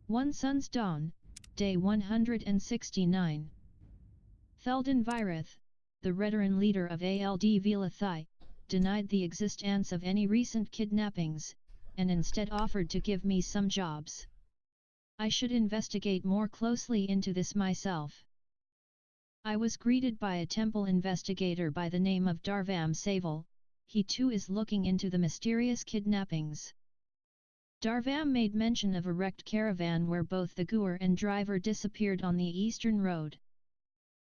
One Sun's Dawn, Day 169. Theldon Virith, the veteran leader of ALD Velathai, denied the existence of any recent kidnappings, and instead offered to give me some jobs. I should investigate more closely into this myself. I was greeted by a temple investigator by the name of Darvam Saval. He too is looking into the mysterious kidnappings. Darvam made mention of a wrecked caravan where both the gooer and driver disappeared on the eastern road.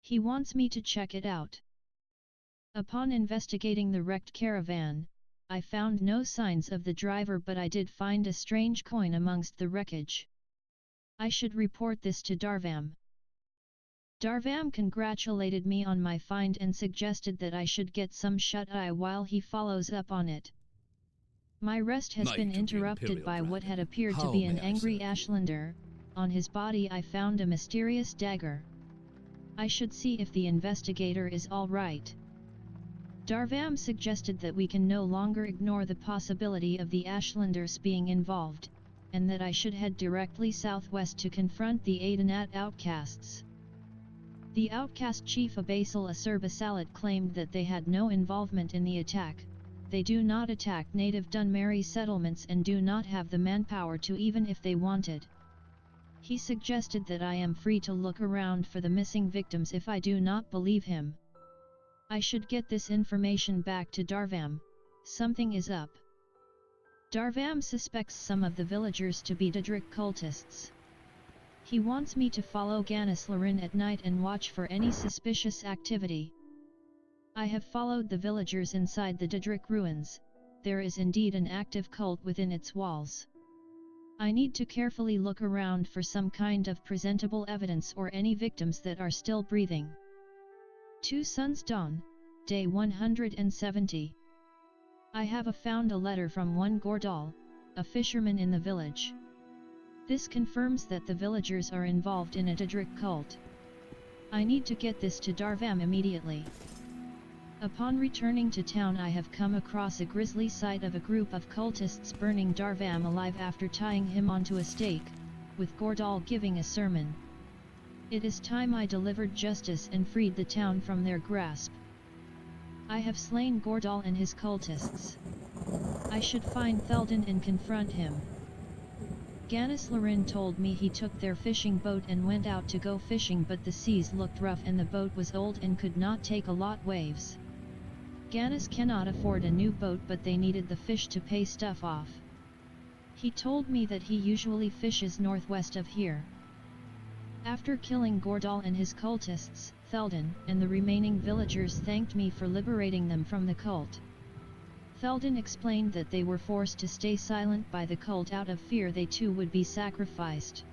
He wants me to check it out. Upon investigating the wrecked caravan, I found no signs of the driver, but I did find a strange coin amongst the wreckage. I should report this to Darvam. Darvam congratulated me on my find and suggested that I should get some shut-eye while he follows up on it. My rest has been interrupted by what had appeared to be an angry Ashlander. On his body I found a mysterious dagger. I should see if the investigator is all right. Darvam suggested that we can no longer ignore the possibility of the Ashlanders being involved, and that I should head directly southwest to confront the Adenat outcasts. The outcast chief Abasil Asurbasalat claimed that they had no involvement in the attack. They do not attack native Dunmeri settlements and do not have the manpower to, even if they wanted. He suggested that I am free to look around for the missing victims if I do not believe him. I should get this information back to Darvam. Something is up. Darvam suspects some of the villagers to be Daedric cultists. He wants me to follow Ganislarin at night and watch for any suspicious activity. I have followed the villagers inside the Daedric ruins. There is indeed an active cult within its walls. I need to carefully look around for some kind of presentable evidence or any victims that are still breathing. Two Suns Dawn, Day 170. I have found a letter from one Gordal, a fisherman in the village. This confirms that the villagers are involved in a Daedric cult. I need to get this to Darvam immediately. Upon returning to town I have come across a grisly sight of a group of cultists burning Darvam alive after tying him onto a stake, with Gordal giving a sermon. It is time I delivered justice and freed the town from their grasp. I have slain Gordal and his cultists. I should find Theldon and confront him. Ganislarin told me he took their fishing boat and went out to go fishing, but the seas looked rough and the boat was old and could not take a lot waves. Ganis cannot afford a new boat, but they needed the fish to pay stuff off. He told me that he usually fishes northwest of here. After killing Gordal and his cultists, Theldon and the remaining villagers thanked me for liberating them from the cult. Theldon explained that they were forced to stay silent by the cult out of fear they too would be sacrificed.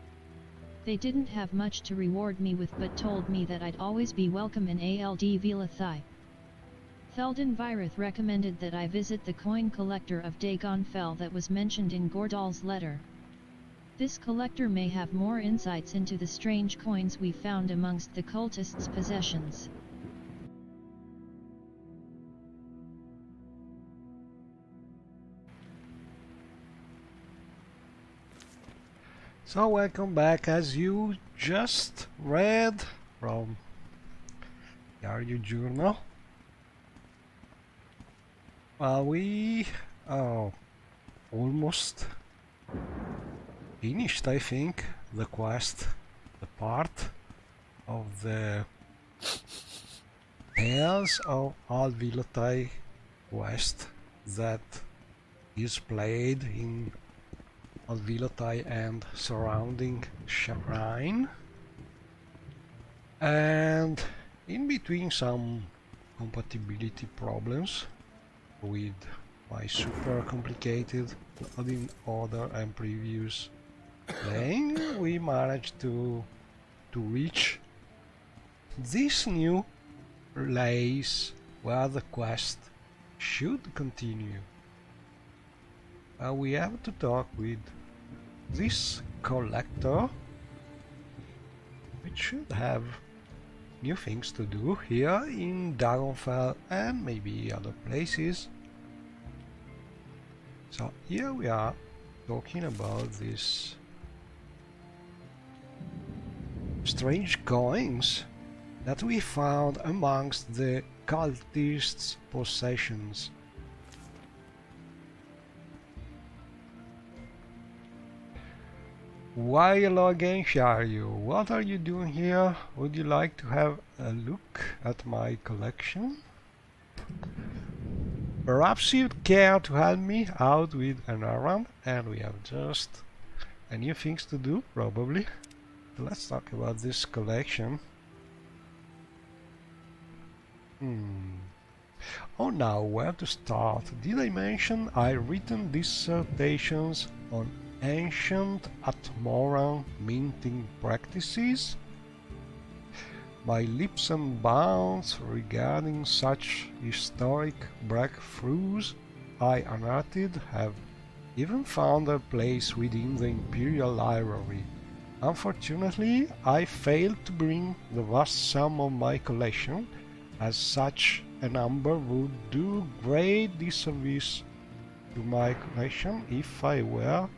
They didn't have much to reward me with, but told me that I'd always be welcome in ALD Velathai. Theldon Virith recommended that I visit the coin collector of Dagon Fell that was mentioned in Gordal's letter. This collector may have more insights into the strange coins we found amongst the cultists' possessions. So welcome back. As you just read from your journal, we almost finished, I think, the quest, the part of the Tales of Alvilatai quest that is played in Alvilatai and surrounding Shrine, and in between some compatibility problems with my super complicated Odin Order and previous playing, we managed to reach this new place where the quest should continue. We have to talk with this collector, which should have new things to do here in Dragonfell and maybe other places. So here we are talking about this strange coins that we found amongst the cultists' possessions. Why hello again, Sharyu? What are you doing here? Would you like to have a look at my collection? Perhaps you'd care to help me out with an errand, and we have just a new things to do, probably. Let's talk about this collection. Oh, now where to start? Did I mention I written dissertations on ancient Atmoran minting practices? My leaps and bounds regarding such historic breakthroughs I unearthed have even found a place within the Imperial Library. Unfortunately, I failed to bring the vast sum of my collection, as such a number would do great disservice to my collection if I were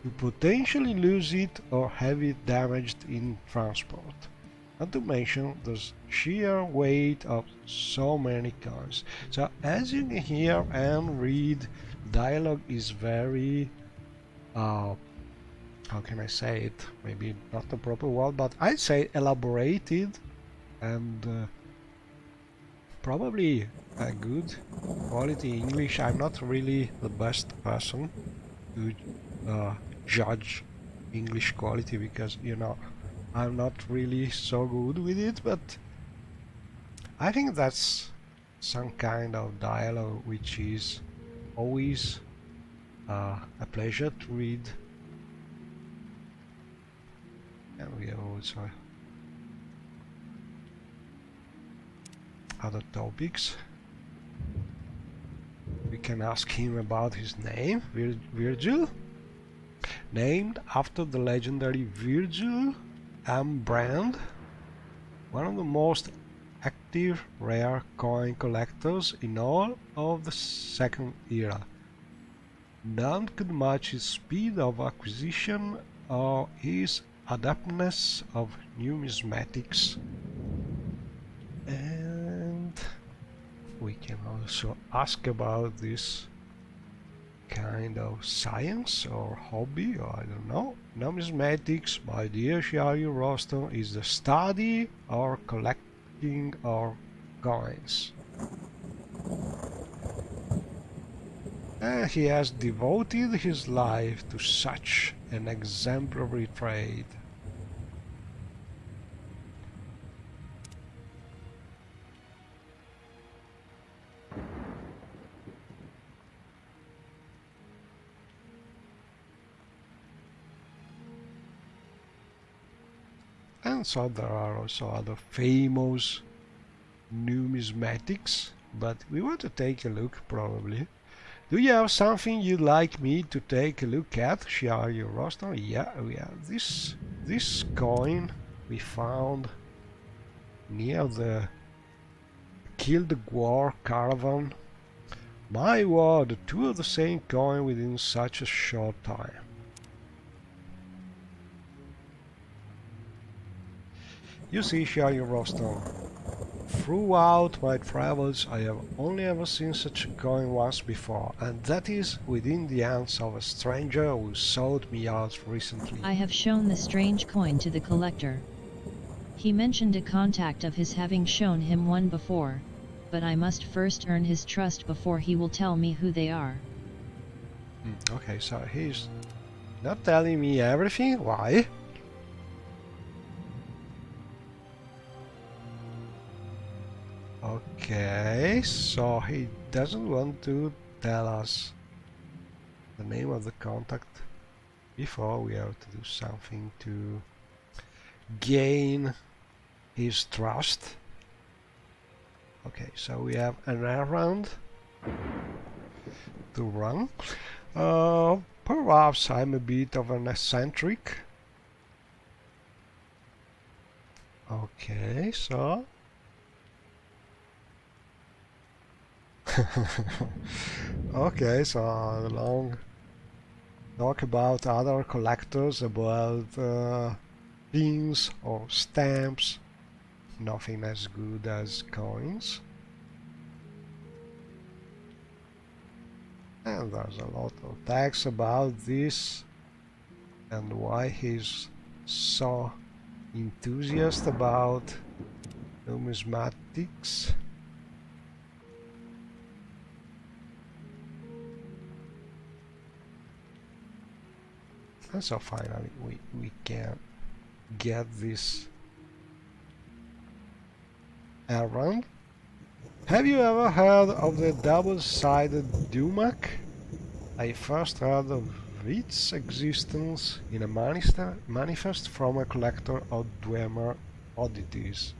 to potentially lose it or have it damaged in transport. Not to mention the sheer weight of so many coins. So as you can hear and read, dialogue is very, how can I say it? Maybe not the proper word, but I'd say elaborated and probably a good quality English. I'm not really the best person to judge English quality because, you know, I'm not really so good with it, but I think that's some kind of dialogue which is always a pleasure to read. And we have also other topics. We can ask him about his name, Virgil, named after the legendary Virgil Brand, one of the most active rare coin collectors in all of the Second Era. None could match his speed of acquisition or his adeptness of numismatics. And we can also ask about this kind of science or hobby, or I don't know. Numismatics, my dear Sharyu Roston, is the study or collecting of coins. And he has devoted his life to such an exemplary trade. And so there are also other famous numismatics, but we want to take a look probably. Do you have something you'd like me to take a look at, Sharyu Roston? Yeah, we have this coin we found near the Killed War caravan. My word, two of the same coin within such a short time. You see, Sharyu Roston, throughout my travels I have only ever seen such a coin once before, and that is within the hands of a stranger who sought me out recently. I have shown the strange coin to the collector. He mentioned a contact of his having shown him one before, but I must first earn his trust before he will tell me who they are. Okay, so he's not telling me everything. Why? Okay, so he doesn't want to tell us the name of the contact before we have to do something to gain his trust. Okay, so we have an errand to run. Perhaps I'm a bit of an eccentric. Okay, so okay, so long talk about other collectors, about pins or stamps, nothing as good as coins. And there's a lot of text about this and why he's so enthusiastic about numismatics. And so finally we can get this errand. Have you ever heard of the double-sided Dumac? I first heard of its existence in a manifest from a collector of Dwemer oddities.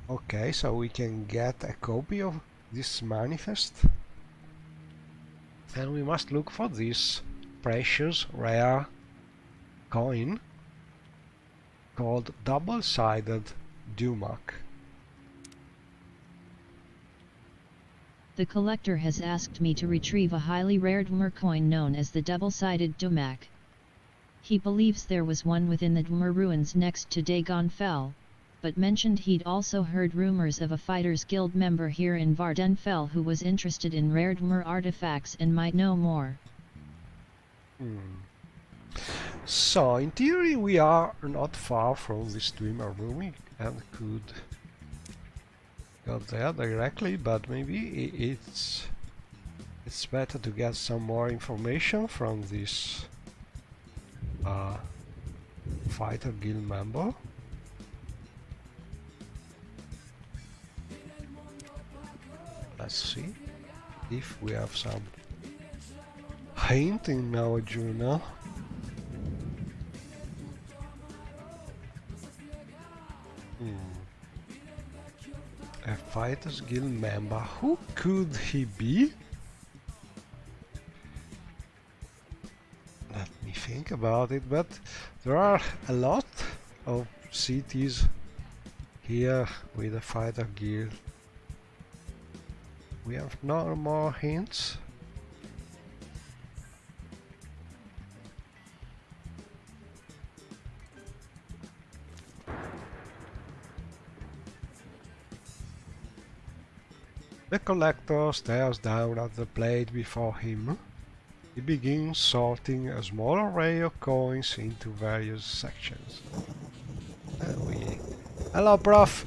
Okay, so we can get a copy of this manifest. And we must look for this precious rare coin called double-sided Dumac. The collector has asked me to retrieve a highly rare Dwemer coin known as the double-sided Dumac. He believes there was one within the Dwemer ruins next to Dagon Fell, but mentioned he'd also heard rumors of a Fighters Guild member here in Vardenfell who was interested in rare Dwemer artifacts and might know more. So, in theory, we are not far from this Dwemer room and could go there directly, but maybe it's better to get some more information from this Fighter Guild member. Let's see if we have some hint in our journal. A Fighters Guild member. Who could he be? Let me think about it, but there are a lot of cities here with a Fighter Guild. We have no more hints. The collector stares down at the plate before him. He begins sorting a small array of coins into various sections. Hello, Prof!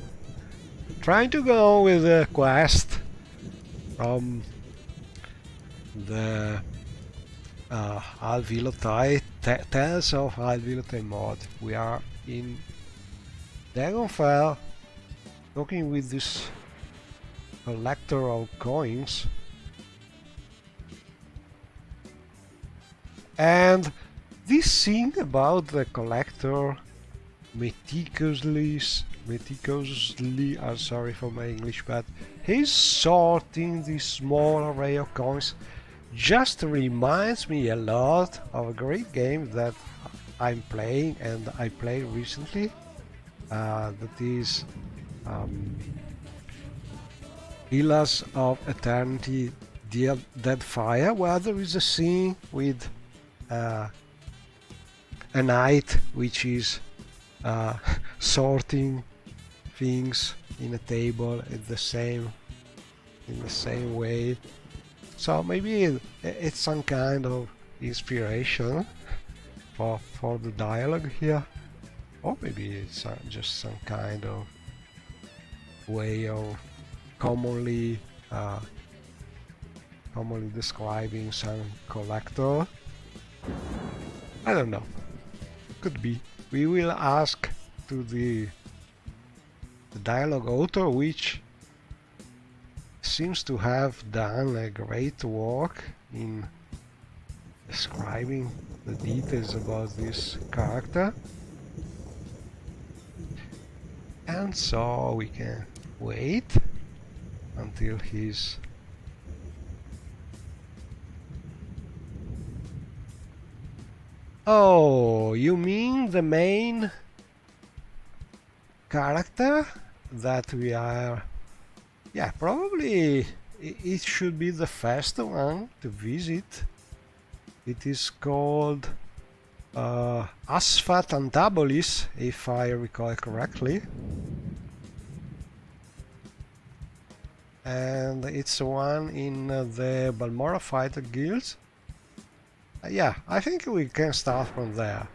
Trying to go with the quest from the Alvilotai, Tales of Alvilotai mod. We are in Dagonfell, talking with this collector of coins, and this thing about the collector meticulously, I'm sorry for my English, but he's sorting this small array of coins just reminds me a lot of a great game that I'm playing and I played recently, that is Pillars of Eternity Dead Fire, where there is a scene with a knight which is sorting things in a table in the same way. So maybe it's some kind of inspiration for the dialogue here, or maybe it's just some kind of way of commonly describing some collector. I don't know. Could be. We will ask to the dialogue author, which seems to have done a great work in describing the details about this character. And so we can wait until he's Oh, you mean the main character that we are... Yeah, probably it should be the first one to visit. It is called Asphalt Antabolis, if I recall correctly. And it's one in the Balmora Fighter Guilds. Yeah, I think we can start from there.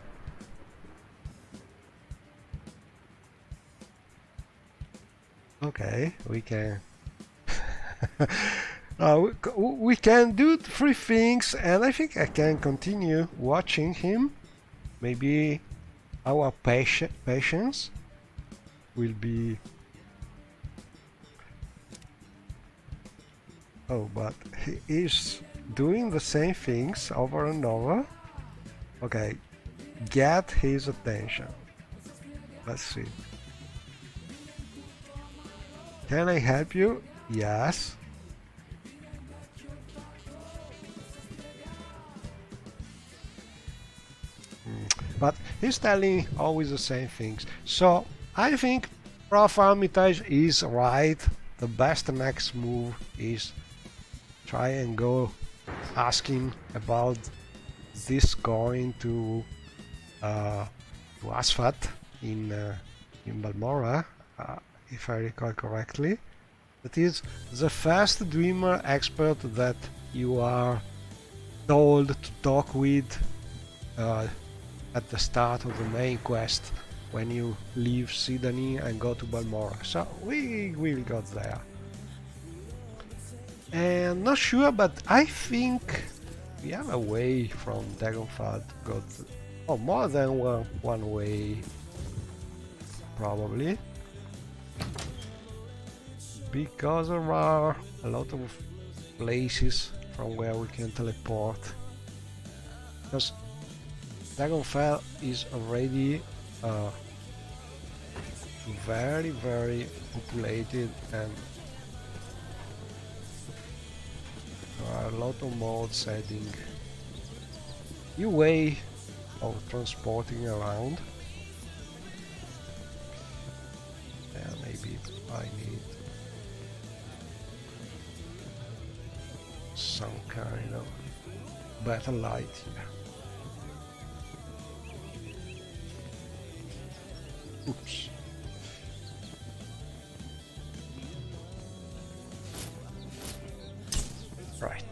Okay, we can. We can do 3 things, and I think I can continue watching him. Maybe our patience will be... Oh, but he is doing the same things over and over. Okay, get his attention. Let's see. Can I help you? Yes. But he's telling always the same things. So I think Prof Armitage is right. The best next move is try and go asking about this going to Asphalt in Balmora, if I recall correctly. That is the first dreamer expert that you are told to talk with at the start of the main quest when you leave Sidani and go to Balmora. So we will go there. And not sure, but I think we have a way from Dragonfell to go to... Oh, more than one way, probably. Because there are a lot of places from where we can teleport. Because Dragonfell is already very, very populated, and there are a lot of mods adding new way of transporting around. And maybe I need some kind of better light here. Oops. Right.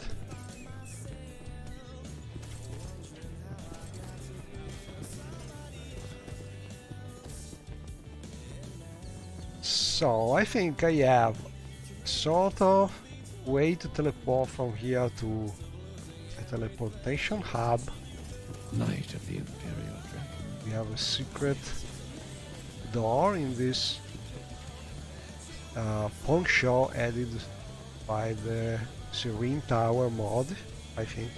So I think I have sort of way to teleport from here to a teleportation hub. Knight of the Imperial Dragon. We have a secret door in this pawn shop added by the Serene Tower mod, I think.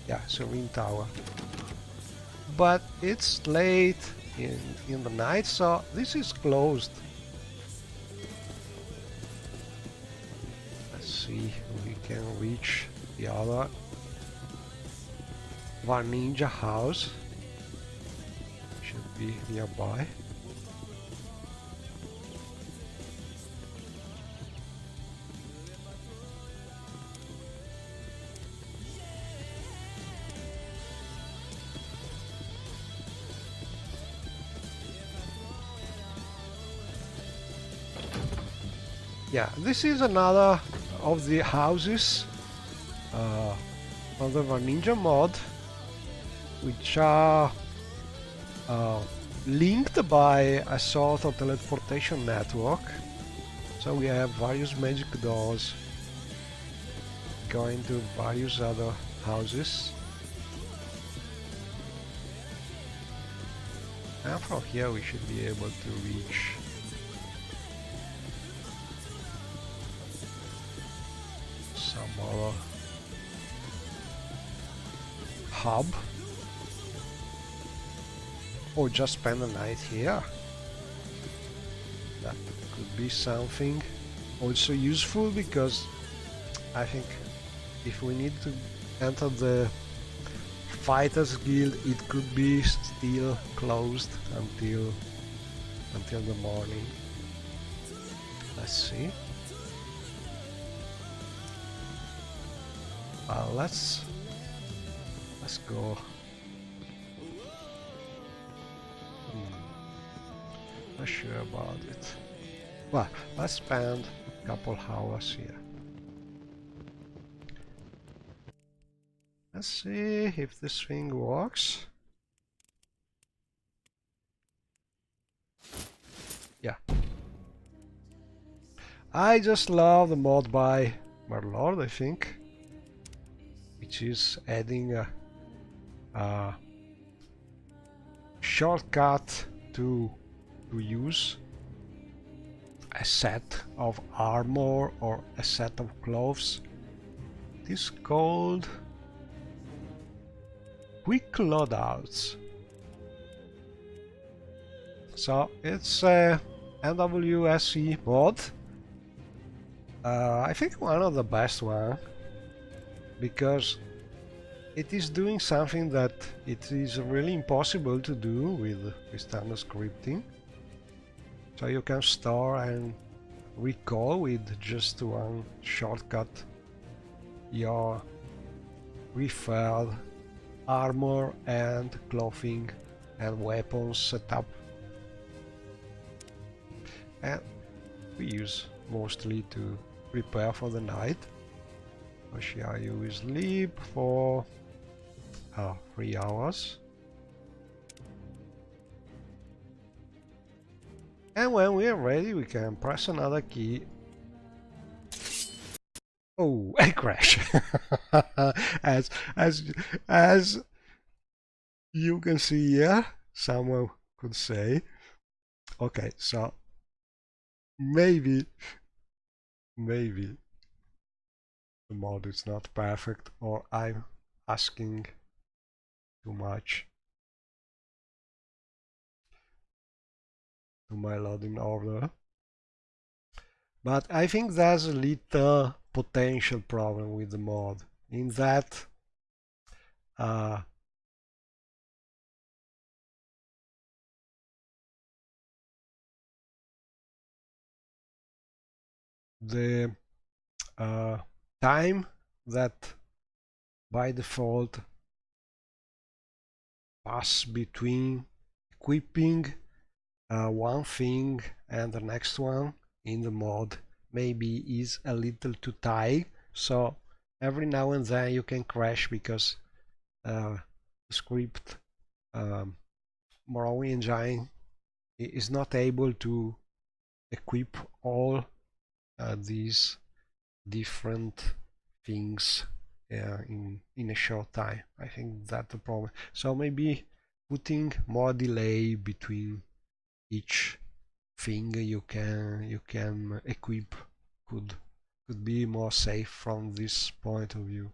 Yeah, Serene Tower. But it's late in the night, so this is closed. Let's see if we can reach the other One Ninja house. Should be nearby. Yeah, this is another of the houses of the Ninja mod, which are linked by a sort of teleportation network. So we have various magic doors going to various other houses. And from here we should be able to reach some other hub, or just spend the night here. That could be something also useful, because I think if we need to enter the Fighters Guild, it could be still closed until the morning. Let's see. Let's go. Not sure about it. Well, let's spend a couple hours here. Let's see if this thing works. Yeah. I just love the mod by Morrowind, I think, which is adding a shortcut to use a set of armor or a set of clothes. It is called quick loadouts. So it's a MWSE mod. I think one of the best one, because it is doing something that it is really impossible to do with standard scripting. So you can store and recall with just one shortcut your preferred armor and clothing and weapons setup. And we use mostly to prepare for the night. Here you will sleep for 3 hours. And when we are ready, we can press another key. Oh, I crash! as you can see here, someone could say. Okay, so maybe the mod is not perfect, or I'm asking too much to my loading order. But I think there's a little potential problem with the mod, in that the time that by default pass between equipping one thing and the next one in the mod maybe is a little too tight, so every now and then you can crash because the script Morrowind engine is not able to equip all these different things in a short time. I think that's the problem. So maybe putting more delay between each thing you can equip could be more safe from this point of view.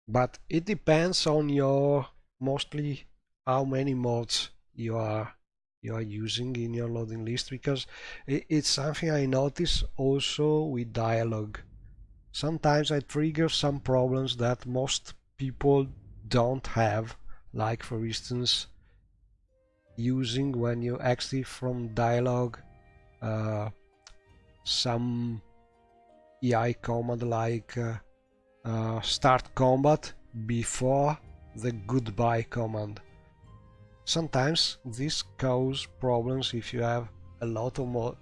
But it depends on your mostly how many mods you are using in your loading list, because it's something I notice also with dialogue. Sometimes I trigger some problems that most people don't have, like for instance using, when you exit from dialogue, some AI command like start combat before the goodbye command. Sometimes this causes problems if you have a lot of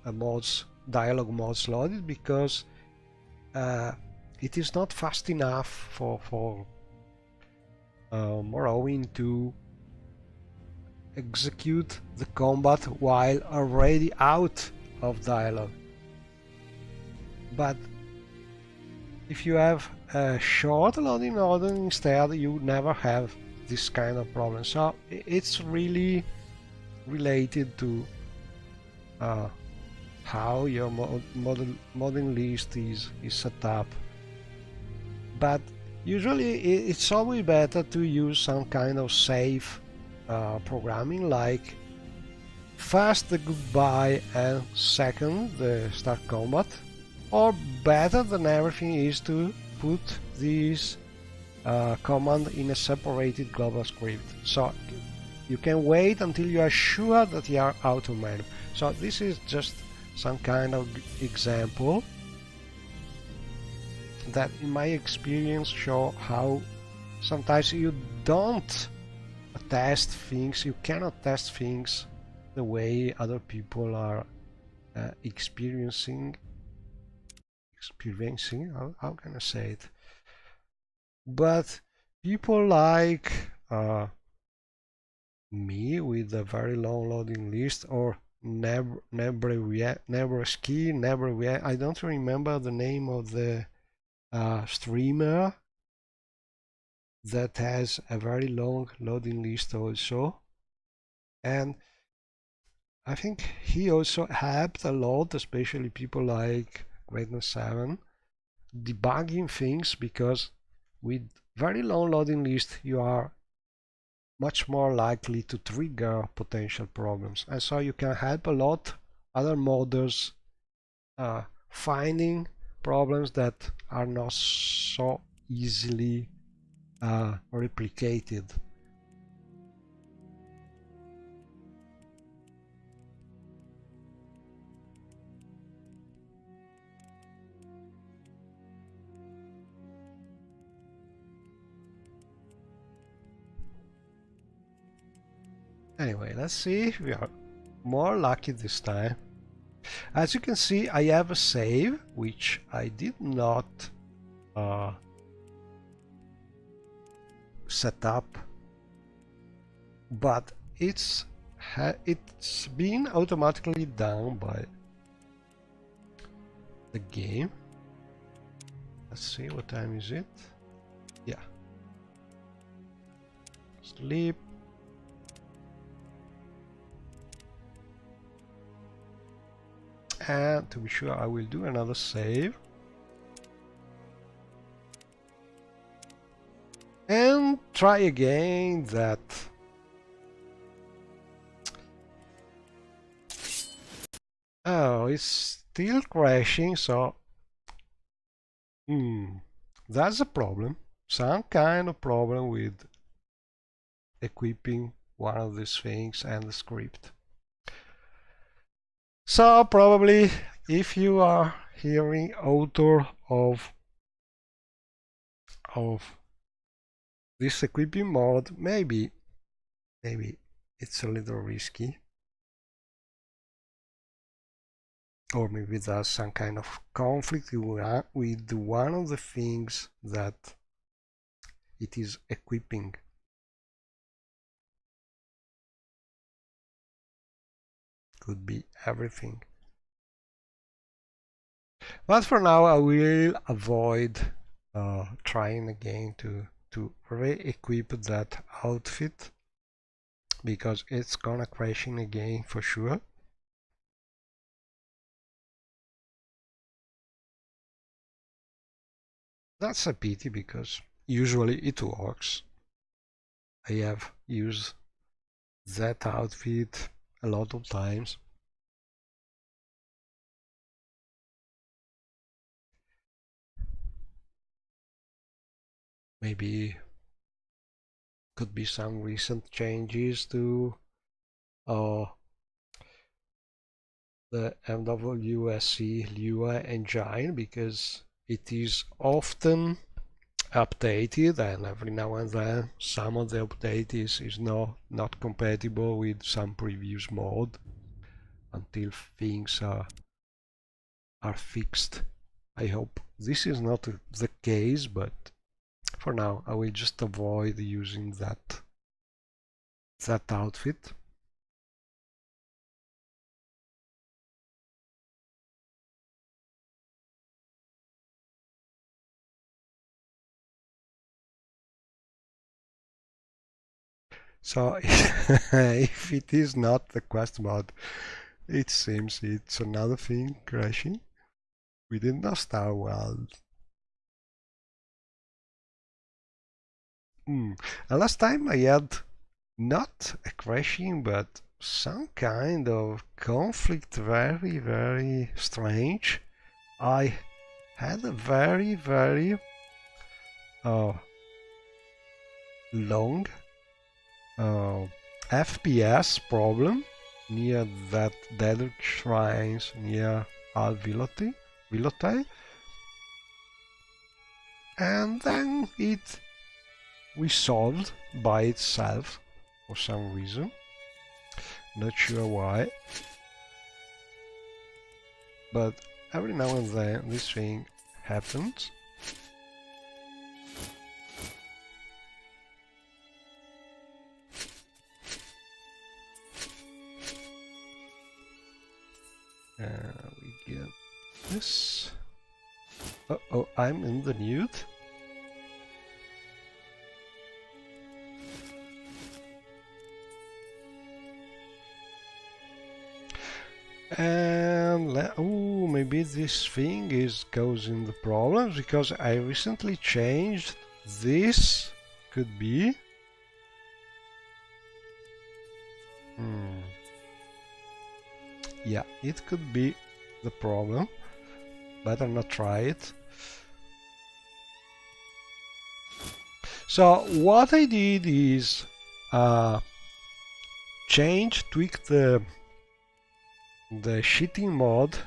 dialogue mods loaded, because it is not fast enough for Morrowind to execute the combat while already out of dialogue. But if you have a short loading order instead, you never have this kind of problem. So it's really related to how your modding list is set up. But usually it's always better to use some kind of safe programming, like first the goodbye and second the start combat, or better than everything is to put this command in a separated global script, so you can wait until you are sure that you are out of menu. So this is just some kind of example. that in my experience show how sometimes you don't test things, you cannot test things the way other people are experiencing, how can I say it? But people like me with a very long loading list, or never ski, I don't remember the name of the streamer that has a very long loading list also, and I think he also helped a lot, especially people like Greatness 7, debugging things, because with very long loading list you are much more likely to trigger potential problems, and so you can help a lot other modders finding problems that are not so easily replicated. Anyway, let's see if we are more lucky this time. As you can see, I have a save which I did not set up, but it's been automatically done by the game. Let's see, what time is it? Yeah. Sleep. And to be sure, I will do another save. And try again that. Oh, it's still crashing, so that's a problem. Some kind of problem with equipping one of these things and the script. So probably if you are hearing author of this equipping mode, maybe it's a little risky, or maybe there's some kind of conflict with one of the things that it is equipping. Could be everything. But for now I will avoid trying again to re-equip that outfit, because it's gonna crashing again for sure. That's a pity, because usually it works. I have used that outfit a lot of times. Maybe could be some recent changes to the MWSC Lua engine, because it is often updated, and every now and then some of the update is not compatible with some previous mode until things are fixed. I hope this is not the case, but for now I will just avoid using that outfit. So if it is not the quest mod, it seems it's another thing crashing within the Star World. Last time I had not a crashing, but some kind of conflict, very, very strange. I had a very, very long FPS problem near that Daedric Shrines near Al Viloti. and then it resolved by itself for some reason. Not sure why. But every now and then this thing happens. We get this. Uh-oh, I'm in the nude. And oh, maybe this thing is causing the problems because I recently changed this. Could be. Yeah, it could be the problem. Better not try it. So what I did is tweak the cheating mod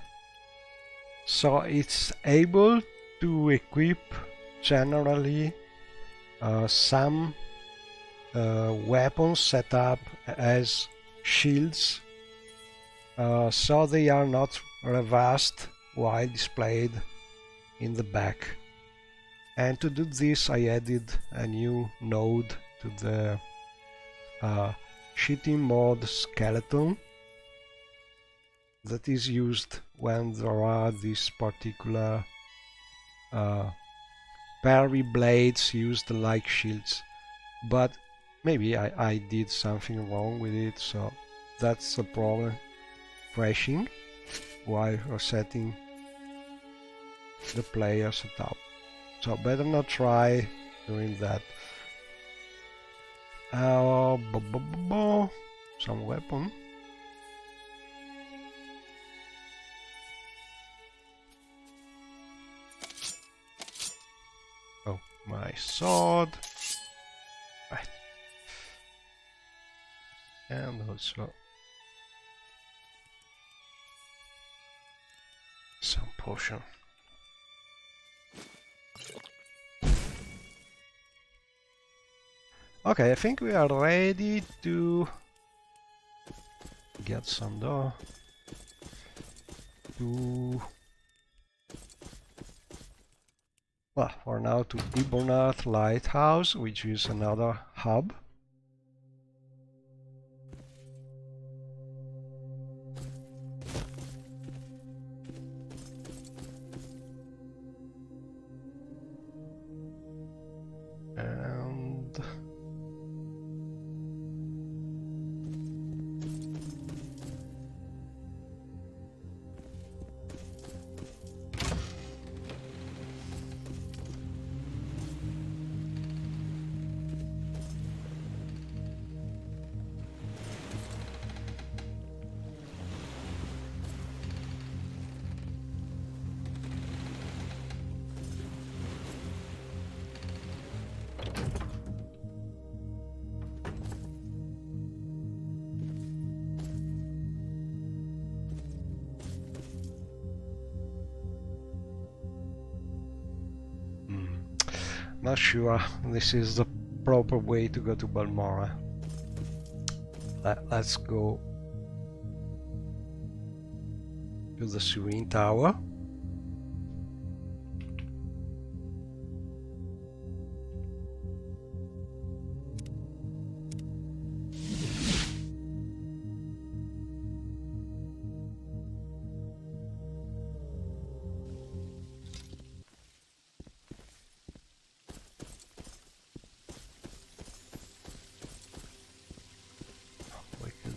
so it's able to equip generally some weapons set up as shields, so they are not reversed while displayed in the back. And to do this I added a new node to the cheating mod skeleton that is used when there are these particular parry blades used like shields. But maybe I did something wrong with it, so that's the problem. Crashing while resetting the player setup. So better not try doing that. Some weapon. Oh, my sword. Right. And also some potion. Okay, I think we are ready to get some dough to, well, for now to Ibonat Lighthouse, which is another hub. And not sure this is the proper way to go to Balmora. Let's go to the Serene Tower.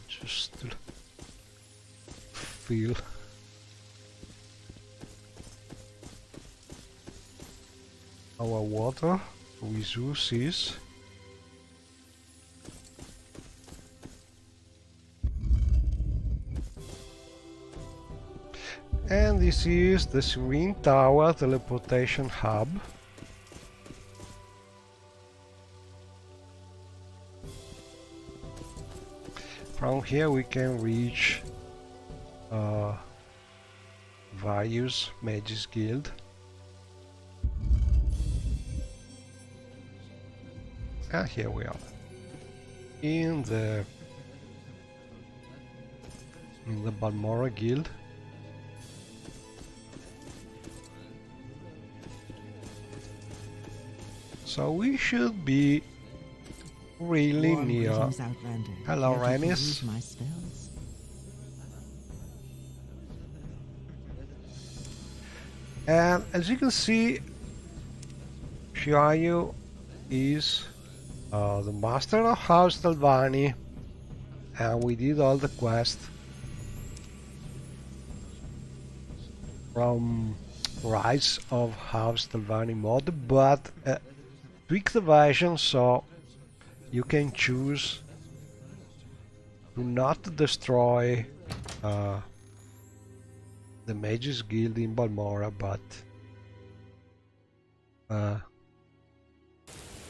Just feel our water resources. And this is the Serene Tower teleportation hub. From here we can reach various Mages Guild. And here we are in the Balmora Guild. So we should be really Warm near. greetings, Outlander. Hello, Care to Rhaenys. use my spells? And as you can see, Shiayu is the master of House Talvani, and we did all the quests from Rise of House Talvani mod, but tweak the version so you can choose to not destroy the Mages Guild in Balmora, but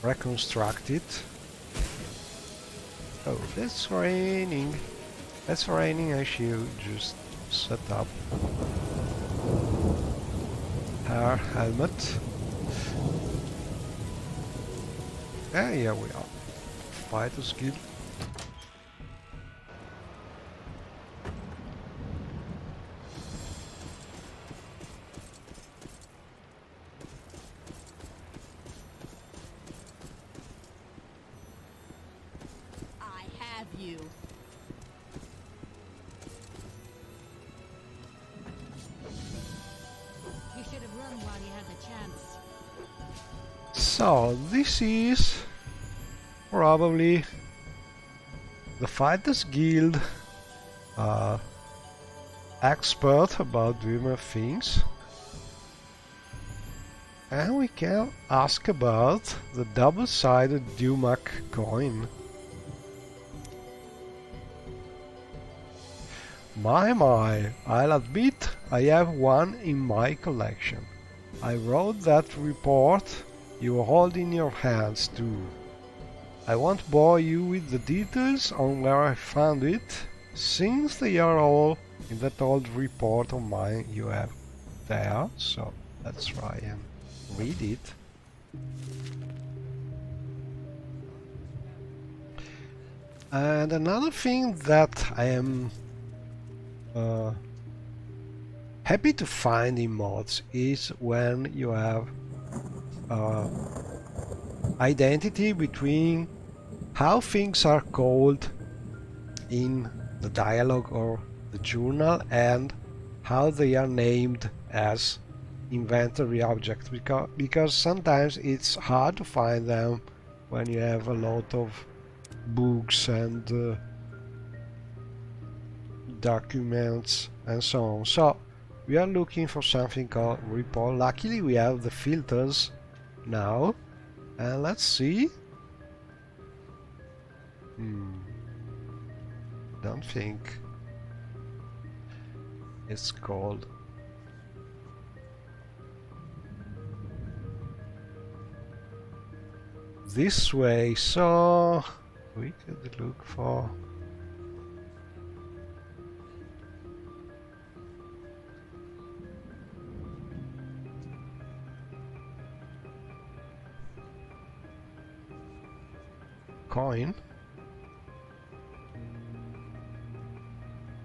reconstruct it. Oh, that's raining. That's raining. I should just set up her helmet. Ah, here we are. Fighters Guild. I have you. You should have run while you had the chance. So, this is probably the Fighters Guild expert about Dreamer things. And we can ask about the double-sided Dumac coin. My, I'll admit I have one in my collection. I wrote that report you hold in your hands too. I won't bore you with the details on where I found it, since they are all in that old report of mine you have there, so let's try and read it. And another thing that I am happy to find in mods is when you have identity between how things are called in the dialogue or the journal and how they are named as inventory objects, because sometimes it's hard to find them when you have a lot of books and documents and so on. So we are looking for something called report. Luckily we have the filters now, and let's see. Don't think it's called this way, so we could look for coin.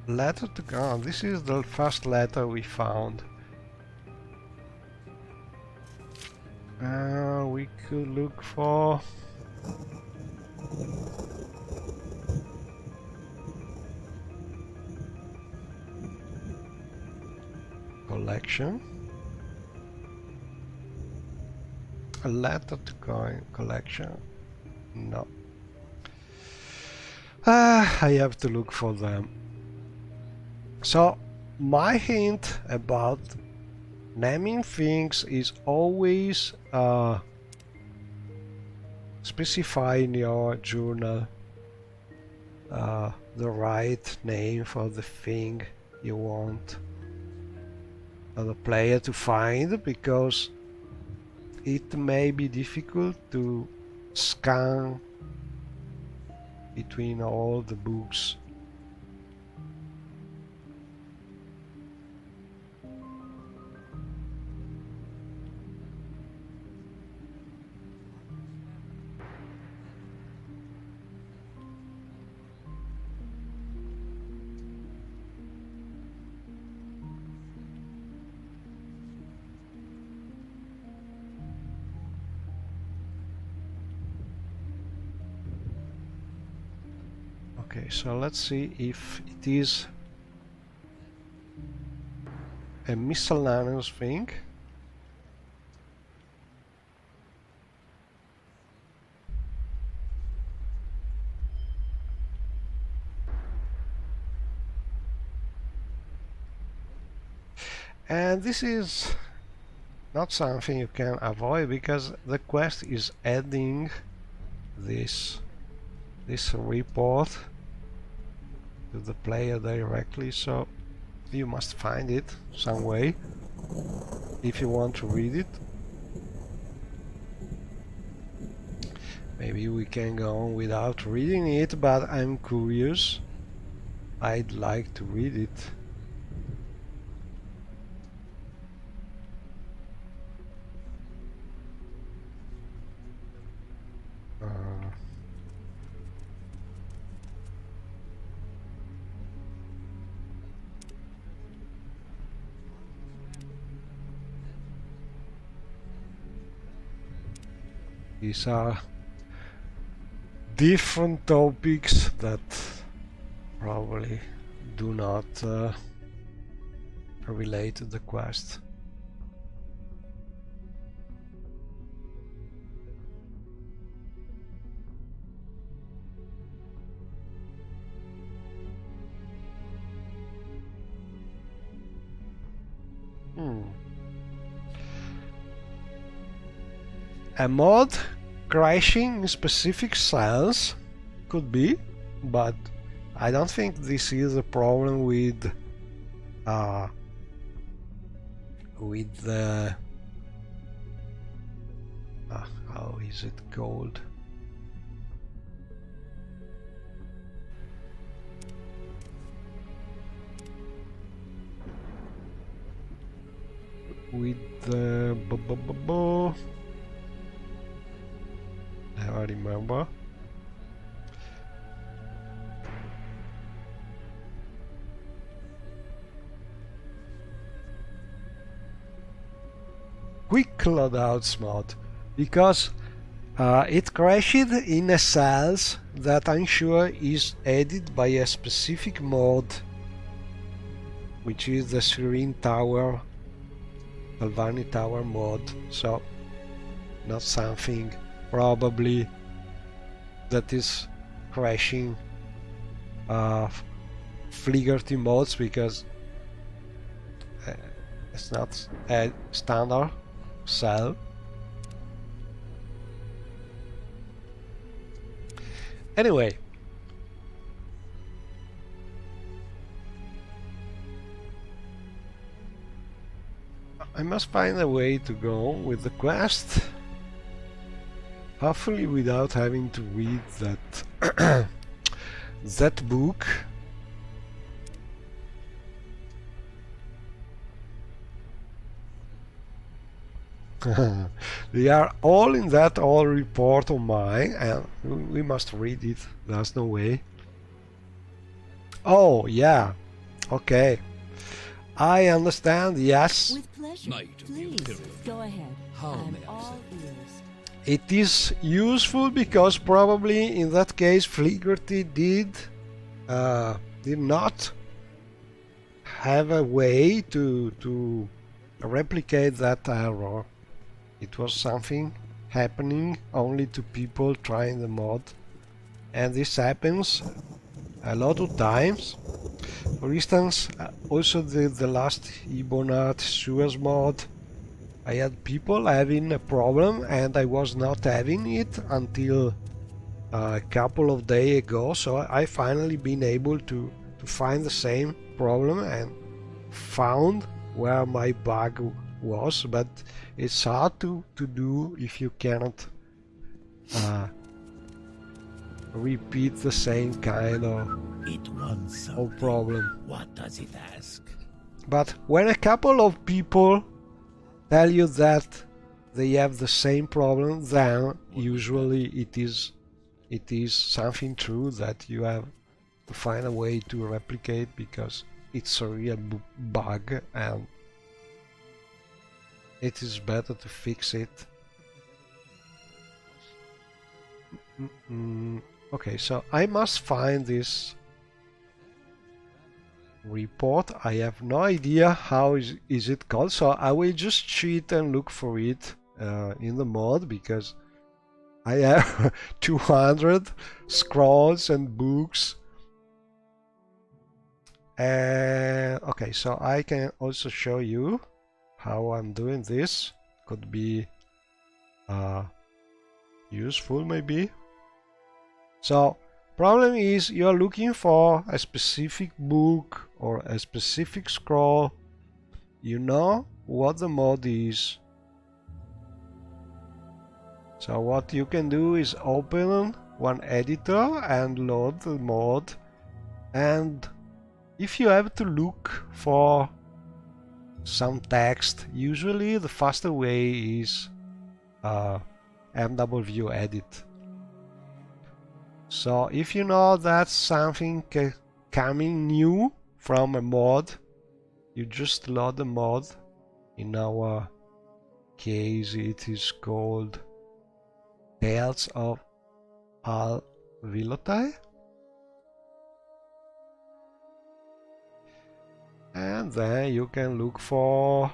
Letter to God. This is the first letter we found. We could look for collection. A letter to coin collection. No. I have to look for them. So my hint about naming things is always specify in your journal the right name for the thing you want the player to find, because it may be difficult to scan between all the books. so let's see if it is a miscellaneous thing. And this is not something you can avoid, because the quest is adding this report to the player directly, so you must find it some way if you want to read it. Maybe we can go on without reading it, but I'm curious. I'd like to read it. These are different topics that probably do not relate to the quest. A mod crashing in specific cells could be, but I don't think this is a problem with the how is it called? With the I remember. Quick loadouts mod, because it crashed in a cells that I'm sure is added by a specific mod, which is the Serene Tower, Galvani Tower mod, so not something probably that is crashing Fligerty mods, because it's not a standard cell. Anyway, I must find a way to go with the quest, hopefully without having to read that that book. They are all in that old report of mine, and we must read it. There's no way. Oh yeah, okay, I understand. Yes, With pleasure. Knight of the Please, Imperial. go ahead. How I'm may I all serve? ears. it is useful because probably in that case Fligerty did not have a way to replicate that error. It was something happening only to people trying the mod, and this happens a lot of times. For instance, also the last Ibonat Suez mod, I had people having a problem and I was not having it until a couple of days ago, so I finally been able to find the same problem and found where my bug was, but it's hard to do if you cannot repeat the same kind It wants of something. problem. What does it ask? But when a couple of people tell you that they have the same problem, then usually it is something true that you have to find a way to replicate, because it's a real bug and it is better to fix it. Okay, so I must find this report. I have no idea how is it called, so I will just cheat and look for it in the mod, because I have 200 scrolls and books. And okay, so I can also show you how I'm doing this. Could be useful maybe. So problem is, you're looking for a specific book or a specific scroll. You know what the mod is. So what you can do is open one editor and load the mod, and if you have to look for some text, usually the faster way is MW edit. So if you know that's something coming new from a mod, you just load the mod. In our case it is called Tales of Al-Vilotai. And then you can look for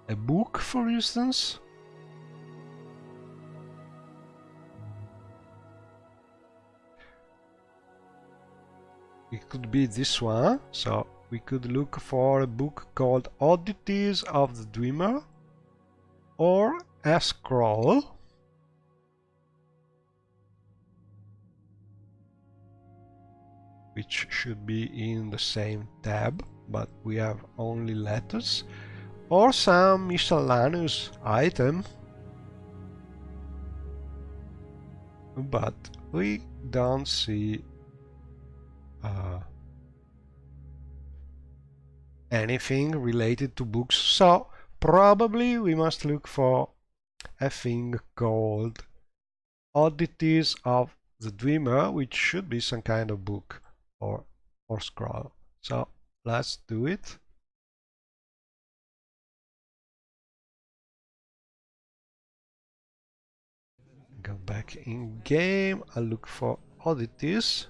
a book, for instance. It could be this one. So we could look for a book called Oddities of the Dreamer, or a scroll. Which should be in the same tab, but we have only letters, or some miscellaneous item, but we don't see anything related to books, so probably we must look for a thing called Oddities of the Dreamer, which should be some kind of book or scroll. So let's do it. Go back in game. I'll look for oddities.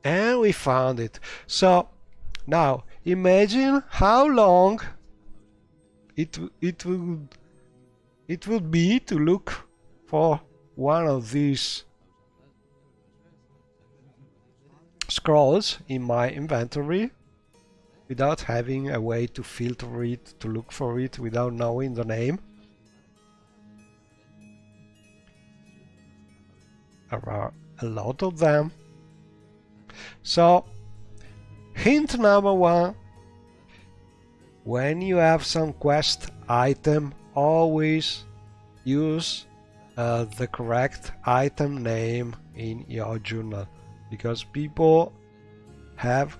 And we found it. So now imagine how long it would be to look for one of these scrolls in my inventory without having a way to filter it, to look for it without knowing the name. There are a lot of them. So hint number one: when you have some quest item, always use the correct item name in your journal, because people have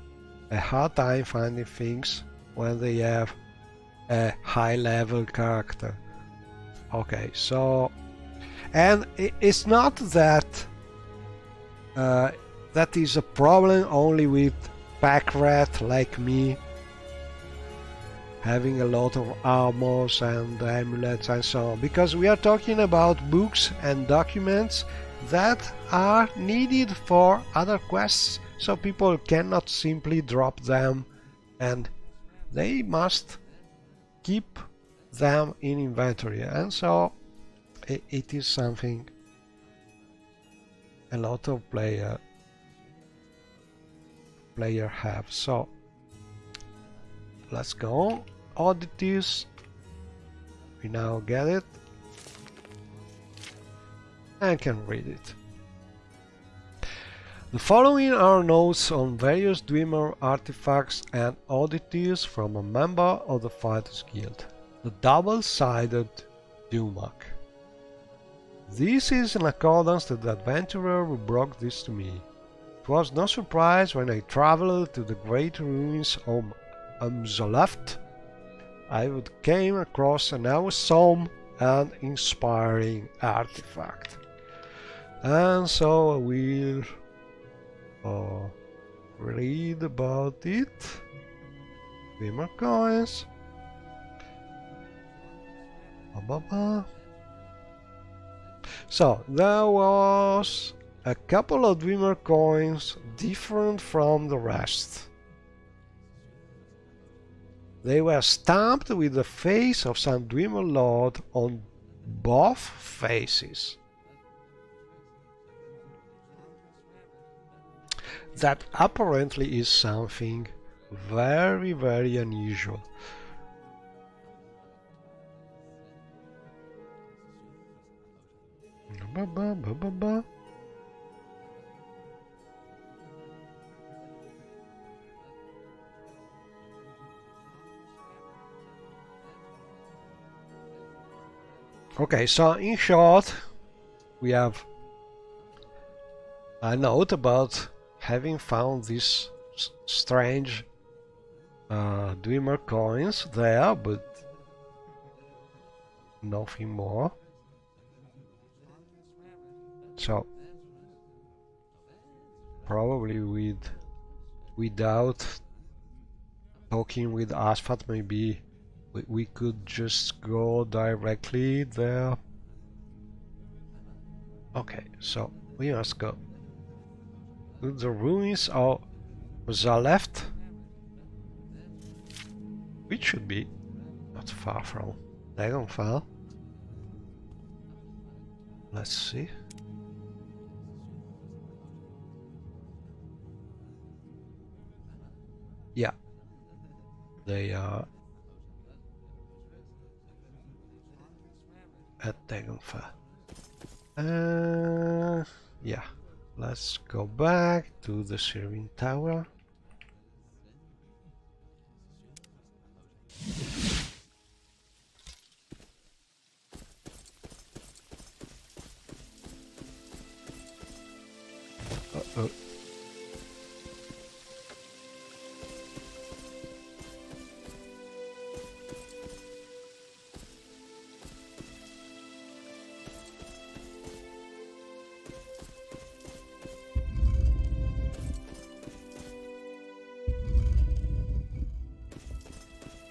a hard time finding things when they have a high level character. Okay, so, and it's not that that is a problem only with pack rat like me, having a lot of armors and amulets and so on, because we are talking about books and documents that are needed for other quests, so people cannot simply drop them, and they must keep them in inventory, and so it is something a lot of player have. So let's go. Oddities, we now get it and can read it. The following are notes on various Dreamer artifacts and oddities from a member of the Fighters Guild, the double-sided Dumak. This is in accordance to the adventurer who brought this to me. It was no surprise when I traveled to the great ruins of Umzalaft. I would came across an awesome and inspiring artifact. And so I will read about it. Dreamer coins. So there was a couple of Dreamer coins different from the rest. They were stamped with the face of some Dreamer Lord on both faces. That apparently is something very, very unusual. Okay, so in short, we have a note about having found these strange Dreamer coins there, but nothing more. So probably without talking with Asphalt, maybe we could just go directly there. Okay, so we must go to the ruins of the left, which should be not far from Dragonfell. Let's see. Yeah, they are at Dragonfell. Yeah, let's go back to the Serene Tower. Uh-oh.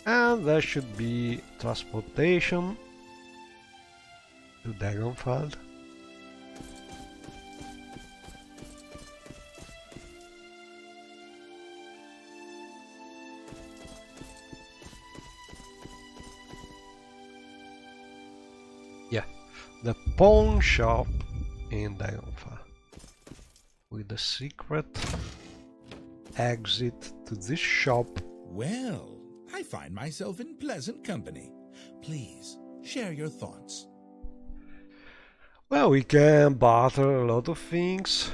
And there should be transportation to Dragonfell. Yeah, the pawn shop in Dragonfell with the secret exit to this shop. Well, I find myself in pleasant company. Please, share your thoughts. Well, we can barter a lot of things.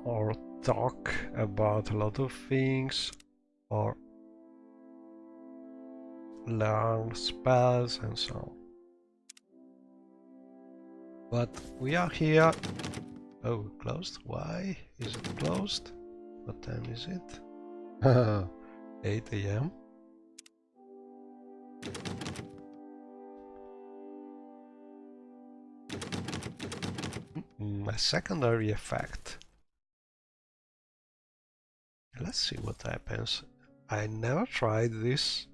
Or talk about a lot of things. Or learn spells and so on. But we are here. Oh, closed? Why is it closed? What time is it? 8 AM. A secondary effect. Let's see what happens. I never tried this.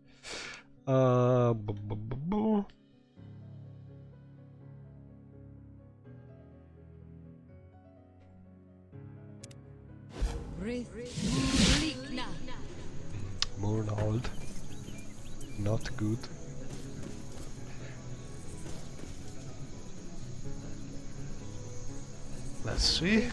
Morrowind. Not good. Let's see.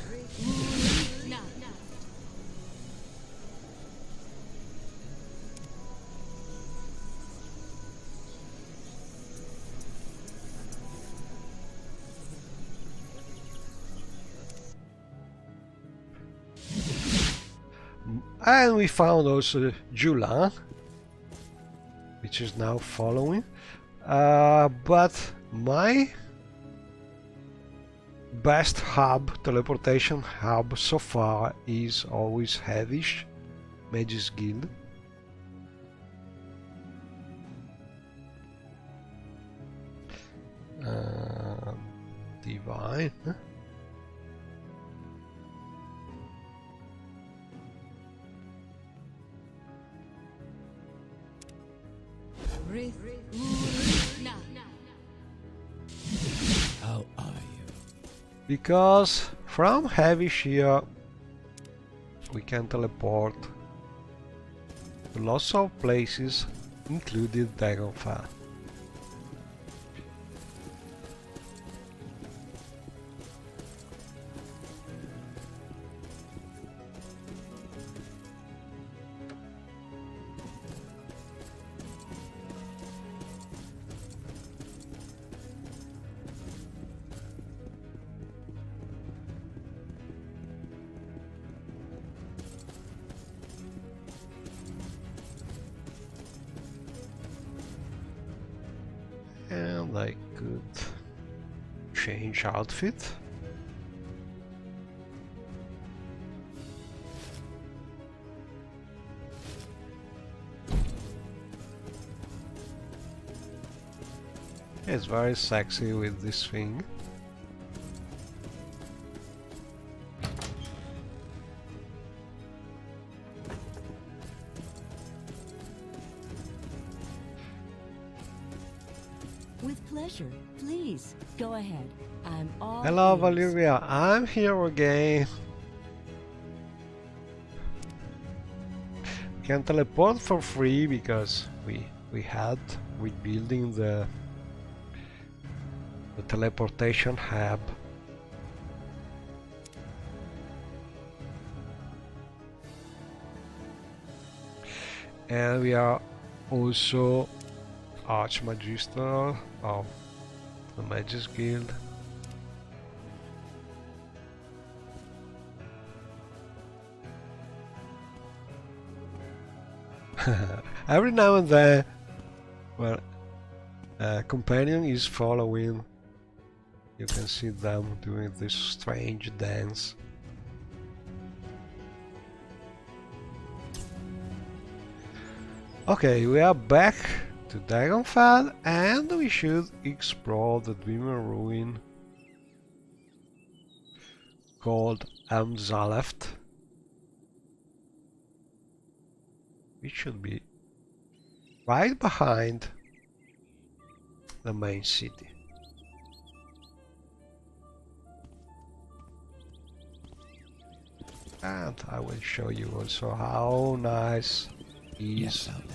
And we found also Julan, which is now following. But my best teleportation hub so far is always Heavish, Mage's Guild. Divine. Huh? because from Heavy Shear we can teleport to lots of places, including Dragonfell. And I could change outfit. It's very sexy with this thing. With pleasure. Please, go ahead. I'm all Hello ears. Valeria, I'm here again. Can teleport for free because we had with building the teleportation hub. And we are also Archmagister of the Mages Guild. Every now and then, well, a companion is following. You can see them doing this strange dance. Okay, we are back to Dragonfell and we should explore the Dreamer ruin called Zaleft, which should be right behind the main city. And I will show you also how nice Yes, is Outlander.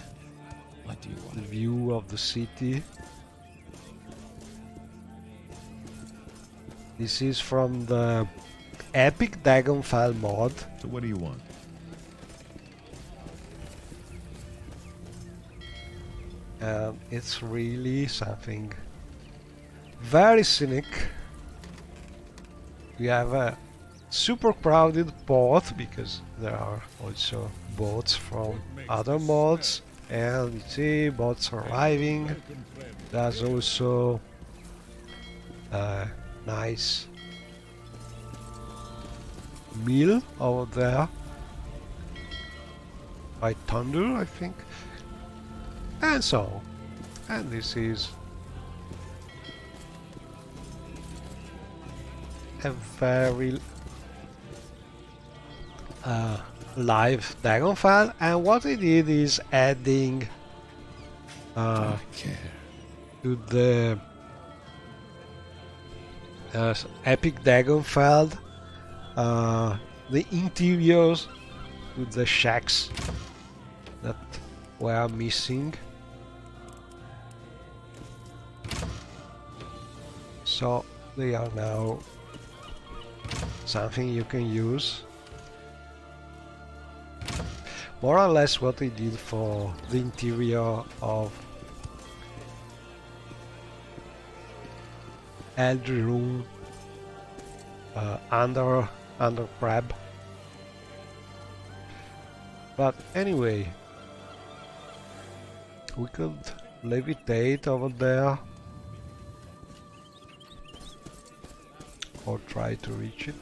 What do you the want? view of the city. This is from the Epic Dragonfell mod. So what do you want? And it's really something very scenic. We have a super crowded port because there are also boats from other mods, and you see boats arriving. There's also a nice mill over there by Thunder, I think, and so on. And this is a very live Dragonfell, and what I did is adding I care. to the Epic Dragonfell the interiors to the shacks that were missing. So they are now something you can use. More or less what I did for the interior of Eldritch Room under Crab. But anyway, we could levitate over there or try to reach it.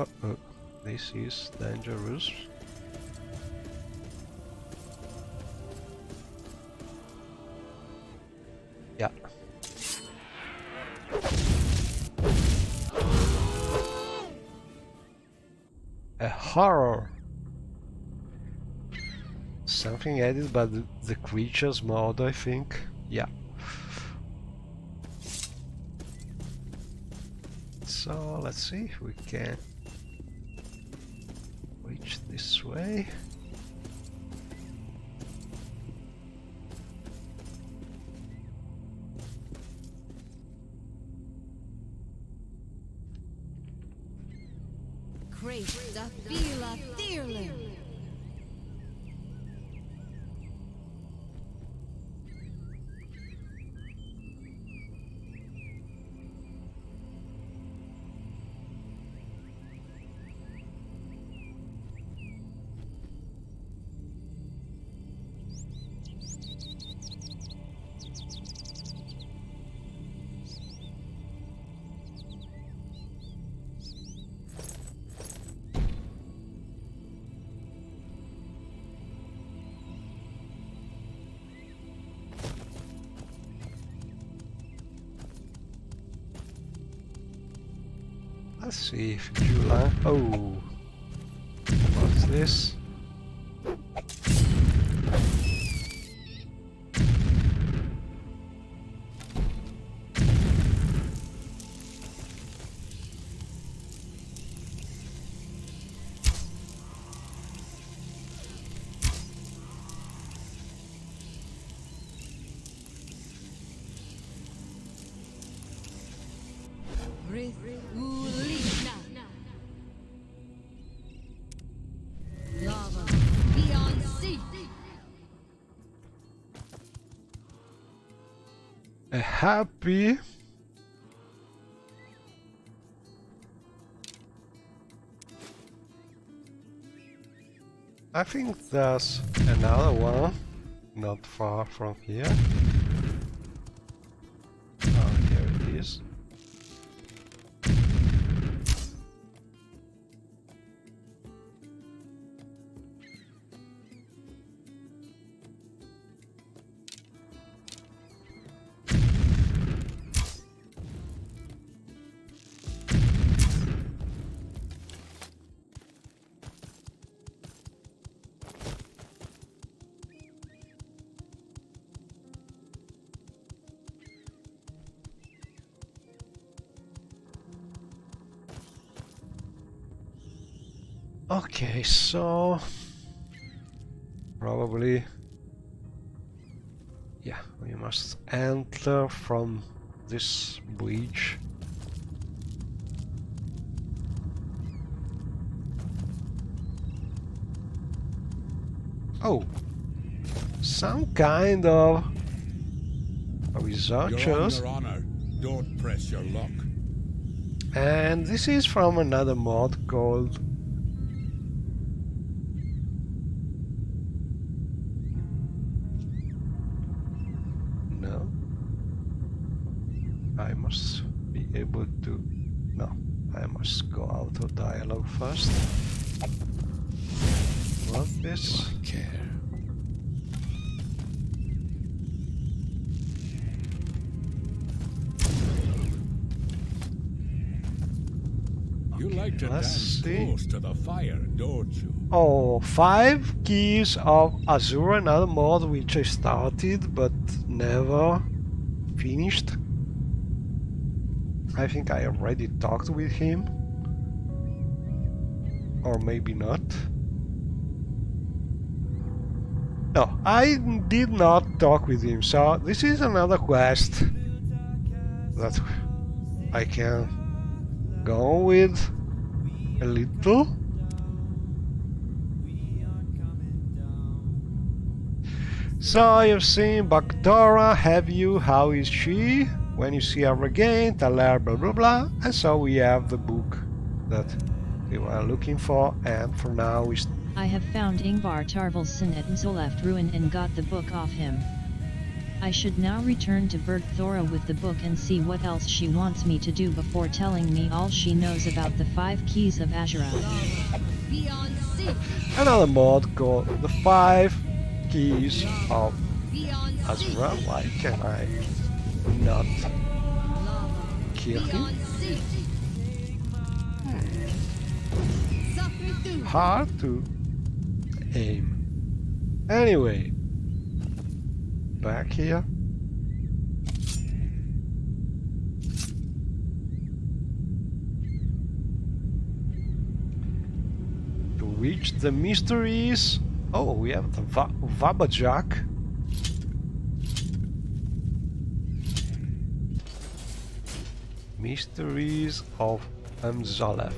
Uh-oh, this is dangerous. Yeah. A horror. Something added by the creatures mod, I think. Yeah. So let's see if we can reach this way. Great the Fila Thirlin. Let's see if July. Oh, what's this? Ulina. Lava beyond sea. A happy. I think there's another one not far from here. Oh, here it is. Okay, so probably, yeah, we must enter from this bridge. Oh, some kind of researchers. Your honor, don't press your luck. And this is from another mod called I must be able to... No, I must go out of dialogue first. What this? I care. You like to Let's dance see. close to the fire, don't you? Oh, 5 keys of Azure, another mod which I started but never finished. I think I already talked with him. Or maybe not. No, I did not talk with him, so this is another quest that I can go with a little. So you've seen Bakdora, have you? How is she? When you see her again, tell her blah blah blah. And so we have the book that we were looking for, and for now we... I have found Ingvar Tarvalson at Nzoleft ruin and got the book off him. I should now return to Bergthora with the book and see what else she wants me to do before telling me all she knows about the 5 keys of Azura. Beyond sea. Another mod called the 5 keys of Beyond Azura. Why can I not kill him? Beyond sea. Zafridu. Hard to aim. Anyway, back here. To reach the mysteries. Oh, we have the Wabajak. Mysteries of Amzaleft.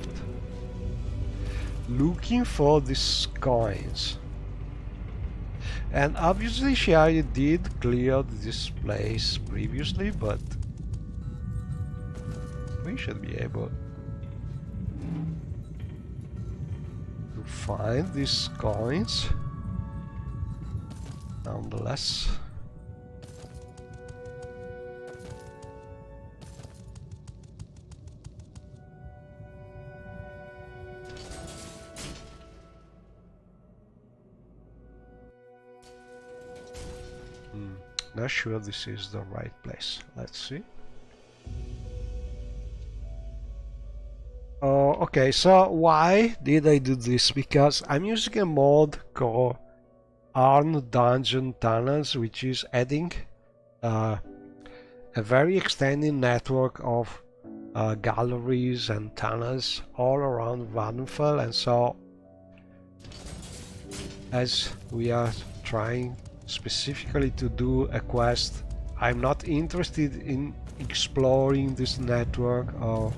Looking for these coins. And obviously she already did clear this place previously, but we should be able to find these coins nonetheless. Not sure this is the right place. Let's see. Oh, okay, so why did I do this? Because I'm using a mod called Arn Dungeon Tunnels, which is adding a very extended network of galleries and tunnels all around Vattenfall, and so as we are trying specifically to do a quest, I'm not interested in exploring this network of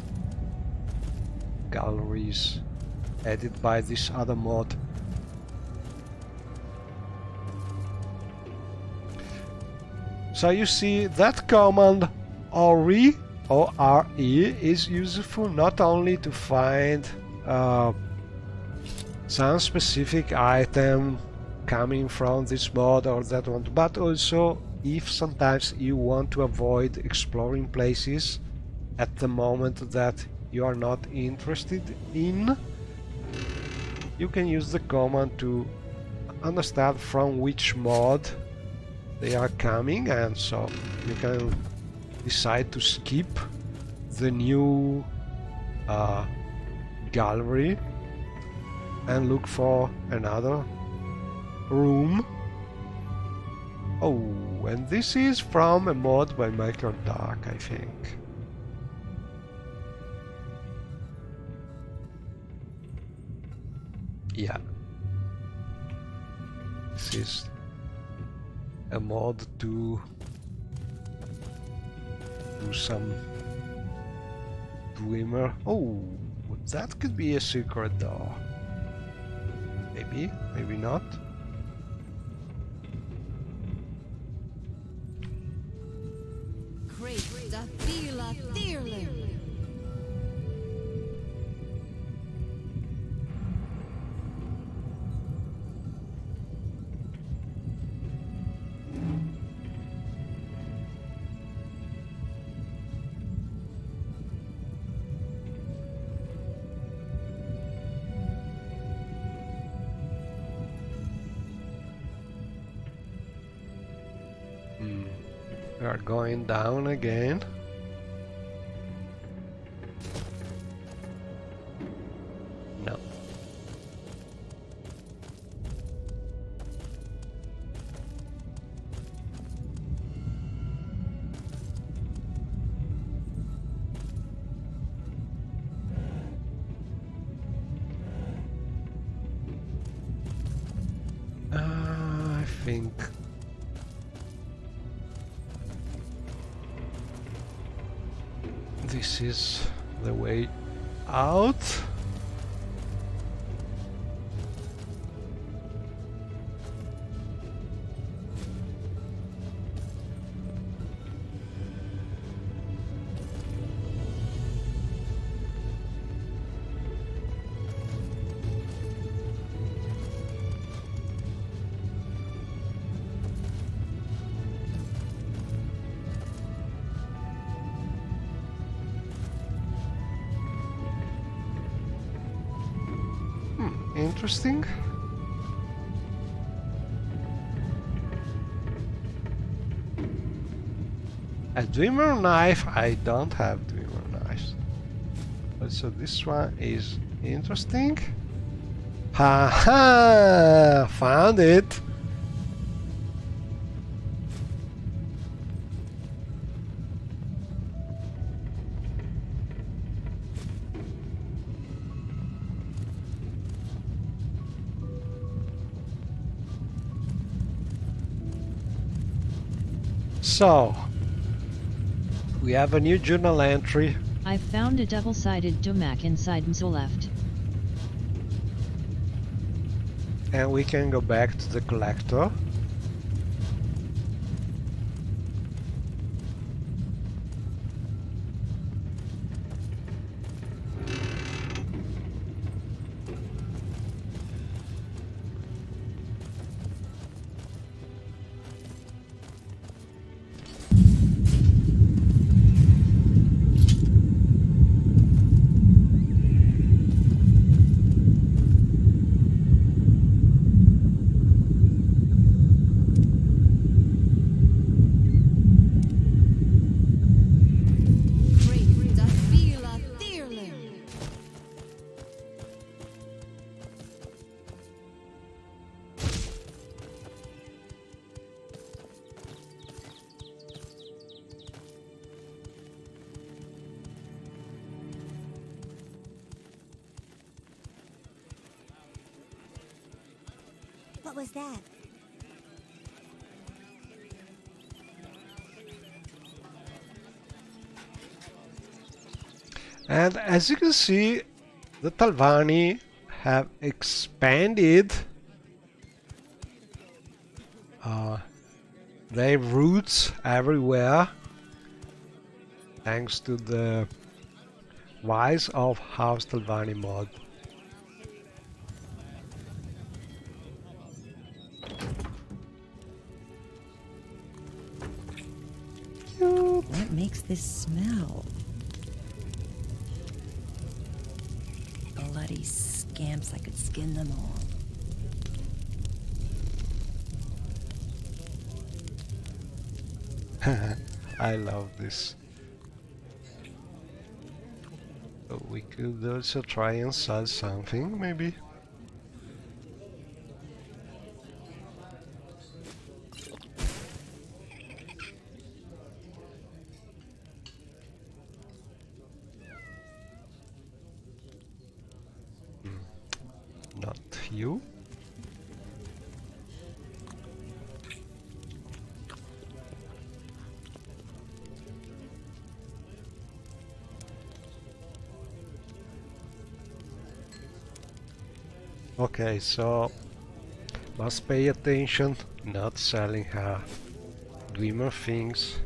galleries added by this other mod. So you see that command ORE is useful not only to find some specific item coming from this mod or that one, but also if sometimes you want to avoid exploring places at the moment that you are not interested in, you can use the command to understand from which mod they are coming, and so you can decide to skip the new gallery and look for another room. Oh, and this is from a mod by Michael Dark, I think. Yeah. This is a mod to do some Dwemer. Oh, that could be a secret door. Maybe, maybe not. We are going down again. No. I think this is the way out. interesting. A dreamer knife, I don't have dreamer knives. But so this one is interesting. Haha! Found it! So, we have a new journal entry. I found a double-sided Domak inside Mzoleft. And we can go back to the collector. What was that? And as you can see, the Talvani have expanded their roots everywhere thanks to the rise of House Talvani mod. What makes this smell? Bloody scamps, I could skin them all. I love this. So we could also try and sell something, maybe. Not you. Okay, so must pay attention, not selling her Dreamer things.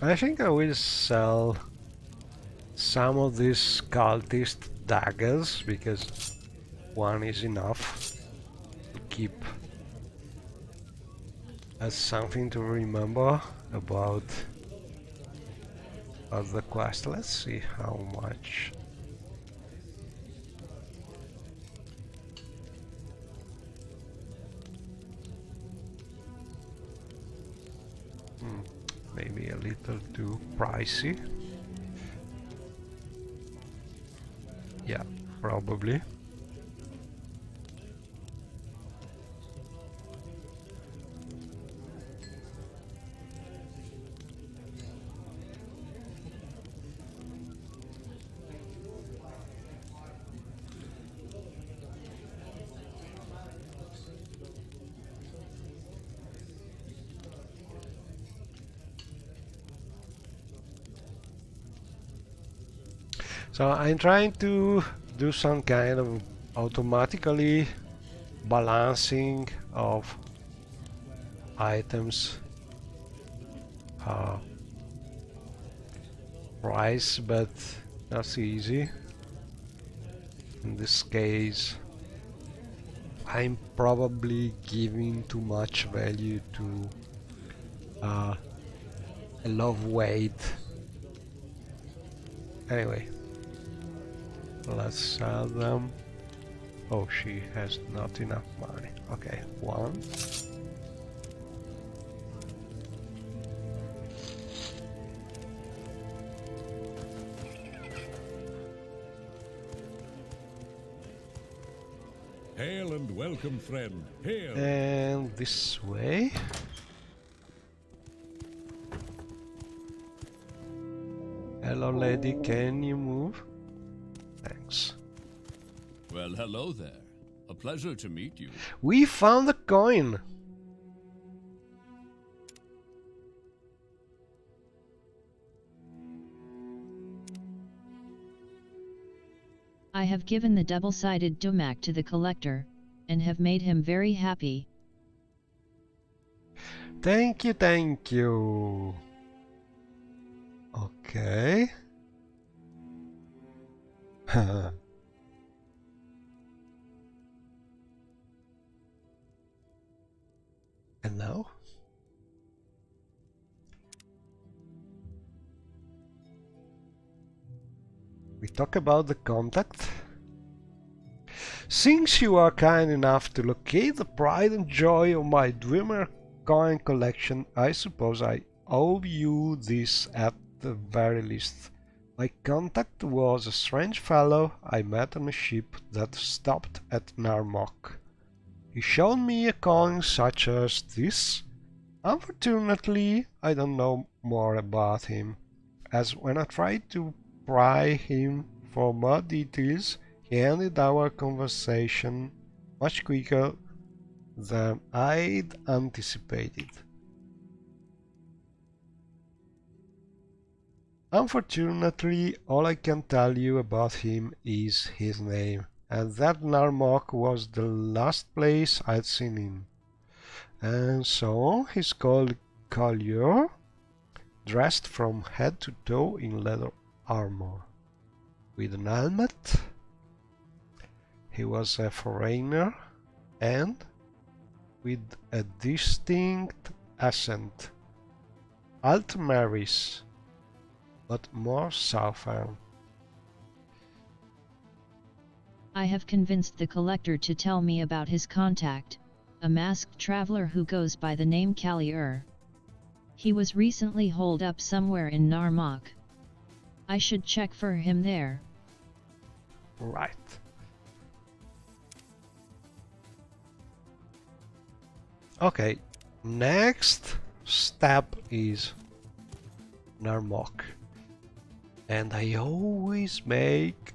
I think I will sell some of these cultist daggers because one is enough to keep as something to remember about the quest. Let's see how much. Maybe a little too pricey. Yeah, probably. So I'm trying to do some kind of automatically balancing of items price, but that's easy. In this case, I'm probably giving too much value to a love weight. Anyway, let's sell them. Oh, she has not enough money. Okay, one. Hail and welcome, friend. Hail. And this way. Hello, lady. Can you move? Thanks. Well, hello there. A pleasure to meet you. We found a coin. I have given the double-sided Dumac to the collector, and have made him very happy. Thank you, thank you. Okay. And now? We talk about the contact. Since you are kind enough to locate the pride and joy of my Dreamer coin collection, I suppose I owe you this at the very least. My contact was a strange fellow I met on a ship that stopped at Narmok. He showed me a coin such as this. Unfortunately, I don't know more about him, as when I tried to pry him for more details, he ended our conversation much quicker than I'd anticipated. Unfortunately, all I can tell you about him is his name, and that Narmok was the last place I'd seen him. And so he's called Collier, dressed from head to toe in leather armor, with an helmet. He was a foreigner, and with a distinct accent. Altmaris, but more southern. I have convinced the collector to tell me about his contact, a masked traveler who goes by the name Collier. He was recently holed up somewhere in Narmok. I should check for him there. Right. Okay, next step is Narmok. And I always make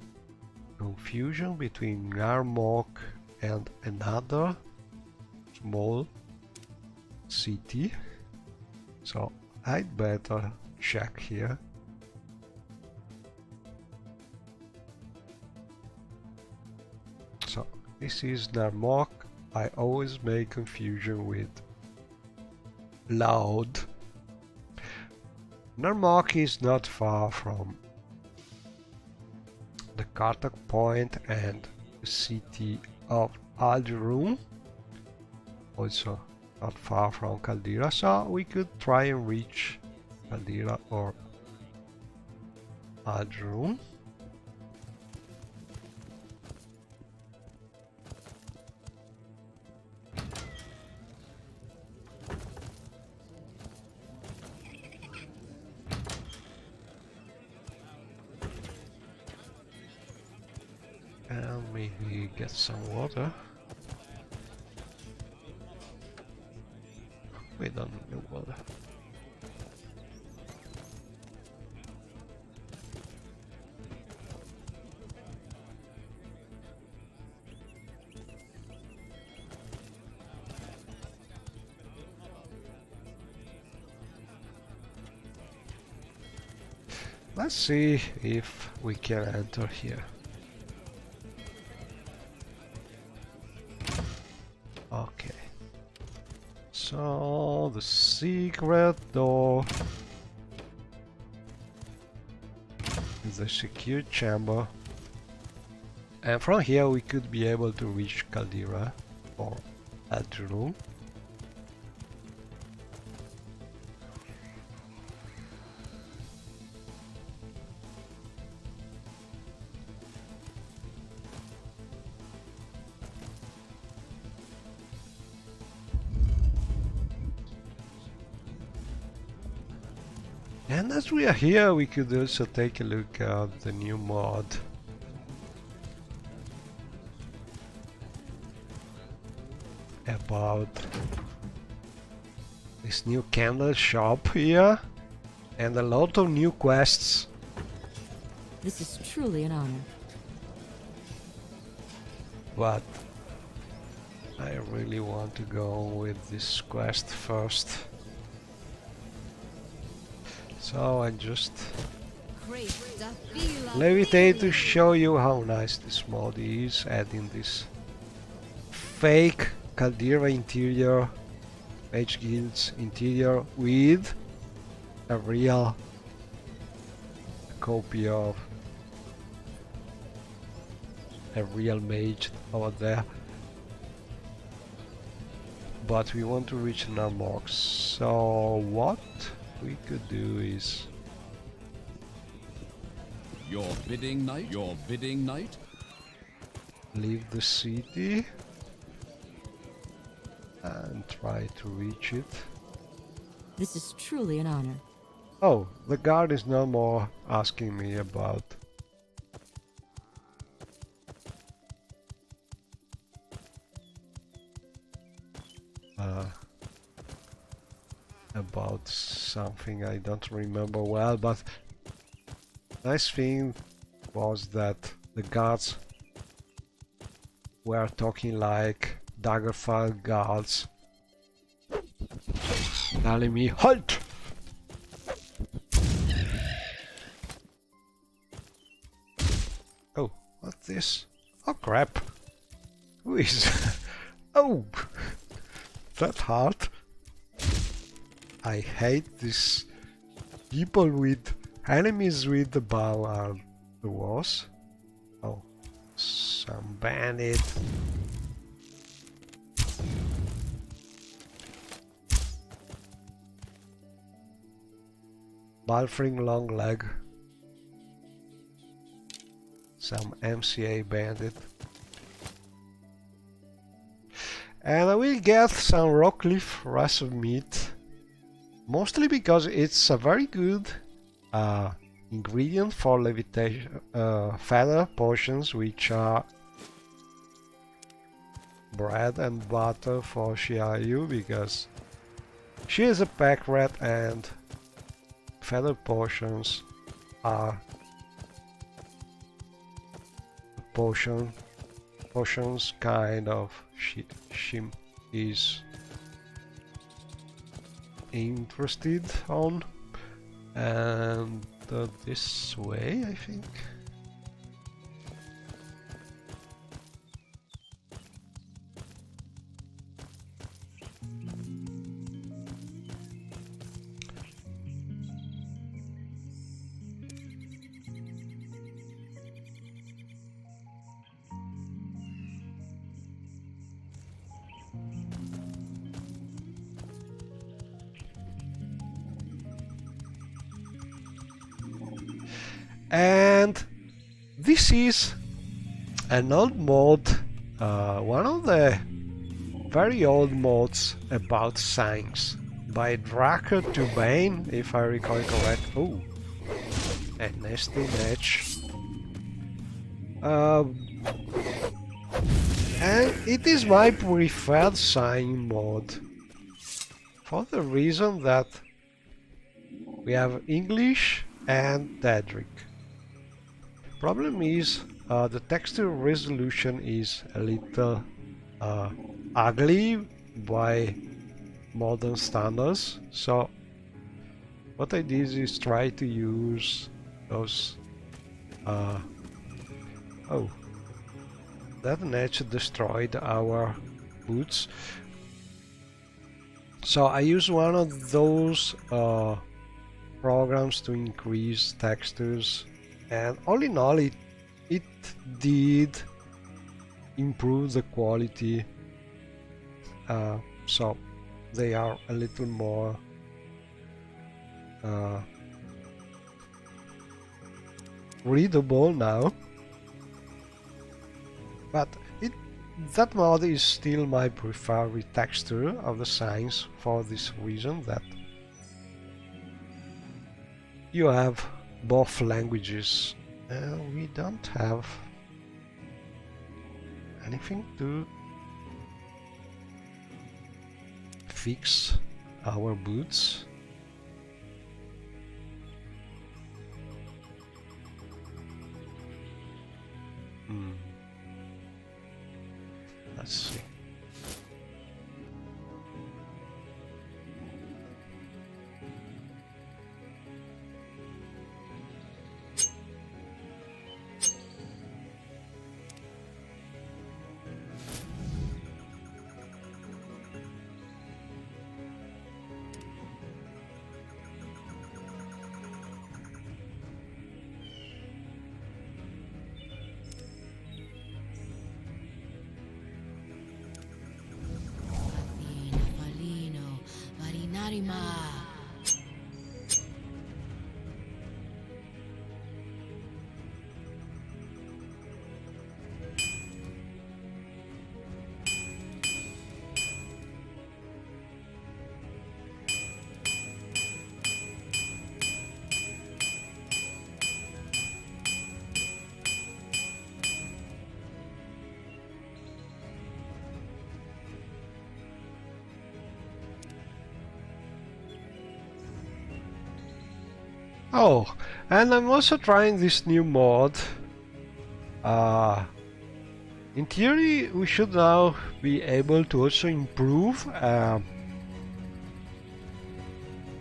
confusion between Narmok and another small city. So I'd better check here. So this is Narmok. I always make confusion with Loud. Narmok is not far from the Kartak Point and the city of Algerum. Also not far from Caldera, so we could try and reach Caldera or Algerum. And maybe get some water. We don't need water. Let's see if we can enter here. Okay. So the secret door the secure chamber. And from here we could be able to reach Caldera or Adru. And as we are here, we could also take a look at the new mod. About this new candle shop here and a lot of new quests. This is truly an honor. But I really want to go with this quest first. So I just levitate to show you how nice this mod is, adding this fake Caldera interior, Mage Guild's interior with a real copy of a real mage over there. But we want to reach Narmox, so what we could do is Your bidding knight? Your bidding knight? leave the city and try to reach it. This is truly an honor. Oh, the guard is no more asking me about something I don't remember well, but nice thing was that the guards were talking like Daggerfall guards, telling me halt! Oh, what's this? Oh crap! Who is? Oh, that hard. I hate this people with enemies with the bow are the worst. Oh, some bandit. Balfring long leg. Some MCA bandit. And I will get some Rockcliffe russet meat. Mostly because it's a very good ingredient for levitation feather potions, which are bread and butter for Shiayu, because she is a pack rat and feather potions are potions kind of she is interested on, and this way I think. And this is an old mod, one of the very old mods about science by Dracker to Bane, if I recall correct. Oh, a nasty match. And it is my preferred sign mod for the reason that we have English and Daedric. Problem is the texture resolution is a little ugly by modern standards, so what I did is try to use those oh, that match destroyed our boots, so I use one of those programs to increase textures And all in all, it did improve the quality, so they are a little more readable now. But that mod is still my preferred texture of the signs, for this reason that you have both languages. We don't have anything to fix our boots. Let's see. Oh, and I'm also trying this new mod. In theory, we should now be able to also improve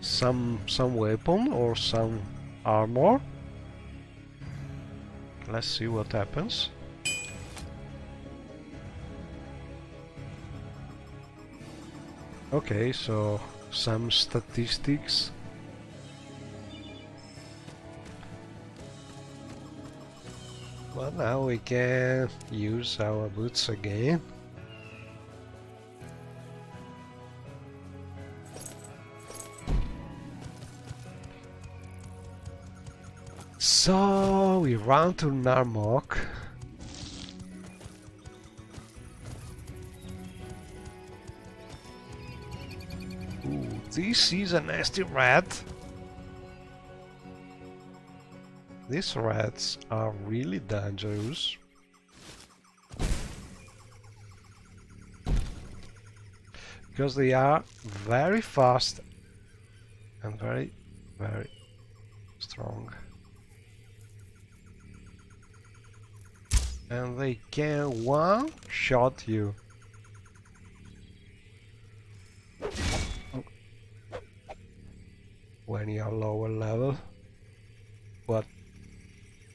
some weapon or some armor. Let's see what happens. Okay, so some statistics. Well, now we can use our boots again. So we run to Narmok. Ooh, this is a nasty rat. These rats are really dangerous. Because they are very fast and very, very strong. And they can one-shot you. When you are lower level. But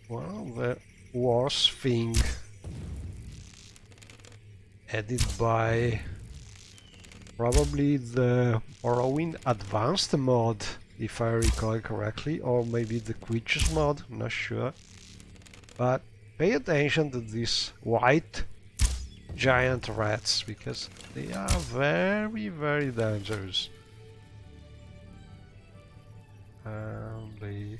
well, the worst thing added by probably the Morrowind Advanced mod, if I recall correctly, or maybe the Quiches mod, not sure. But pay attention to these white giant rats, because they are very, very dangerous. They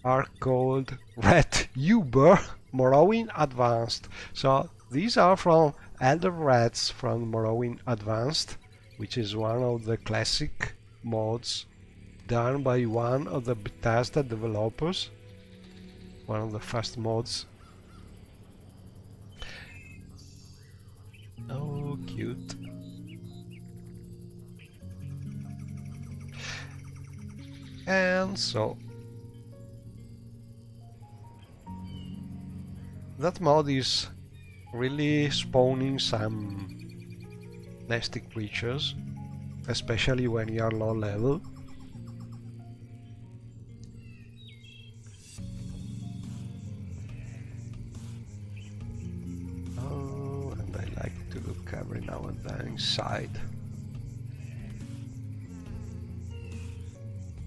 are called Rat Uber Morrowind Advanced. So these are from Elder Rats from Morrowind Advanced, which is one of the classic mods done by one of the Bethesda developers. One of the first mods. Oh, cute. And so that mod is really spawning some nasty creatures, especially when you are low level. Oh, and I like to look every now and then inside.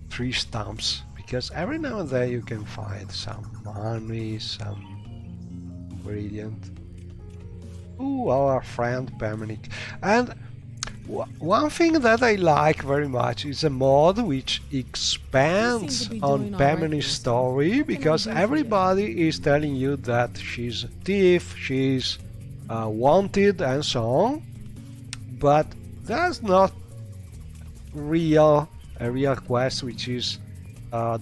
Tree stumps, because every now and then you can find some money, some ingredient. Ooh, our friend Permanic. And one thing that I like very much is a mod which expands be on doing all right for Permani's yourself. story, What can I because do for you? everybody is telling you that she's a thief, she's wanted and so on, but there's not a real quest which is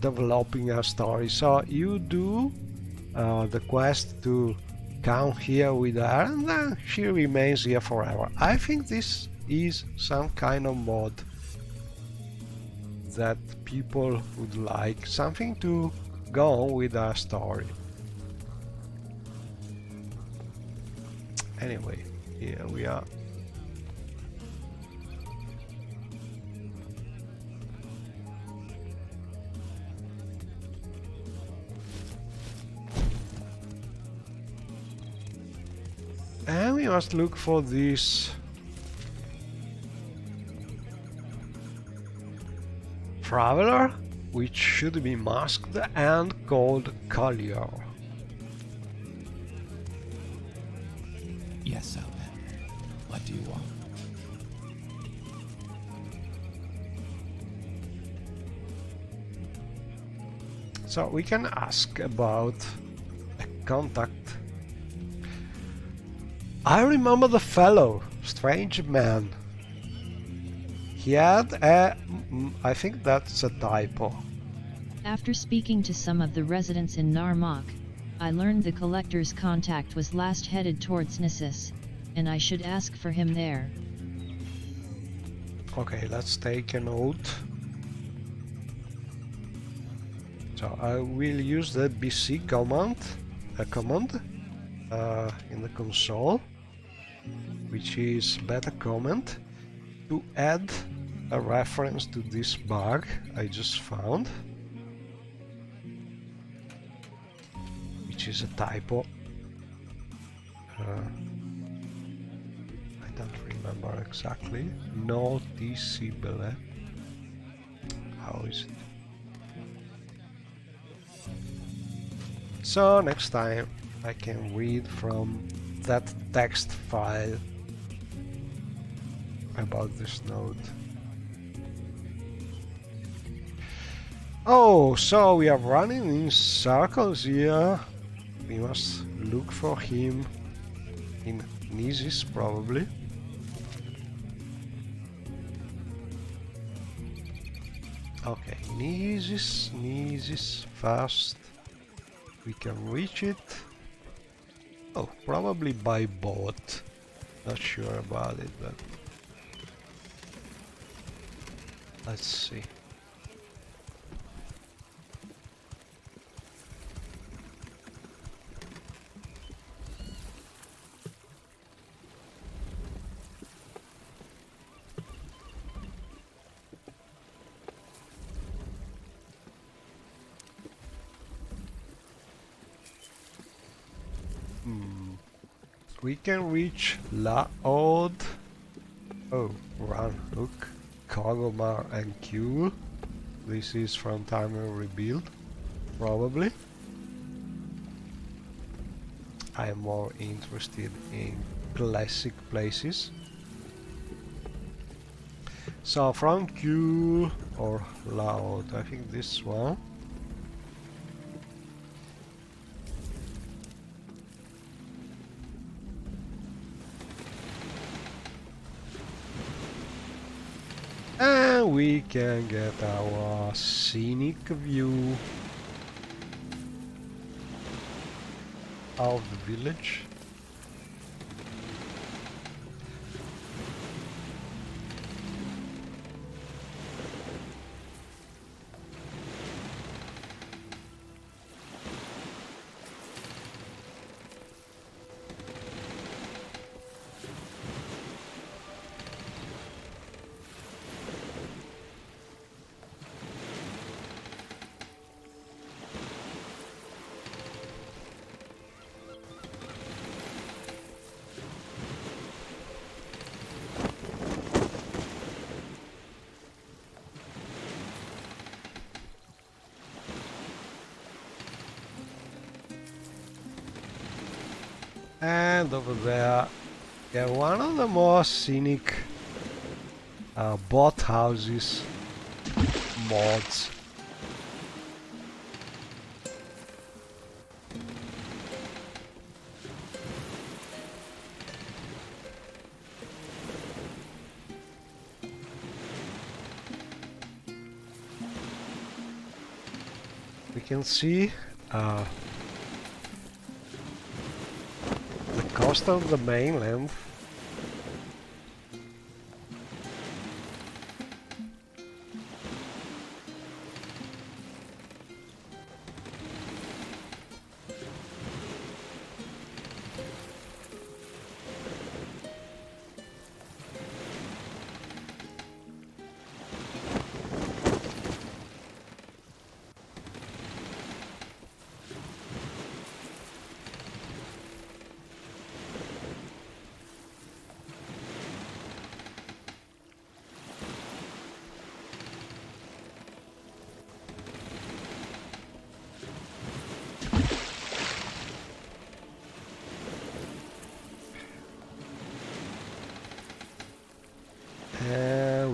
developing a story. So you do the quest to come here with her, and then she remains here forever. I think this is some kind of mod that people would like, something to go on with our story. Anyway, here we are. And we must look for this traveler, which should be masked and called Collier. Yes, abot. What do you want? So we can ask about a contact. I remember the fellow, strange man. He had a... I think that's a typo. After speaking to some of the residents in Narmak, I learned the collector's contact was last headed towards Nissus, and I should ask for him there. Okay, let's take a note. So I will use the BC command, in the console, which is beta comment, to add a reference to this bug I just found, which is a typo. I don't remember exactly. Noticeable. How is it? So next time I can read from that text file about this node. Oh, so we are running in circles here. We must look for him in Nisus, probably. Okay, Nisus first. We can reach it. Oh, probably by boat. Not sure about it, but let's see. We can reach Laod. Oh, Ranhook, Kogomar and Kule. This is from Timer Rebuild, probably. I am more interested in classic places. So from Kule or Laod, I think this one. And we can get our scenic view of the village. And over there, yeah, one of the more scenic bot houses mods. We can see the coast of the mainland.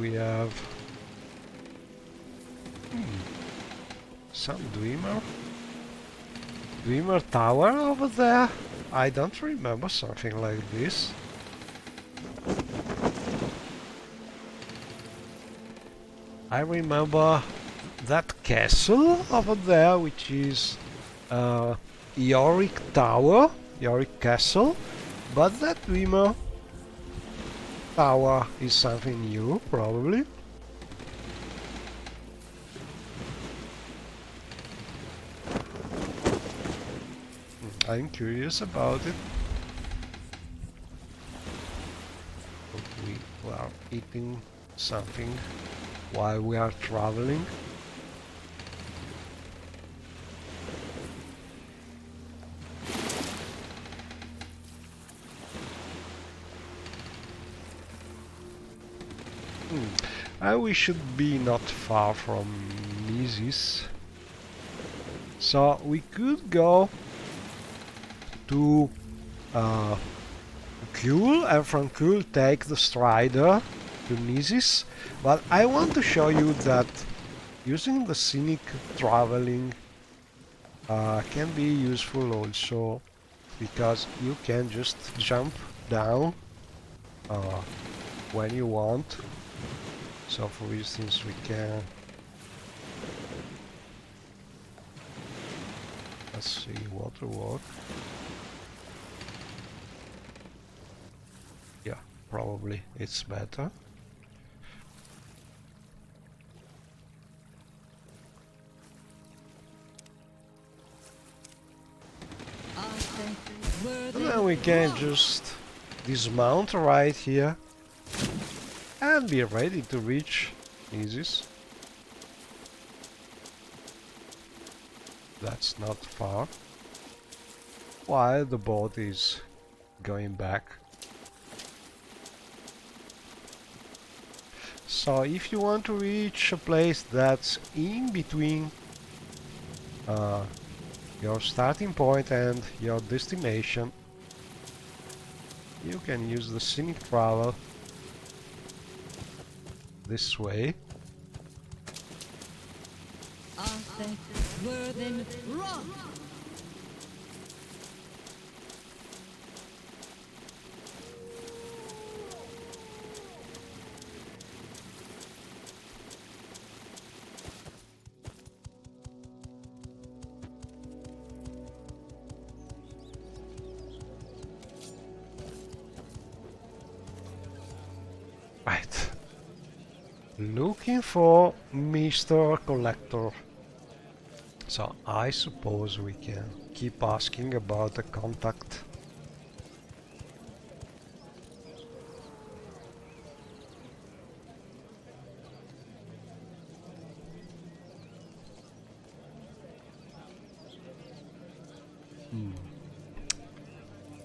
We have some Dreamer Tower over there. I don't remember something like this. I remember that castle over there, which is Yorick Tower, Yorick Castle, but that Dreamer Tower is something new, probably. I'm curious about it. We are eating something while we are traveling. We should be not far from Nisis, so we could go to Kul, and from Kul take the Strider to Nisis. But I want to show you that using the scenic traveling can be useful also, because you can just jump down when you want. So for instance, we can, let's see, water walk. Yeah, probably it's better. And then we can just dismount right here and be ready to reach Isis. That's not far. While the boat is going back. So if you want to reach a place that's in between your starting point and your destination, you can use the scenic travel this way. Right. Looking for Mr. Collector. So I suppose we can keep asking about the contact.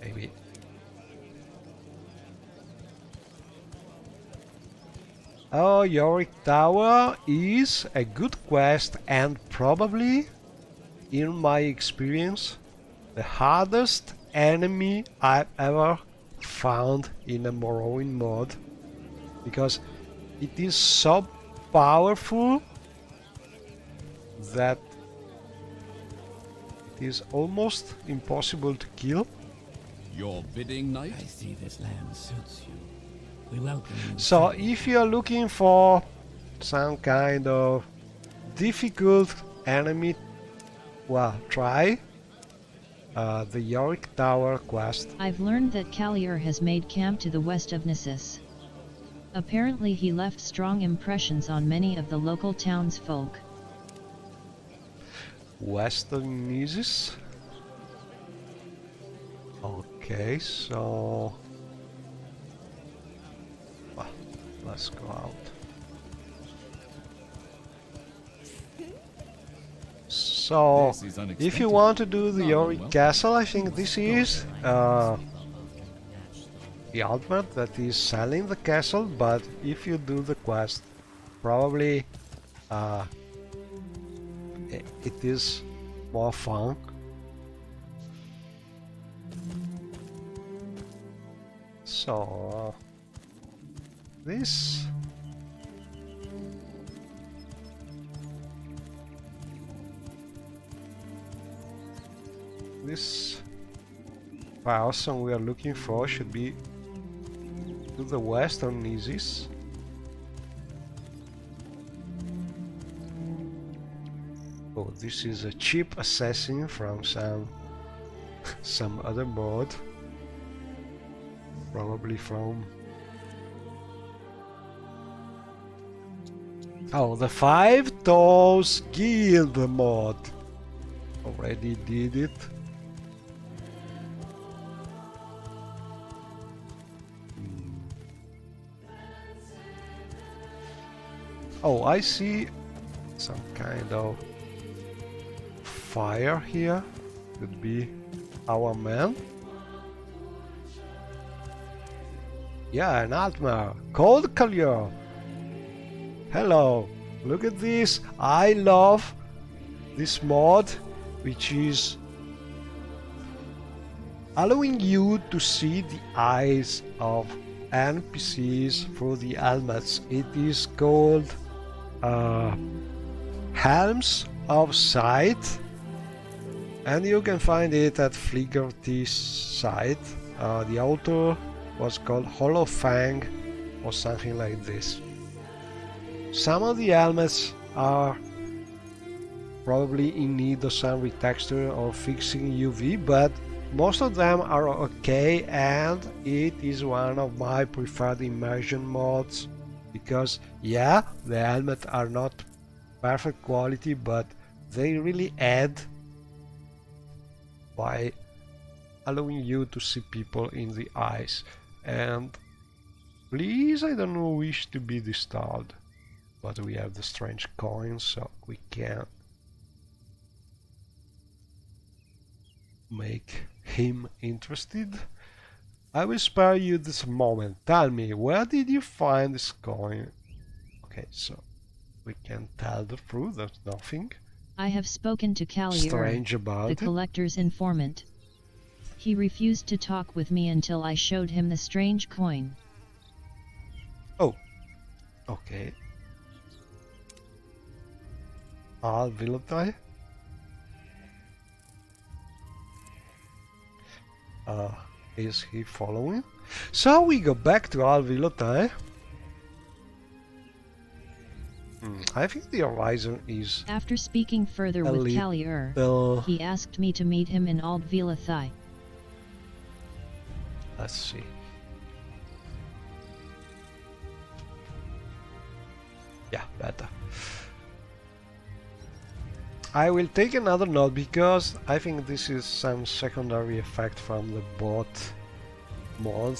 Maybe. Oh, Yorick Tower is a good quest and probably, in my experience, the hardest enemy I've ever found in a Morrowind mod, because it is so powerful that it is almost impossible to kill. Your bidding, knight? I see this land suits you. We welcome you. So if you're looking for some kind of difficult enemy, well, try the Yorick Tower quest. I've learned that Callier has made camp to the west of Nissus. Apparently he left strong impressions on many of the local townsfolk. Western Nissus. Okay, so well, let's go out. So, This is if unexpected. you want to do the Not Yorick unwelcome. Castle, I think this is the ultimate that is selling the castle, but if you do the quest, probably it is more fun. So, this person we are looking for should be to the west on Isis. Oh, this is a cheap assassin from some other mod, probably from the Five Toes Guild mod. Already did it. Oh, I see some kind of fire here. Could be our man. Yeah, an Altmar. Cold Callier. Hello. Look at this. I love this mod, which is allowing you to see the eyes of NPCs through the helmets. It is called Helms of Sight, and you can find it at Flickr's site. The author was called Hollow Fang or something like this. Some of the helmets are probably in need of some retexture or fixing UV, but most of them are okay, and it is one of my preferred immersion mods, because yeah, the helmets are not perfect quality, but they really add by allowing you to see people in the eyes. And please, I don't wish to be disturbed, but we have the strange coin, so we can make him interested. I will spare you this moment. Tell me, where did you find this coin? Okay, so we can tell the truth. There's nothing I have spoken to Callier, strange about the it. collector's informant. He refused to talk with me until I showed him the strange coin. Oh, okay. Alvilotai. Is he following? So we go back to Alvilotai. I think the horizon is After speaking further with little- Callier, he asked me to meet him in Ald Vilathai. let's see. Yeah, better. I will take another note because I think this is some secondary effect from the bot mod.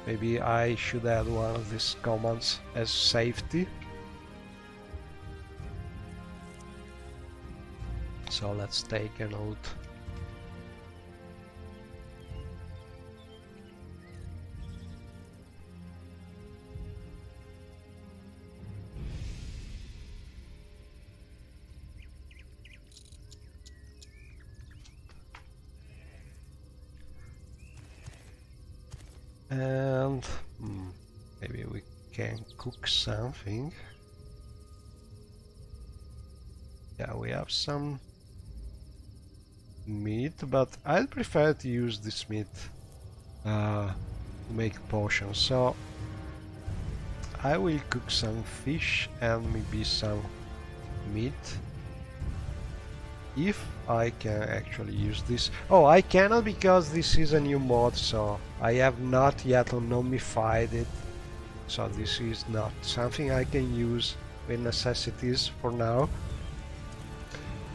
Maybe I should add one of these commands as safety. So let's take a note. And maybe we can cook something. Yeah, we have some meat, but I'd prefer to use this meat to make potions. So I will cook some fish and maybe some meat. If I can actually use this. Oh, I cannot because this is a new mod, so I have not yet nomified it. So this is not something I can use with necessities for now.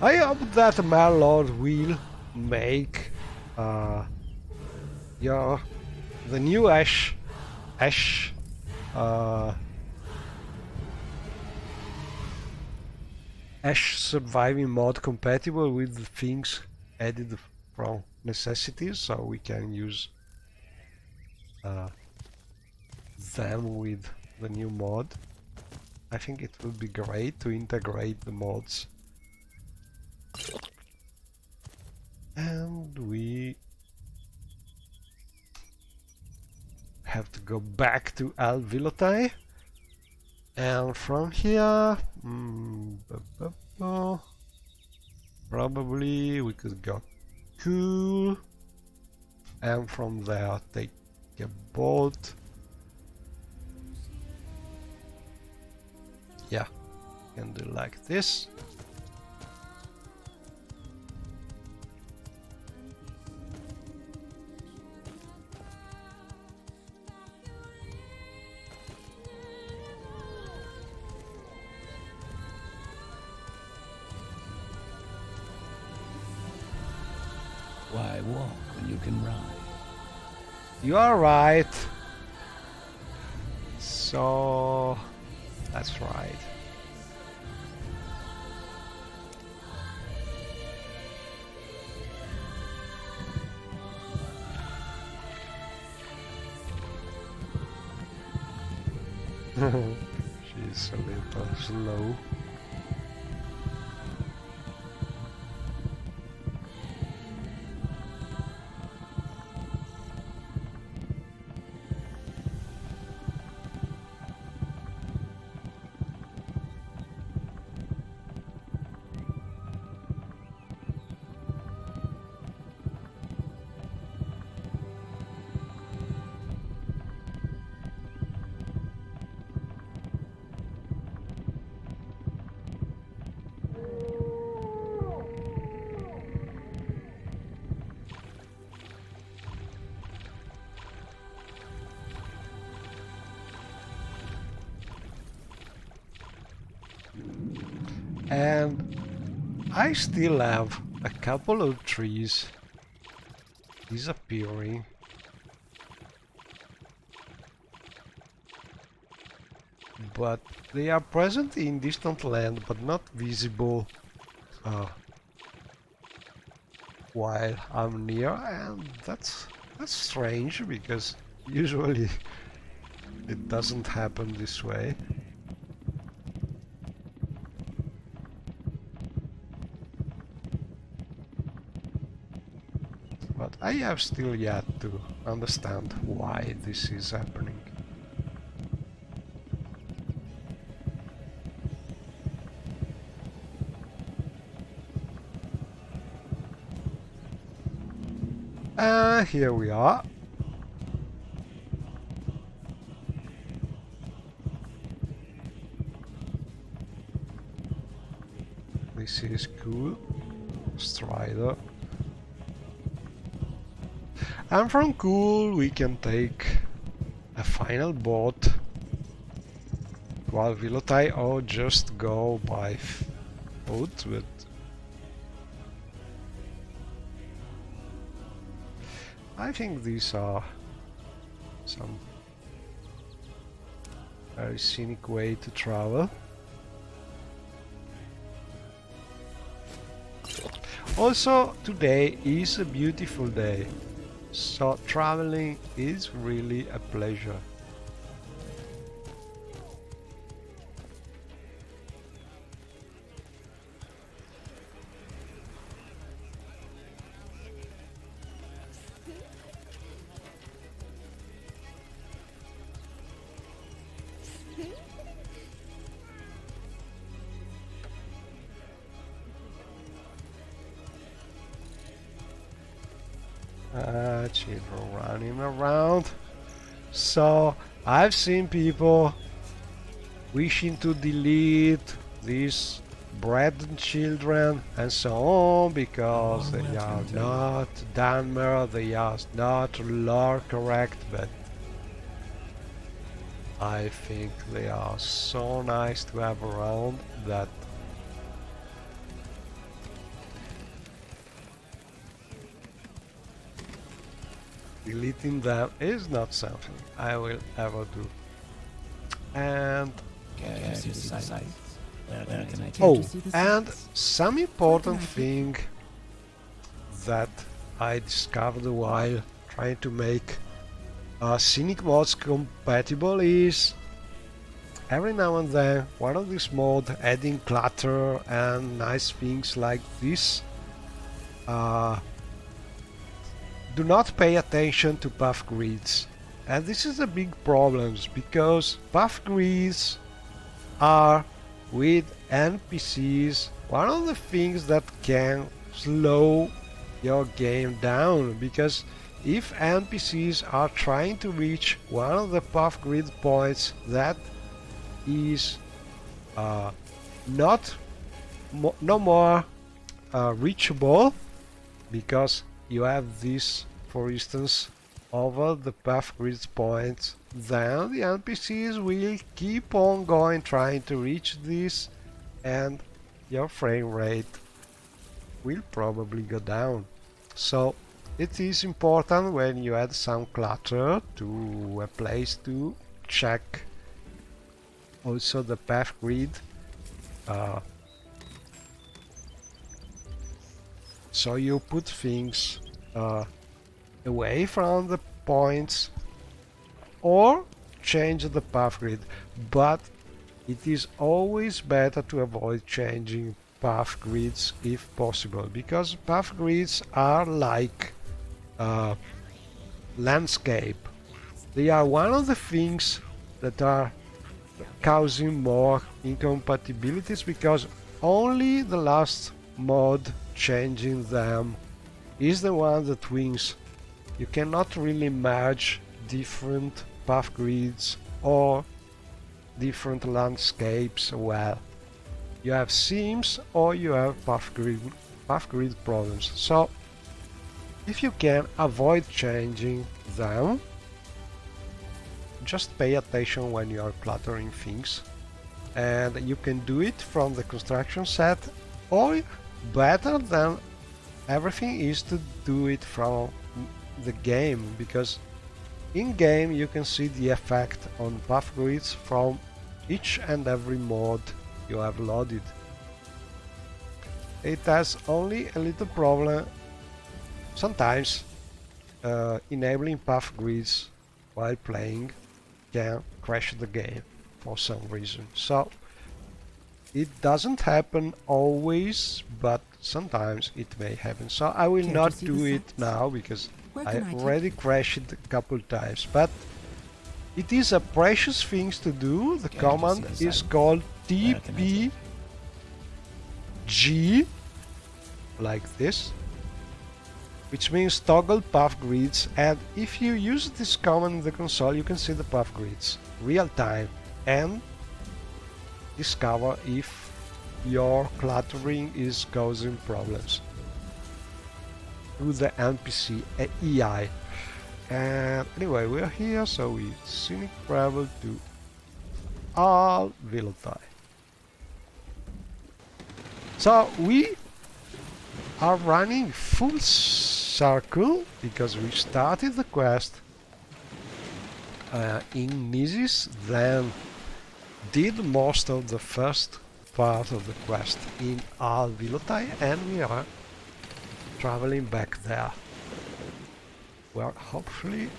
I hope that my lord will make the new ash surviving mod compatible with the things added from necessities, so we can use them with the new mod. I think it would be great to integrate the mods. And we have to go back to Alvilotai. And from here, probably we could go cool. And from there take a boat. Yeah, can do like this. Why walk when you can ride? You are right. So that's right. She's a little slow. And I still have a couple of trees disappearing. But they are present in distant land, but not visible while I'm near, and that's strange because usually it doesn't happen this way. But I have still yet to understand why this is happening. Here we are. This is cool. Strider. And from cool we can take a final boat while Vilotai or just go by foot, but I think these are some very scenic way to travel. Also, today is a beautiful day, so traveling is really a pleasure. running around. So I've seen people wishing to delete these bred children and so on because they are not Dunmer, they are not lore correct, but I think they are so nice to have around that deleting them is not something I will ever do. And oh, and some important thing that I discovered while trying to make scenic mods compatible is every now and then one of these mods adding clutter and nice things like this do not pay attention to path grids. And this is a big problem because path grids are with NPCs one of the things that can slow your game down, because if NPCs are trying to reach one of the path grid points that is no more reachable, because you have this, for instance, over the path grid points, then the NPCs will keep on going trying to reach this, and your frame rate will probably go down. So it is important when you add some clutter to a place to check also the path grid. So you put things away from the points or change the path grid, but it is always better to avoid changing path grids if possible, because path grids are like landscape. They are one of the things that are causing more incompatibilities, because only the last mod changing them is the one that wins. You cannot really merge different path grids or different landscapes well. You have seams or you have path grid problems. So if you can avoid changing them, just pay attention when you are cluttering things, and you can do it from the construction set, or better than everything is to do it from the game, because in game you can see the effect on path grids from each and every mod you have loaded. It has only a little problem sometimes. Enabling path grids while playing can crash the game for some reason. So it doesn't happen always, but sometimes it may happen. So I will not do it now because I already crashed a couple times, but it is a precious thing to do. The command is called tpg, like this, which means toggle path grids, and if you use this command in the console you can see the path grids real time and discover if your cluttering is causing problems to the NPC EI. And anyway, we are here, so we scenic travel to Al Vilotai. So we are running full circle because we started the quest in Nisis, then did most of the first part of the quest in Al Vilotai, and we are traveling back there, where hopefully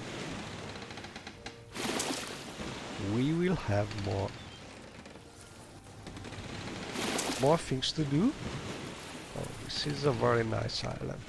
we will have more things to do. Oh, this is a very nice island.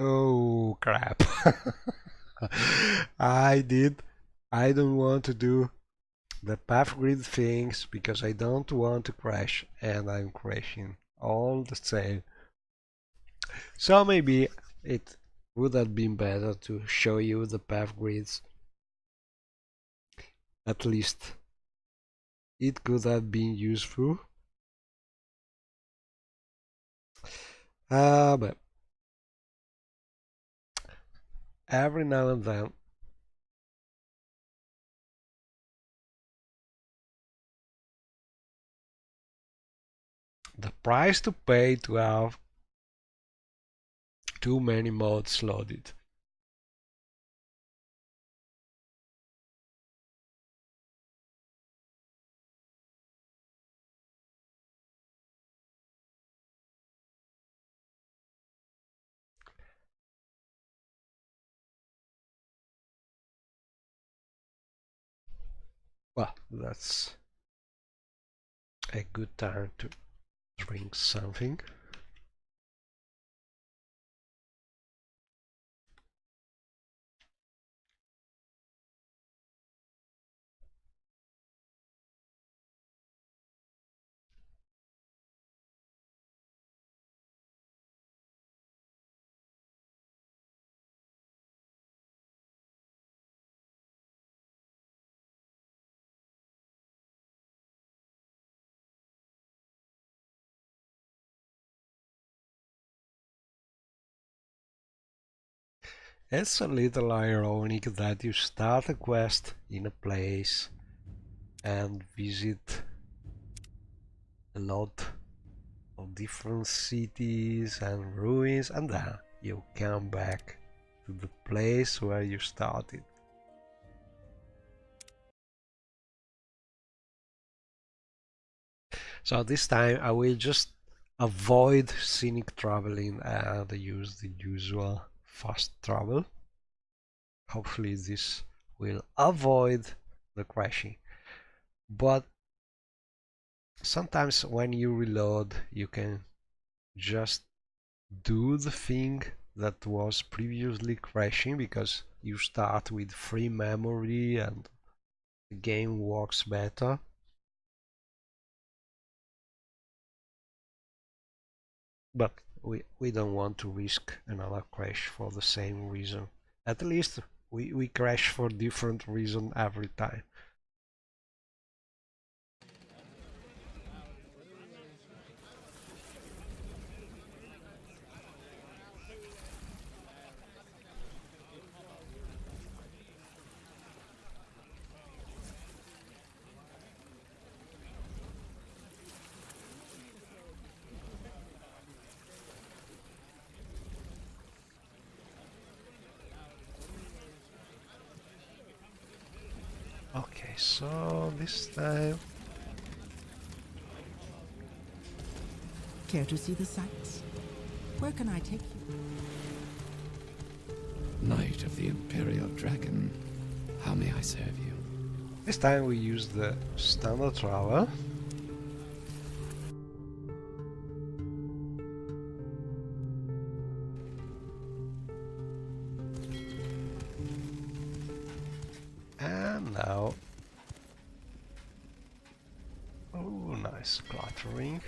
Oh crap. I don't want to do the path grid things because I don't want to crash, and I'm crashing all the same. So maybe it would have been better to show you the path grids. At least it could have been useful. But every now and then the price to pay to have too many mods loaded. Well, that's a good time to drink something. It's a little ironic that you start a quest in a place and visit a lot of different cities and ruins, and then you come back to the place where you started. So this time I will just avoid scenic traveling and use the usual fast travel. Hopefully this will avoid the crashing. But sometimes when you reload, you can just do the thing that was previously crashing because you start with free memory and the game works better. But we don't want to risk another crash for the same reason. At least we crash for different reason every time. Okay, so this time Care to see the sights? Where can I take you? Knight of the Imperial Dragon, how may I serve you? this time we use the standard travel. And now, oh, nice cluttering.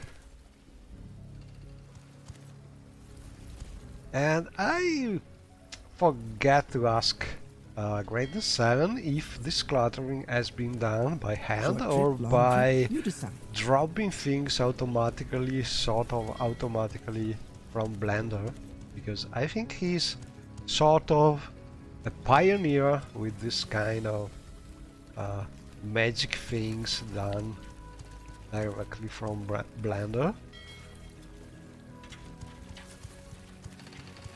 And I forget to ask Greatness 7 if this cluttering has been done by hand Short or trip, long by trip, you decide. dropping things automatically, sort of automatically from Blender, because I think he's sort of a pioneer with this kind of magic things done directly from Blender.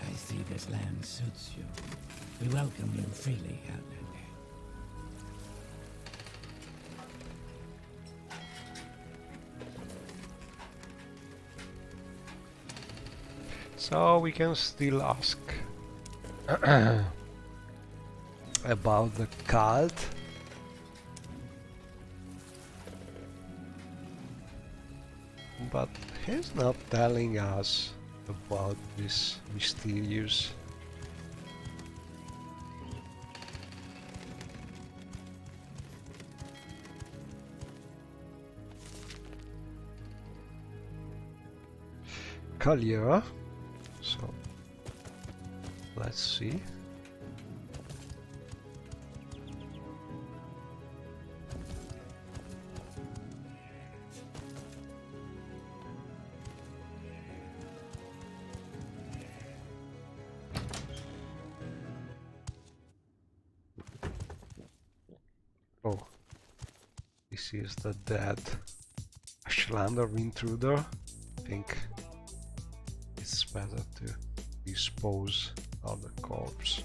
I see this land suits you. We welcome you freely, Outlander. So we can still ask about the cult. But he's not telling us about this mysterious Collier. So let's see. Oh, this is the dead Ashlander intruder. I think it's better to dispose of the corpse.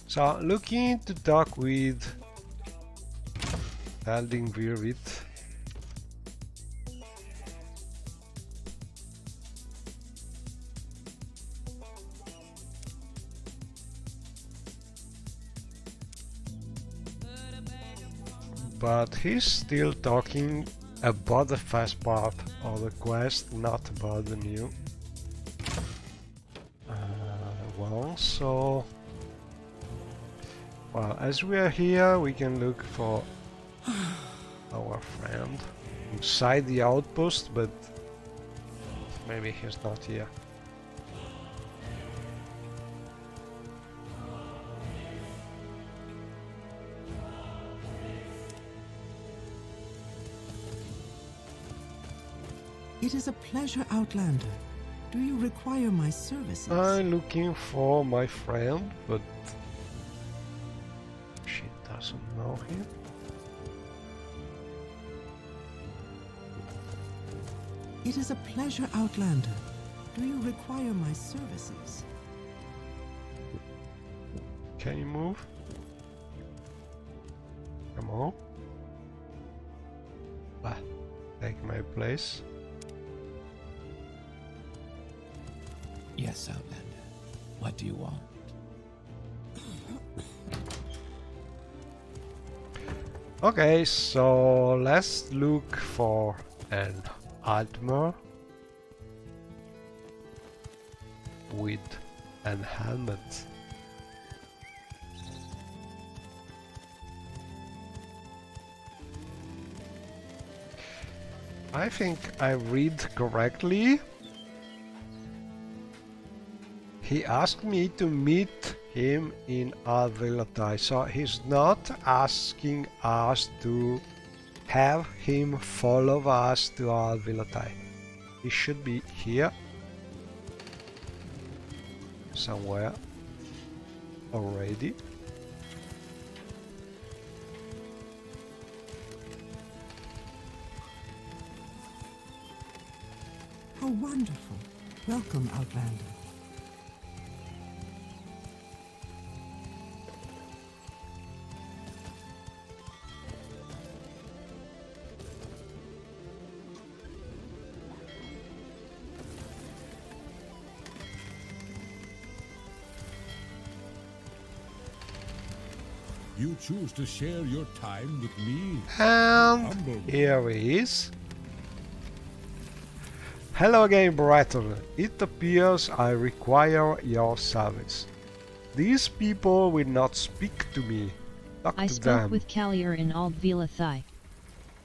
So, looking to talk with Eldin Virvit. But he's still talking about the first part of the quest, not about the new one. So, well, as we are here, we can look for our friend inside the outpost, but maybe he's not here. It is a pleasure, Outlander. Do you require my services? I'm looking for my friend, but she doesn't know him. It is a pleasure, Outlander. Do you require my services? Can you move? Come on. Take my place. Yes, Outlander. What do you want? Okay, so let's look for an Altmer with an helmet. I think I read correctly. He asked me to meet him in Alvilatai, so he's not asking us to have him follow us to Alvilatai. He should be here somewhere already. How wonderful. Welcome, Outlander. You choose to share your time with me. And here he is. Hello again, Breton. It appears I require your service. These people will not speak to me. Talk I to spoke them. with Callier in Aldvilathai.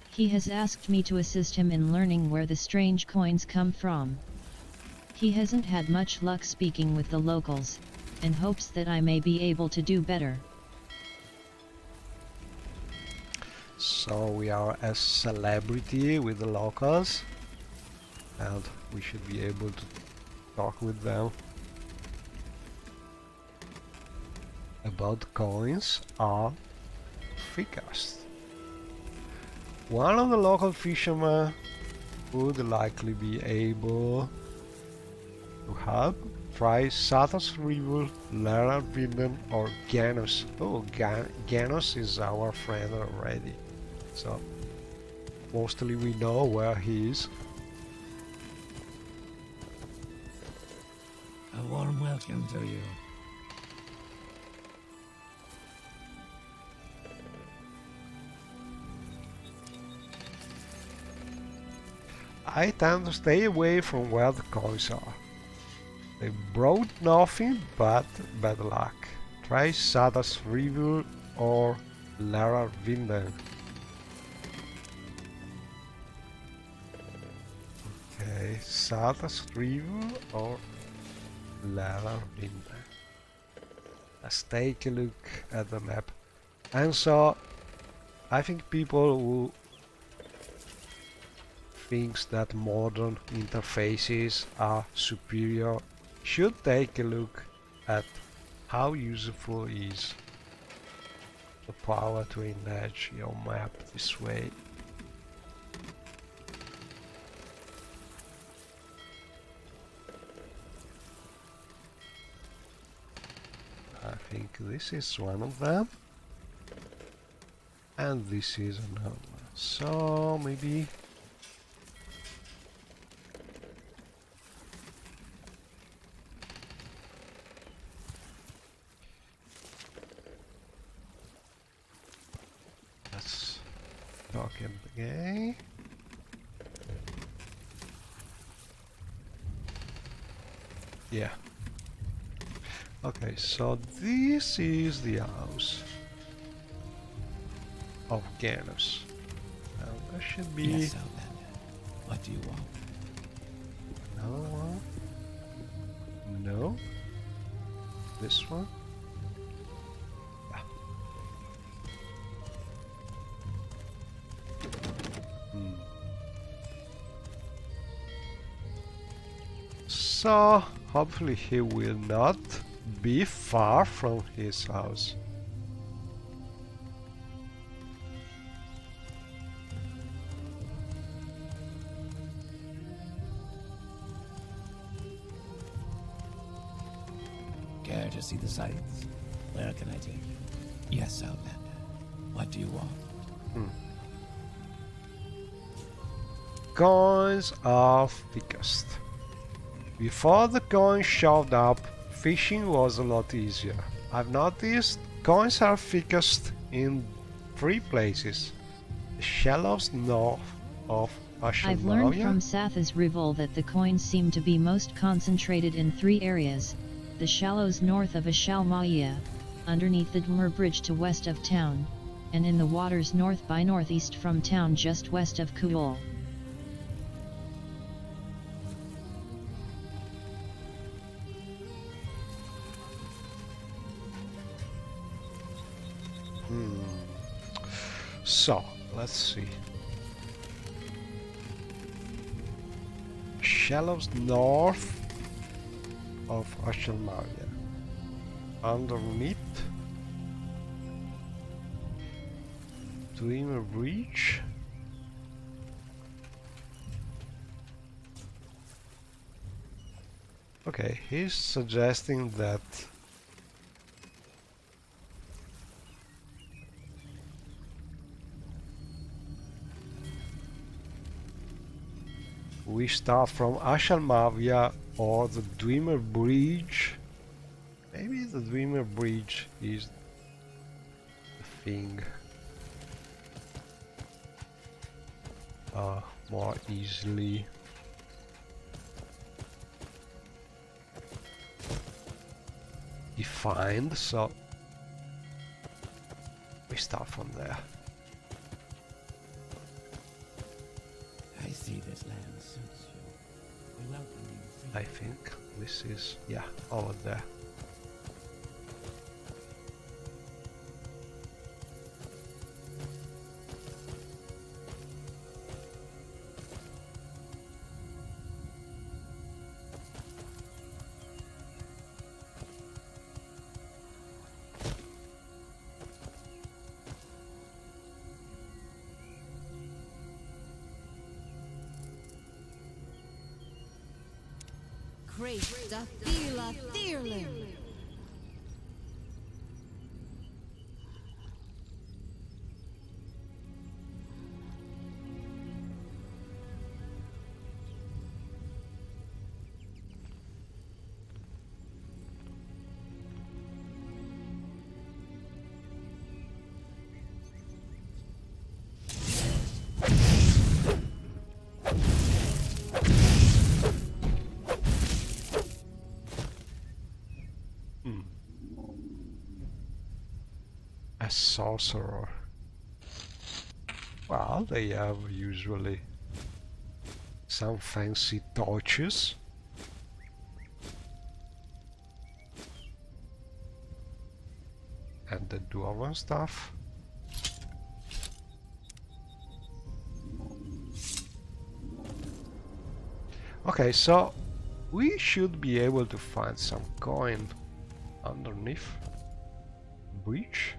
He has asked me to assist him in learning where the strange coins come from. He hasn't had much luck speaking with the locals, and hopes that I may be able to do better. So we are a celebrity with the locals, and we should be able to talk with them about coins or figures. One of the local fishermen would likely be able to help. Try Satas River, Lara Vinden or Ganus. Oh, Ganus is our friend already. So, mostly we know where he is. A warm welcome to you. I tend to stay away from where the coins are. They brought nothing but bad luck. Try Sadas River or Lara Vinden. Okay. Saltas River or Lava River. Let's take a look at the map. And so, I think people who thinks that modern interfaces are superior should take a look at how useful is the power to enlarge your map this way. I think this is one of them, and this is another one. So maybe let's talk again. Yeah. Okay, so this is the house of Ganus. Now there should be Yes, Outlander. What do you want? another one. No. This one. Yeah. So hopefully he will not be far from his house. Care to see the sights? Where can I take you? Yes, Outlander. What do you want? Coins are thickest. Before the coins showed up, fishing was a lot easier. I've noticed coins are thickest in 3 places. The shallows north of I've learned Ashalmalia. from Satha's Rivul that the coins seem to be most concentrated in 3 areas: the shallows north of Ashalmalia, underneath the Dmur Bridge to west of town, and in the waters north by northeast from town just west of Kuol. So, let's see. Shallows north of Ashalmalia. Underneath Dreamer Breach. Okay, he's suggesting that we start from Ashalmavia or the Dreamer Bridge. Maybe the Dreamer Bridge is the thing more easily defined, so we start from there. I see this land suits you. We welcome you freely. I think this is, yeah, over there. Great Dathila Thirling. A sorcerer. Well, they have usually some fancy torches. And the dwarven stuff. Okay, so we should be able to find some coin underneath bridge.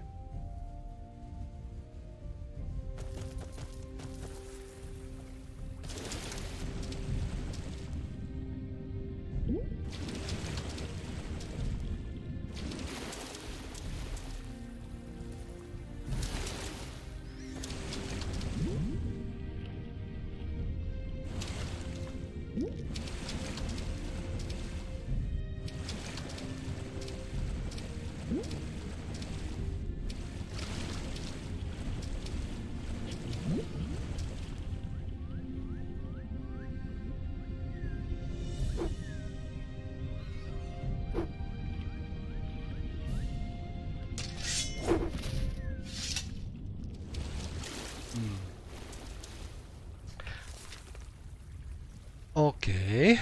Okay,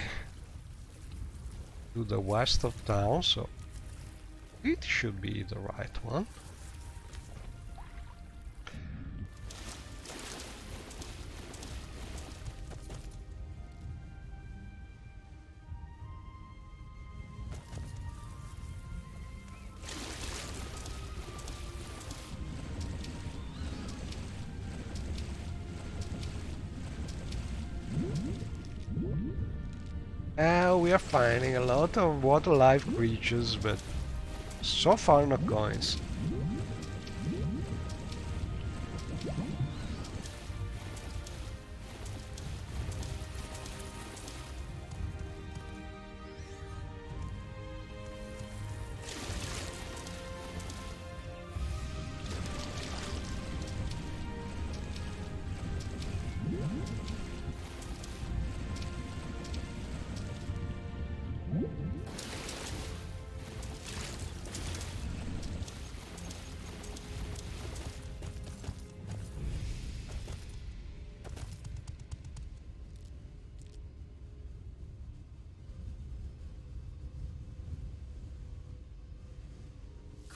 to the west of town, so it should be the right one. We are finding a lot of water-life creatures, but so far no coins.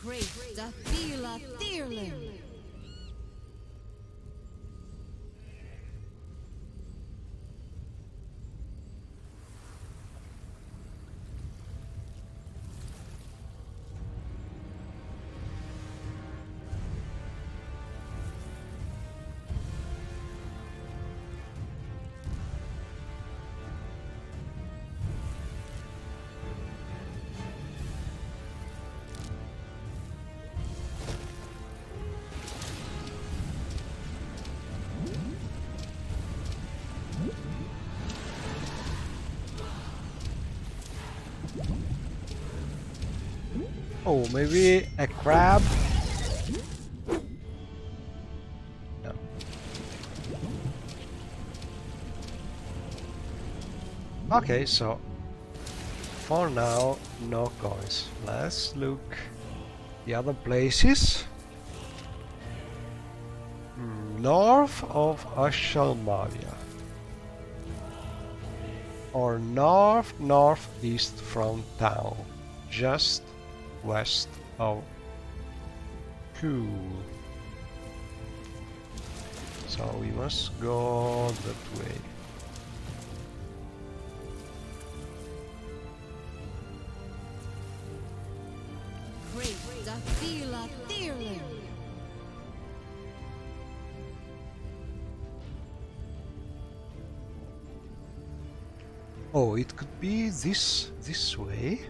Great Daphila Thirling. Oh, maybe a crab? No. Okay, so for now, no coins. Let's look the other places. North of Ashalmavia. Or northeast from town. Just west of Cool. So we must go that way. Great Daphila Thirling. Oh, it could be this way.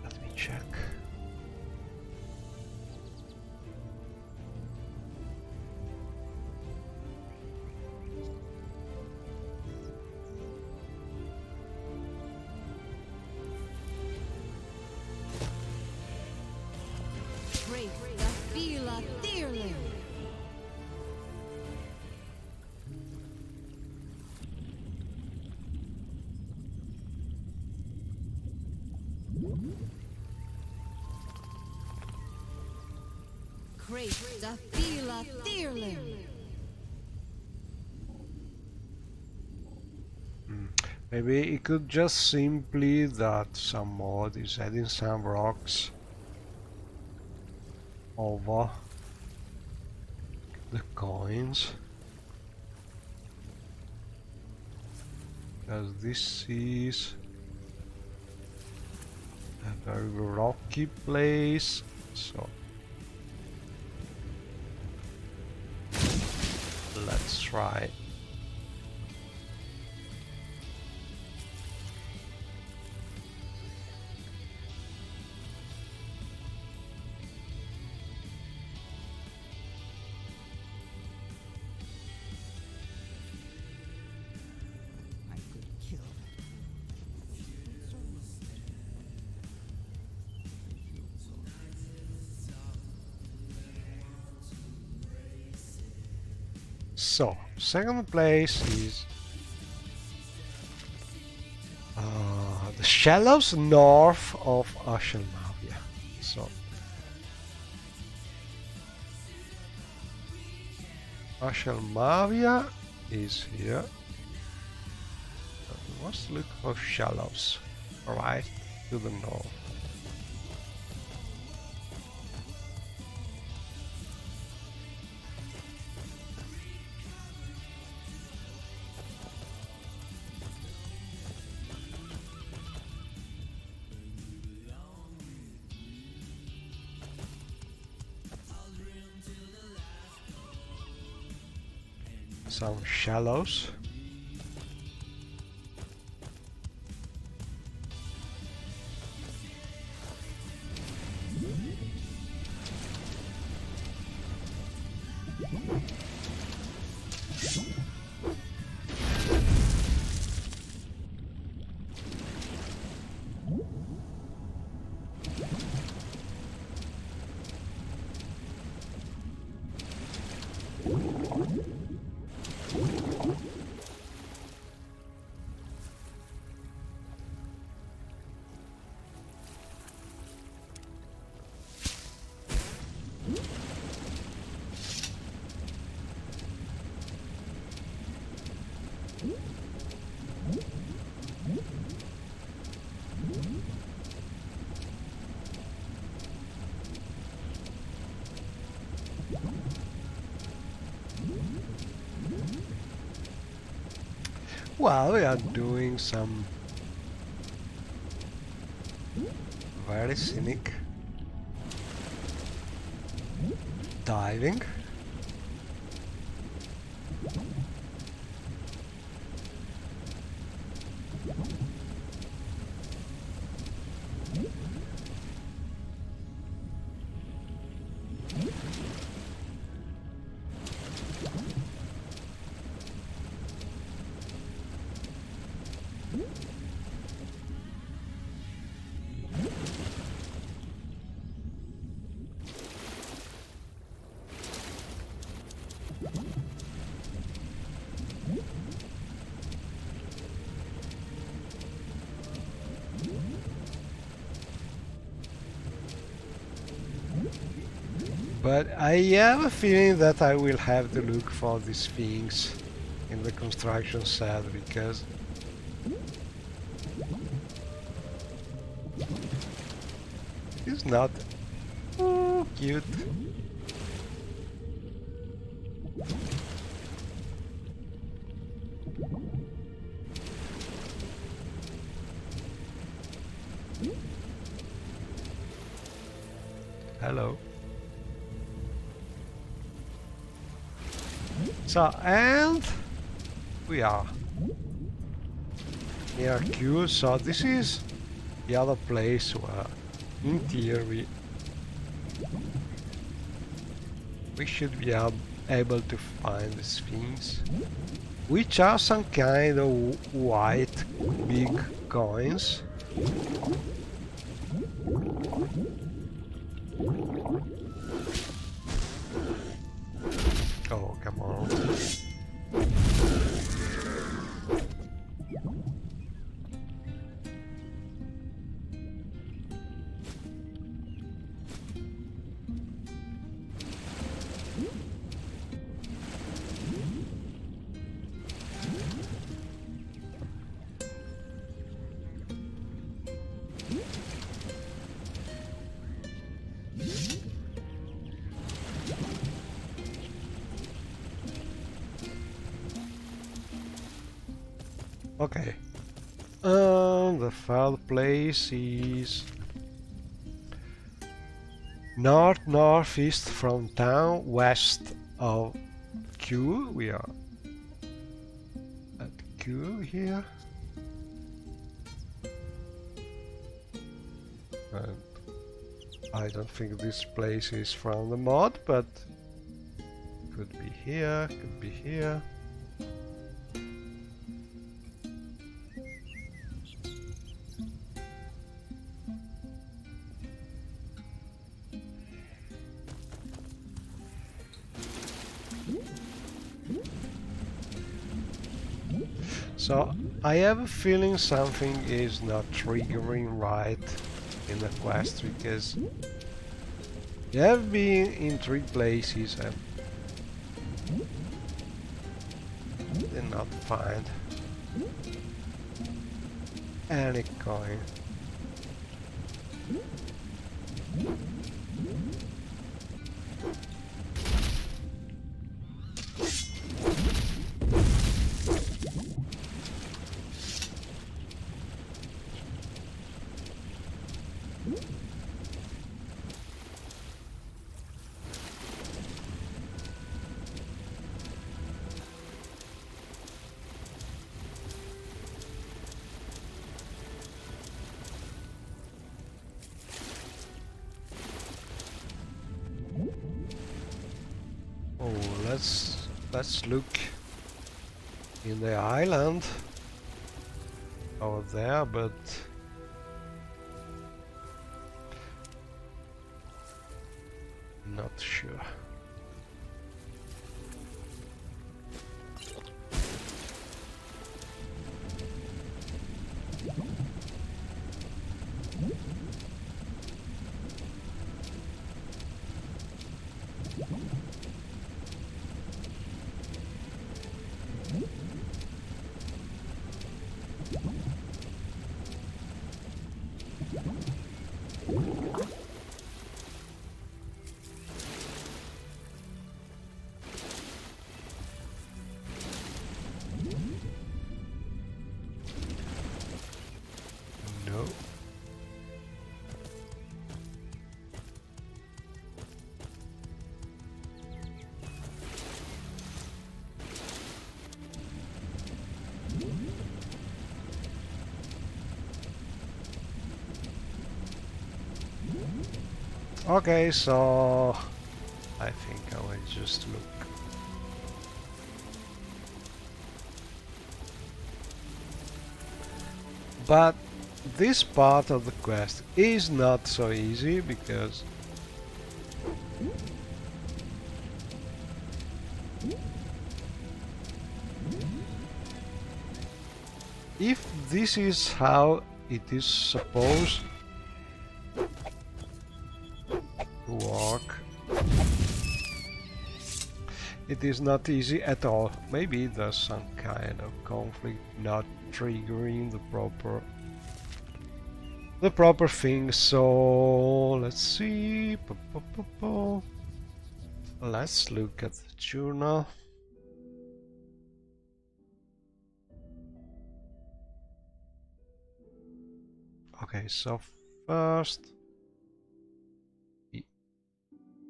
Let me check. Great Daphila Thirling. Great Daphila Thirling. Maybe it could just simply that some mod is adding some rocks over the coins. Because this is a very rocky place, so let's try. So, second place is the shallows north of Ashelmavia. So, Ashelmavia is here. So we must look for shallows right to the north. Some shallows. Well, we are doing some very scenic diving. But I have a feeling that I will have to look for these things in the construction set because it's not cute. Hello. So, and we are near Q, so this is the other place where, in theory, we should be able to find the Sphinx, which are some kind of white big coins. Oh, come on. Okay. And the third place is northeast from town, west of Q. We are at Q here. And I don't think this place is from the mod, but could be here, could be here. So I have a feeling something is not triggering right in the quest, because you have been in 3 places and did not find any coin. Oh, let's look in the island over there, but not sure. No. Okay, so I think I will just look. But this part of the quest is not so easy, because if this is how it is supposed to work, it is not easy at all. Maybe there's some kind of conflict not triggering the proper thing. So let's see. Let's look at the journal. Okay, so first we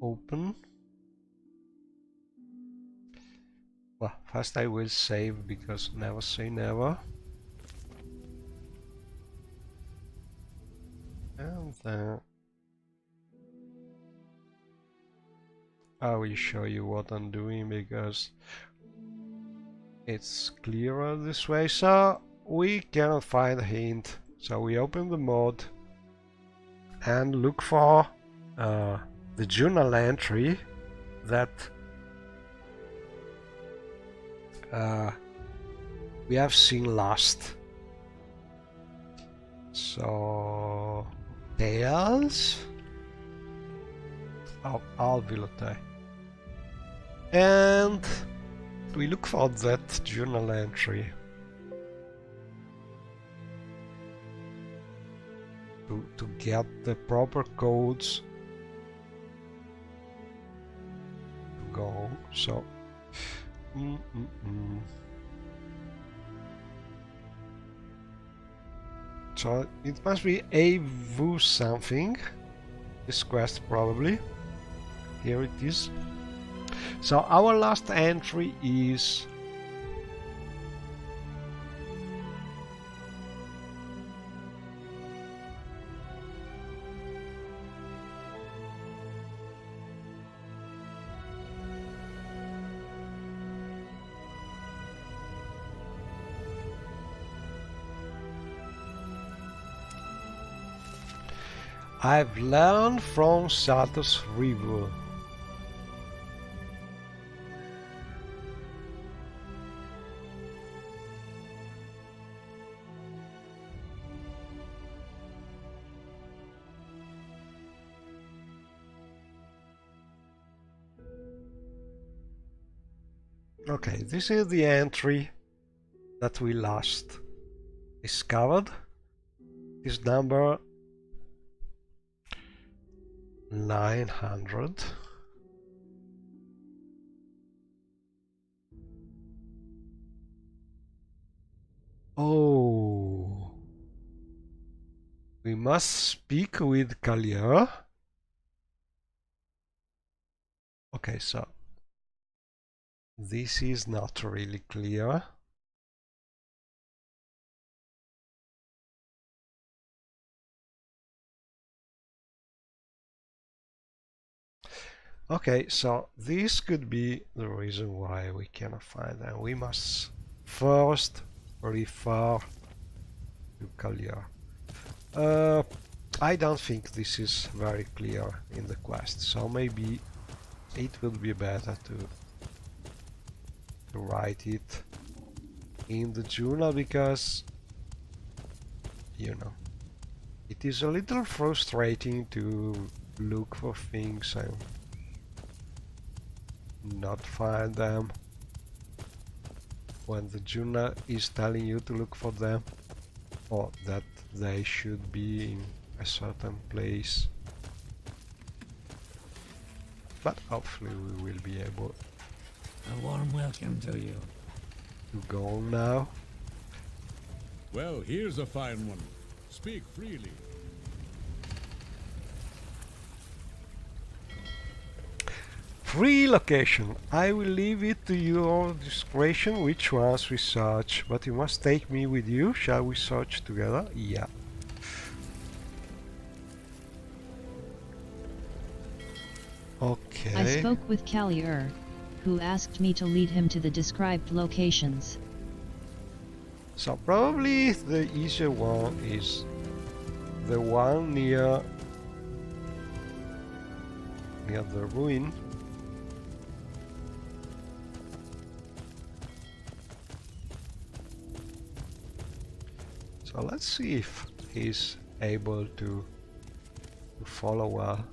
open. Well, first I will save, because never say never. And then I will show you what I'm doing, because it's clearer this way. So we cannot find a hint. So we open the mod and look for the journal entry that we have seen last. So Tales of Alvilote, and we look for that journal entry to get the proper codes to go. So So it must be Avu something. This quest probably. Here it is. So our last entry is I've learned from Sato's River. Okay, this is the entry that we last discovered. This number 900. Oh, we must speak with Kalia. Okay, so this is not really clear. Okay, so this could be the reason why we cannot find them. We must first refer to Kalia. I don't think this is very clear in the quest, so maybe it would be better to write it in the journal, because, you know, it is a little frustrating to look for things and not find them when the journal is telling you to look for them, or that they should be in a certain place. But hopefully we will be able A warm welcome to you. to go on now. Well, here's a fine one. Speak freely. Free location. I will leave it to your discretion which ones we search, but you must take me with you. Shall we search together? Yeah. Okay. I spoke with Kallier, who asked me to lead him to the described locations. So probably the easier one is the one near the ruin. So let's see if he's able to follow well.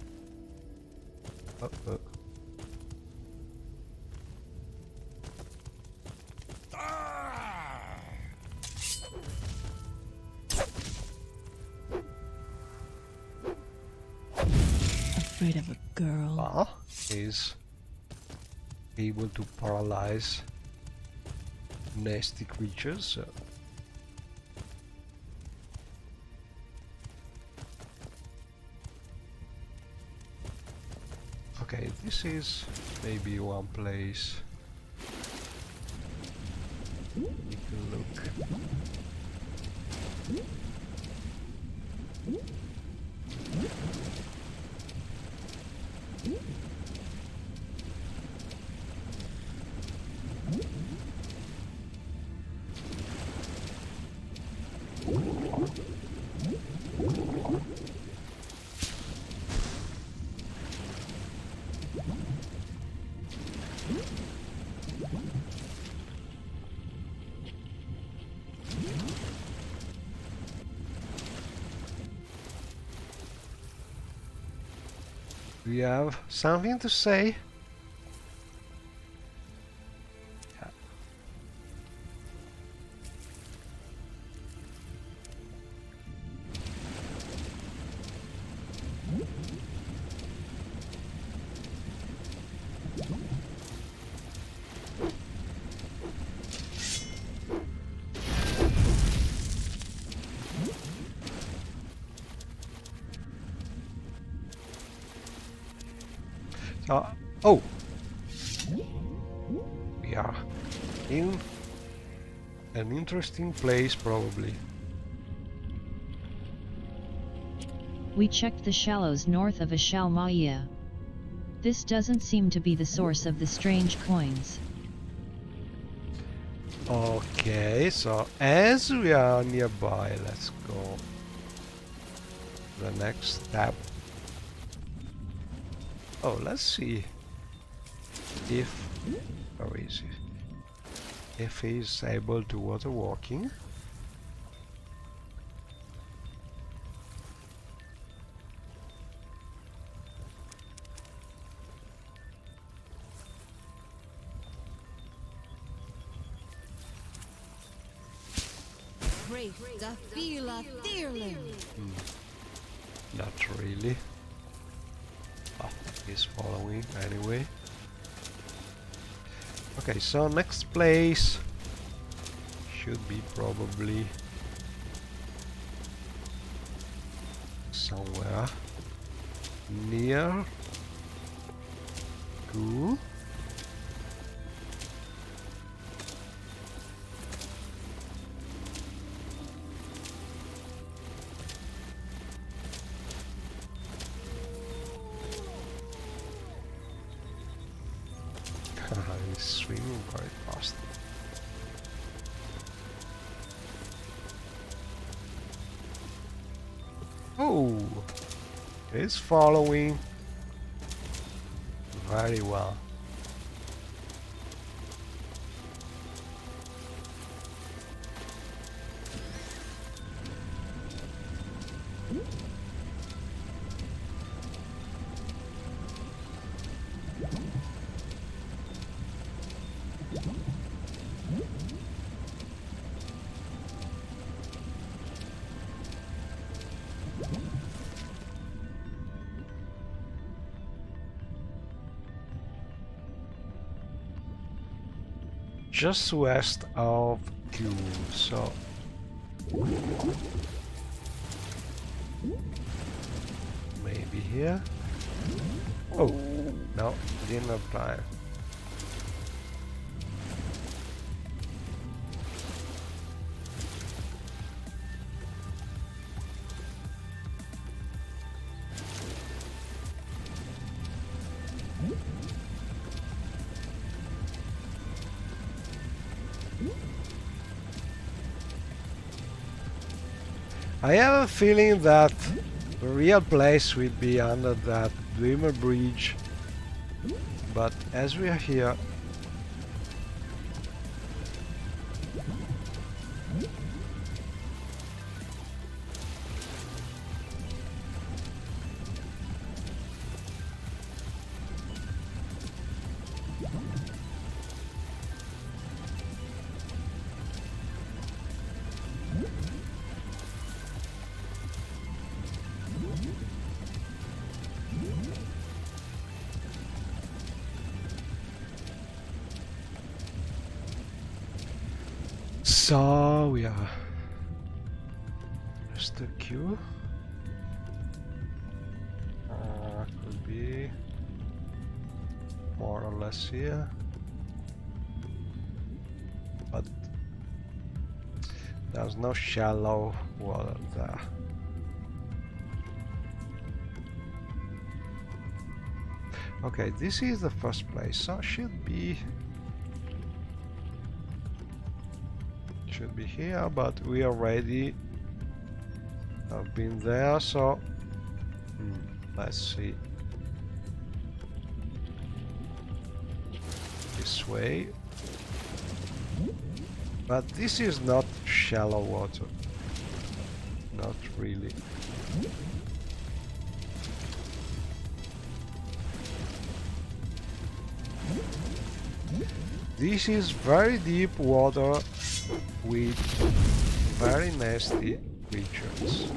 Afraid of a girl. Is able to paralyze nasty creatures. Okay, this is maybe one place we can look. Do you have something to say? Yeah. Oh! We are in an interesting place, probably. We checked the shallows north of Ashalmaya. This doesn't seem to be the source of the strange coins. Okay, so as we are nearby, let's go the next step. Oh, let's see if where is he? If he's able to water walking. Great Dafila Thirling. Not really. Oh, he's following anyway. Okay, so next place should be probably somewhere near to he's swimming very fast. Oh, he's following very well. Just west of Q, so maybe here. Oh no, didn't have time. I have a feeling that the real place will be under that Dreamer Bridge, but as we are here, so we are just a queue. Could be more or less here, but there's no shallow water there. Okay, this is the first place, so should be here, but we already have been there, so let's see. This way. But this is not shallow water. Not really. This is very deep water with very nasty creatures.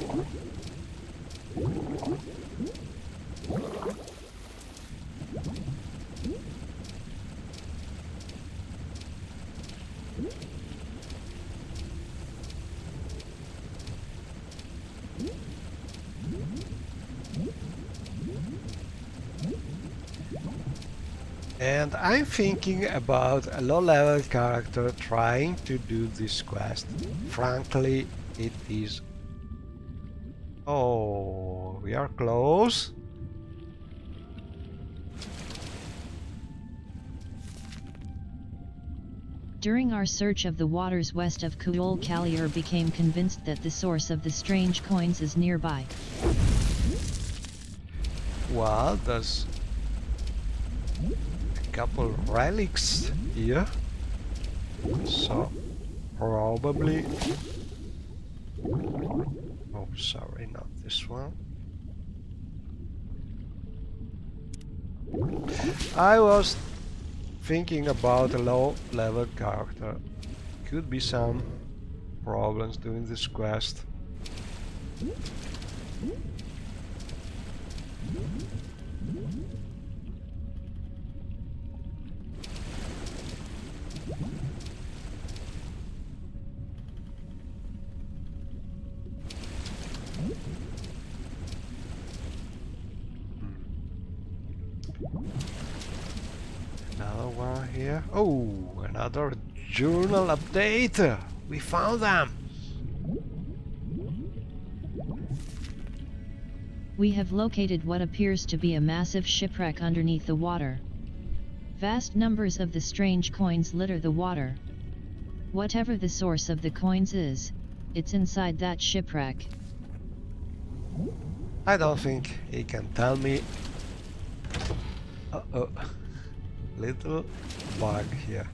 And I'm thinking about a low-level character trying to do this quest. Frankly, it is... Oh, we are close. During our search of the waters west of Kuol, Kalier became convinced that the source of the strange coins is nearby. Well, there's a couple relics here, so probably... Oh, sorry, not this one. I was thinking about a low-level character. Could be some problems doing this quest. Another one here. Oh, another journal update. We found them. We have located what appears to be a massive shipwreck underneath the water. Vast numbers of the strange coins litter the water. Whatever the source of the coins is, it's inside that shipwreck. I don't think he can tell me. Uh-oh. Little bug here.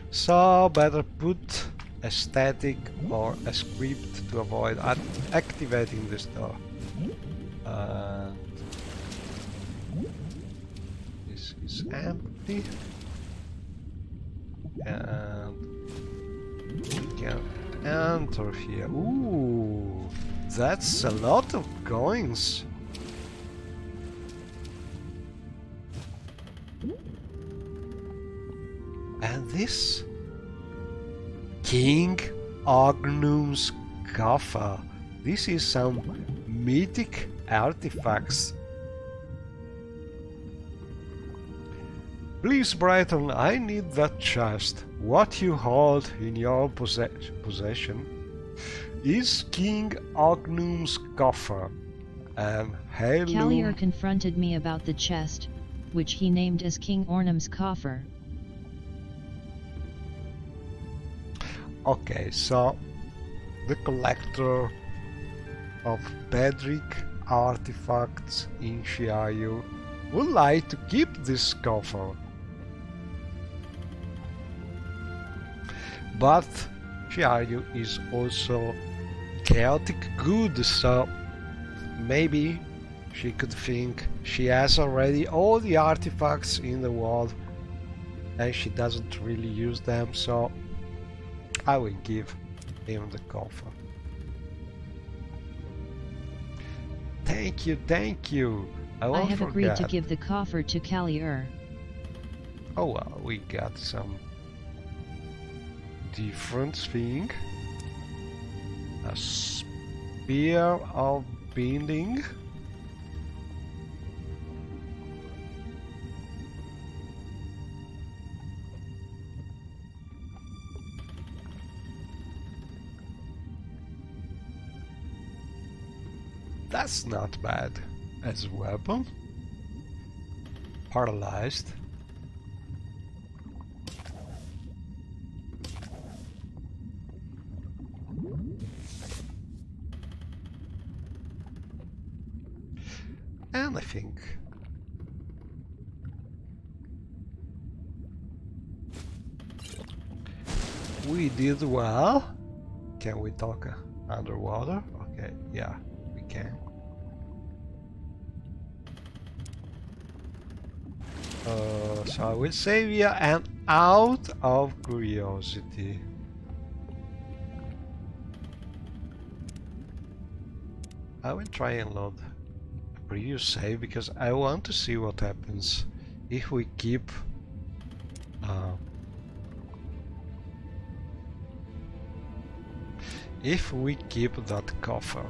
So better put a static or a script to avoid activating this door. And this is empty. And we can enter here. Ooh, that's a lot of coins. And this King Agnum's coffer. This is some mythic artifacts. Please, Brighton, I need that chest. What you hold in your possession is King Agnum's coffer. And Halum... Kalier confronted me about the chest, which he named as King Ornum's coffer. Okay, so the collector of Bedrick artifacts in Shiayu would like to keep this coffer. But Shiayu is also chaotic good, so maybe she could think she has already all the artifacts in the world and she doesn't really use them, so I will give him the coffer. Thank you, thank you. I have agreed to give the coffer to Kalier. Oh well, we got some different thing. A spear of binding. That's not bad as a weapon. Paralyzed. And I think we did well. Can we talk underwater? Okay, yeah, we can. So I will save you, and out of curiosity, I will try and load a previous save because I want to see what happens if we keep that coffer.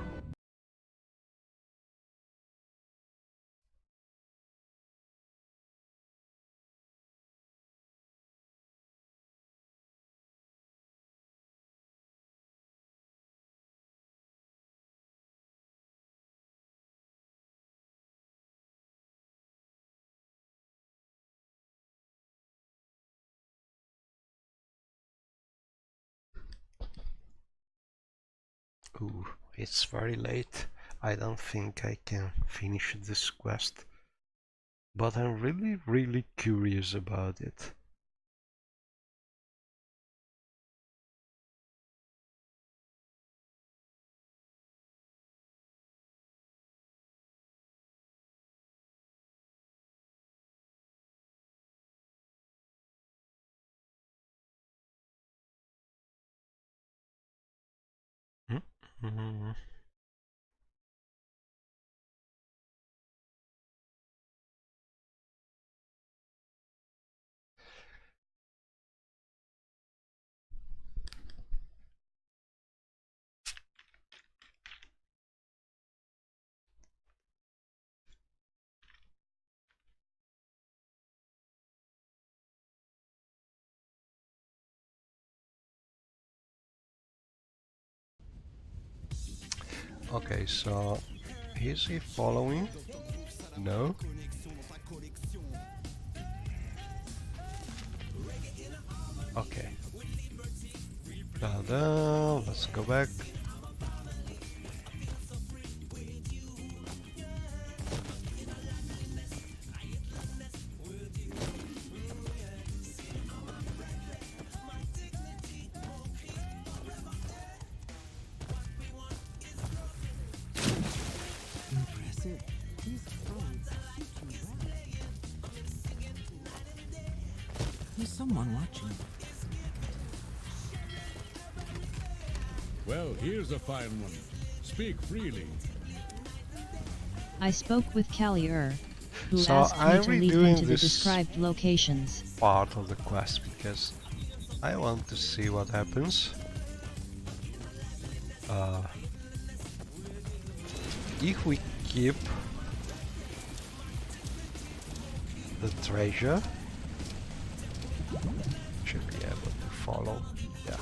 Ooh, it's very late. I don't think I can finish this quest. But I'm really curious about it. Mm-hmm. Okay, so is he following? No? Okay. Let's go back. Impressive. These clothes fit you well. There's someone watching. Well, here's a fine one. Speak freely. I spoke with Callier, who So asked me I'm to lead him to the redoing this described locations. part of the quest because I want to see what happens. If we keep the treasure, should be able to follow. Yeah.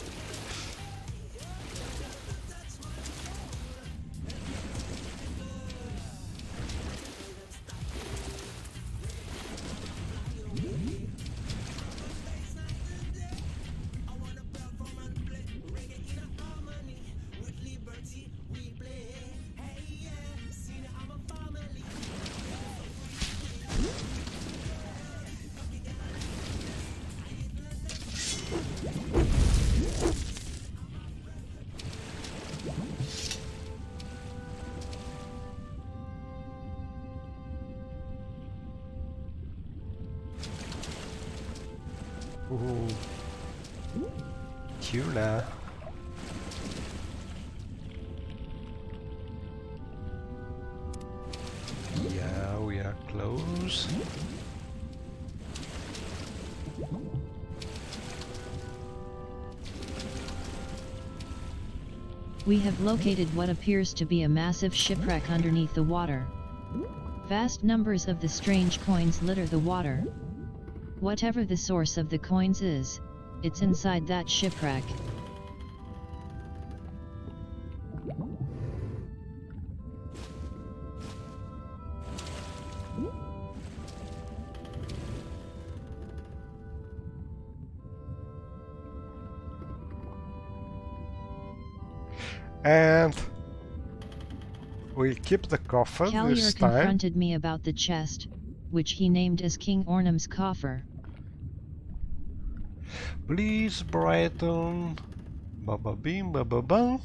Ooh. Tuna. Yeah, we are close. We have located what appears to be a massive shipwreck underneath the water. Vast numbers of the strange coins litter the water. Whatever the source of the coins is, it's inside that shipwreck. And we'll keep the coffer Callier this time. confronted me about the chest, which he named as King Ornum's coffer. Please, Brighton. Baba bim, baba bum.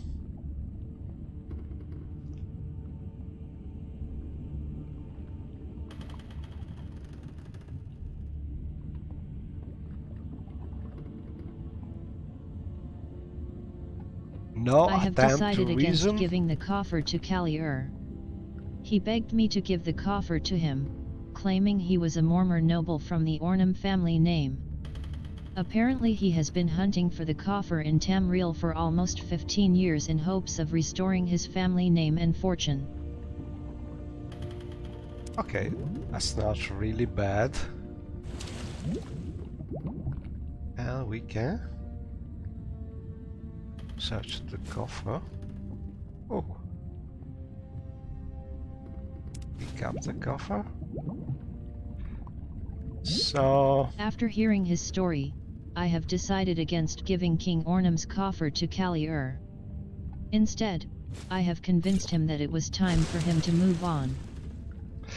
No I have attempt decided to against reason. giving the coffer to Callier. He begged me to give the coffer to him, claiming he was a Mormor noble from the Ornum family name. Apparently he has been hunting for the coffer in Tamriel for almost 15 years in hopes of restoring his family name and fortune. Okay, that's not really bad. And we can search the coffer. Oh. Pick up the coffer. So... After hearing his story, I have decided against giving King Ornum's coffer to Kali-ur. Instead, I have convinced him that it was time for him to move on.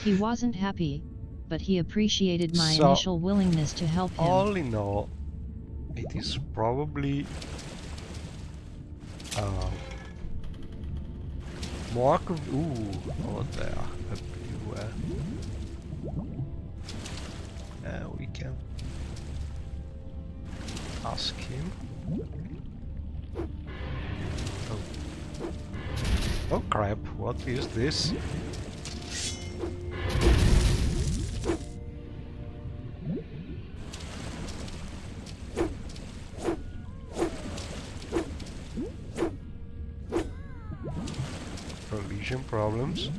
He wasn't happy, but he appreciated my initial willingness to help him. All in all, it is probably more over there, everywhere. We can ask him. Oh crap, what is this? Collision problems?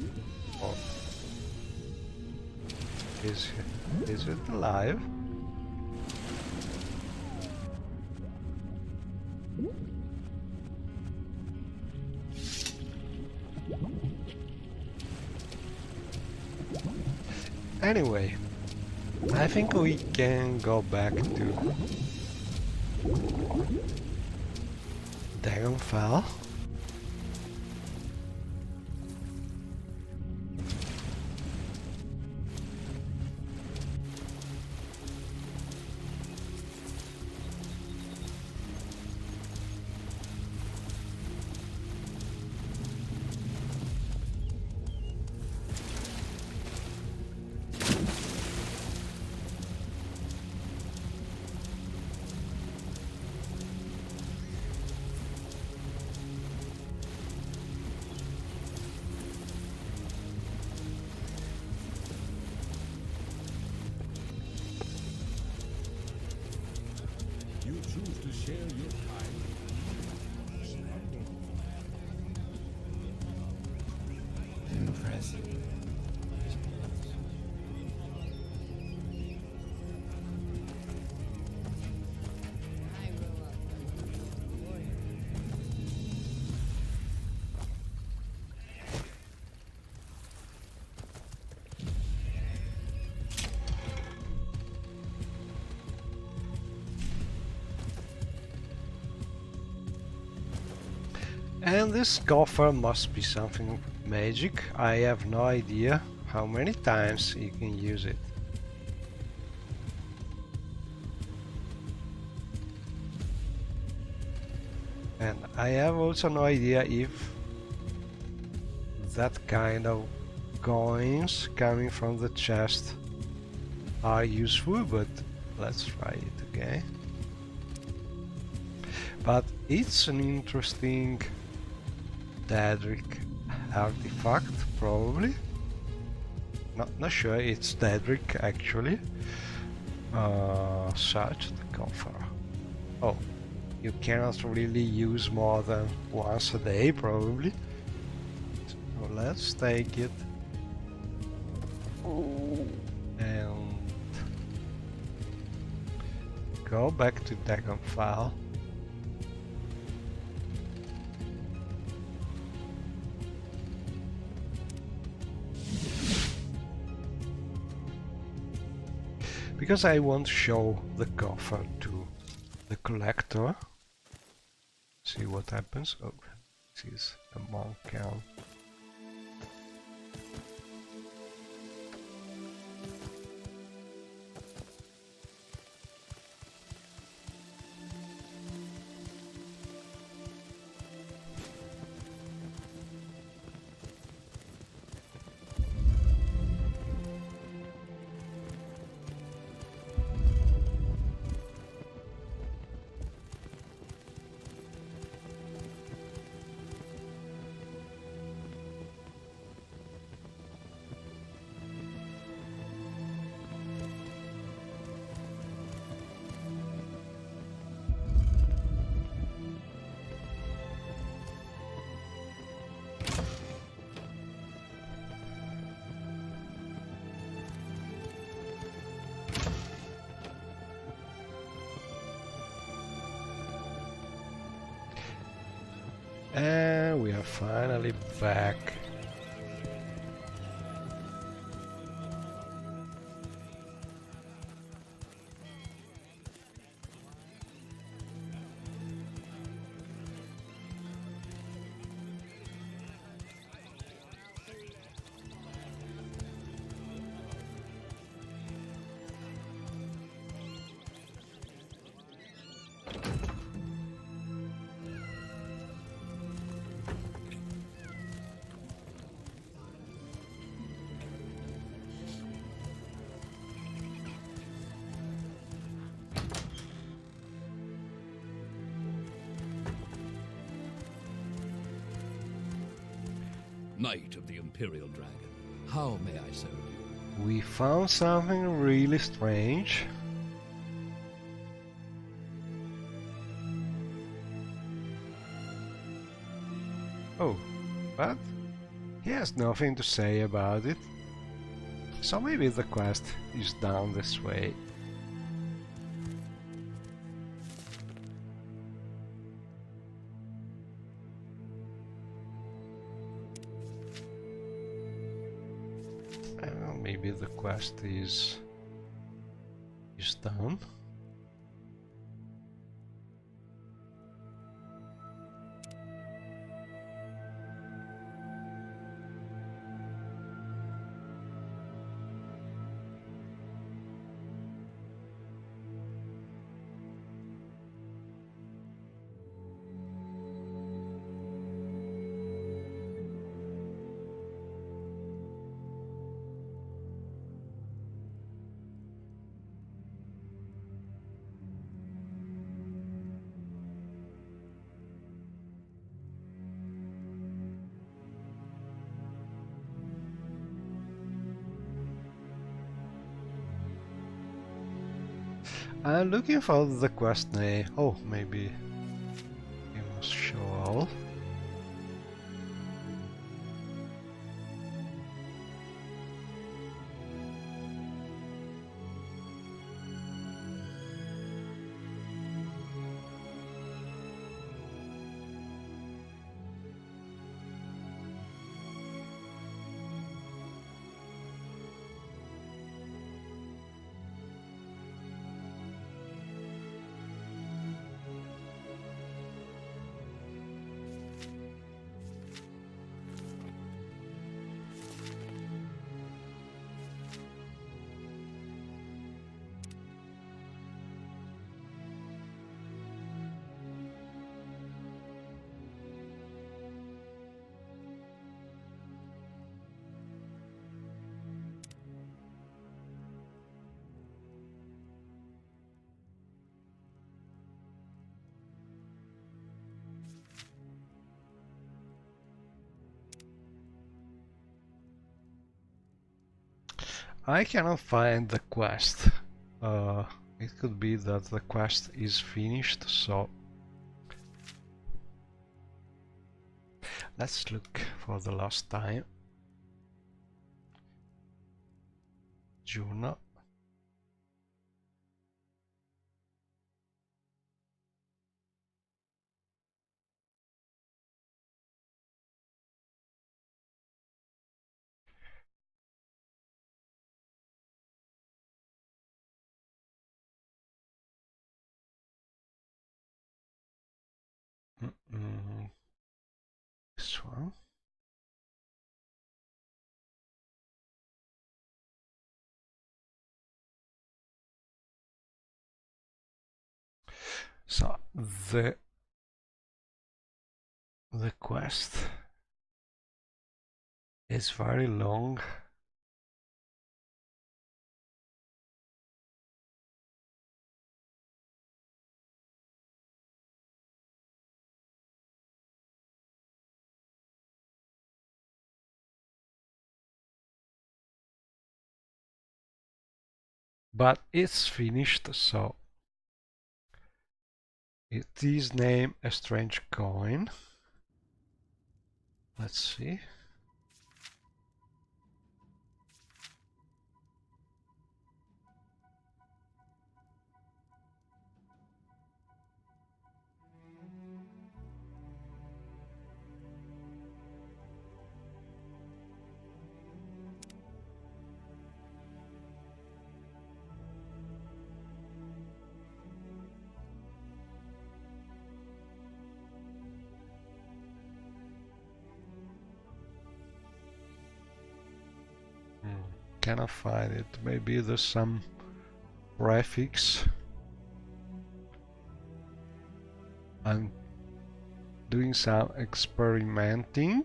Or is it alive? Anyway, I think we can go back to Dragonfell. You choose to share your time. Impressive. And this coffer must be something magic. I have no idea how many times you can use it. And I have also no idea if that kind of coins coming from the chest are useful, but let's try it again. But it's an interesting Daedric artifact, probably. Not sure it's Daedric actually. Search the coffer. Oh, you cannot really use more than once a day, probably. So let's take it. And go back to Dragonfell. Because I want to show the coffer to the collector. See what happens. Oh, this is a monk count. And we are finally back. Knight of the Imperial Dragon, how may I serve you? We found something really strange. Oh, but he has nothing to say about it. So maybe the quest is down this way. Maybe the quest is done. I'm looking for the quest name. Oh, maybe we must show all. I cannot find the quest. It could be that the quest is finished, so let's look for the last time. Journal. This one. So the quest is very long. But it's finished, so it is named A Strange Coin. Let's see. cannot find it. Maybe there's some prefix. I'm doing some experimenting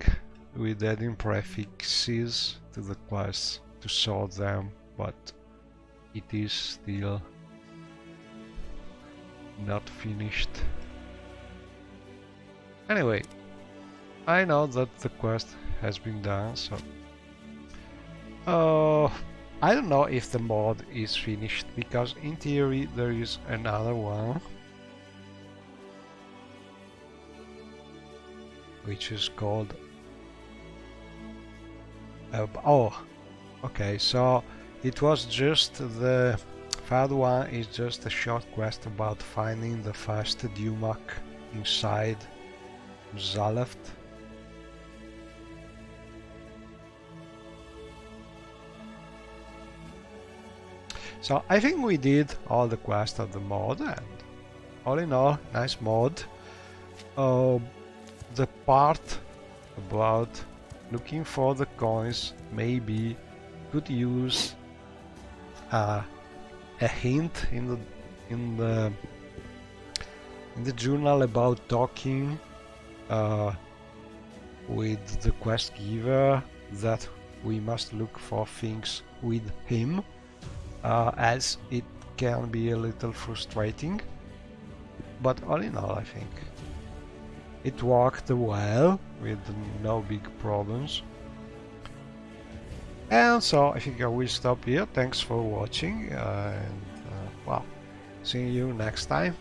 with adding prefixes to the quests to sort them, but it is still not finished. Anyway, I know that the quest has been done, so I don't know if the mod is finished, because in theory there is another one which is called oh, okay, so it was just the third one is just a short quest about finding the first Dumac inside Zaleft. So I think we did all the quests of the mod, and all in all, nice mod. The part about looking for the coins maybe could use a hint in the journal about talking with the quest giver, that we must look for things with him, as it can be a little frustrating, but all in all I think it worked well with no big problems. And so I think I will stop here. Thanks for watching, and well, see you next time.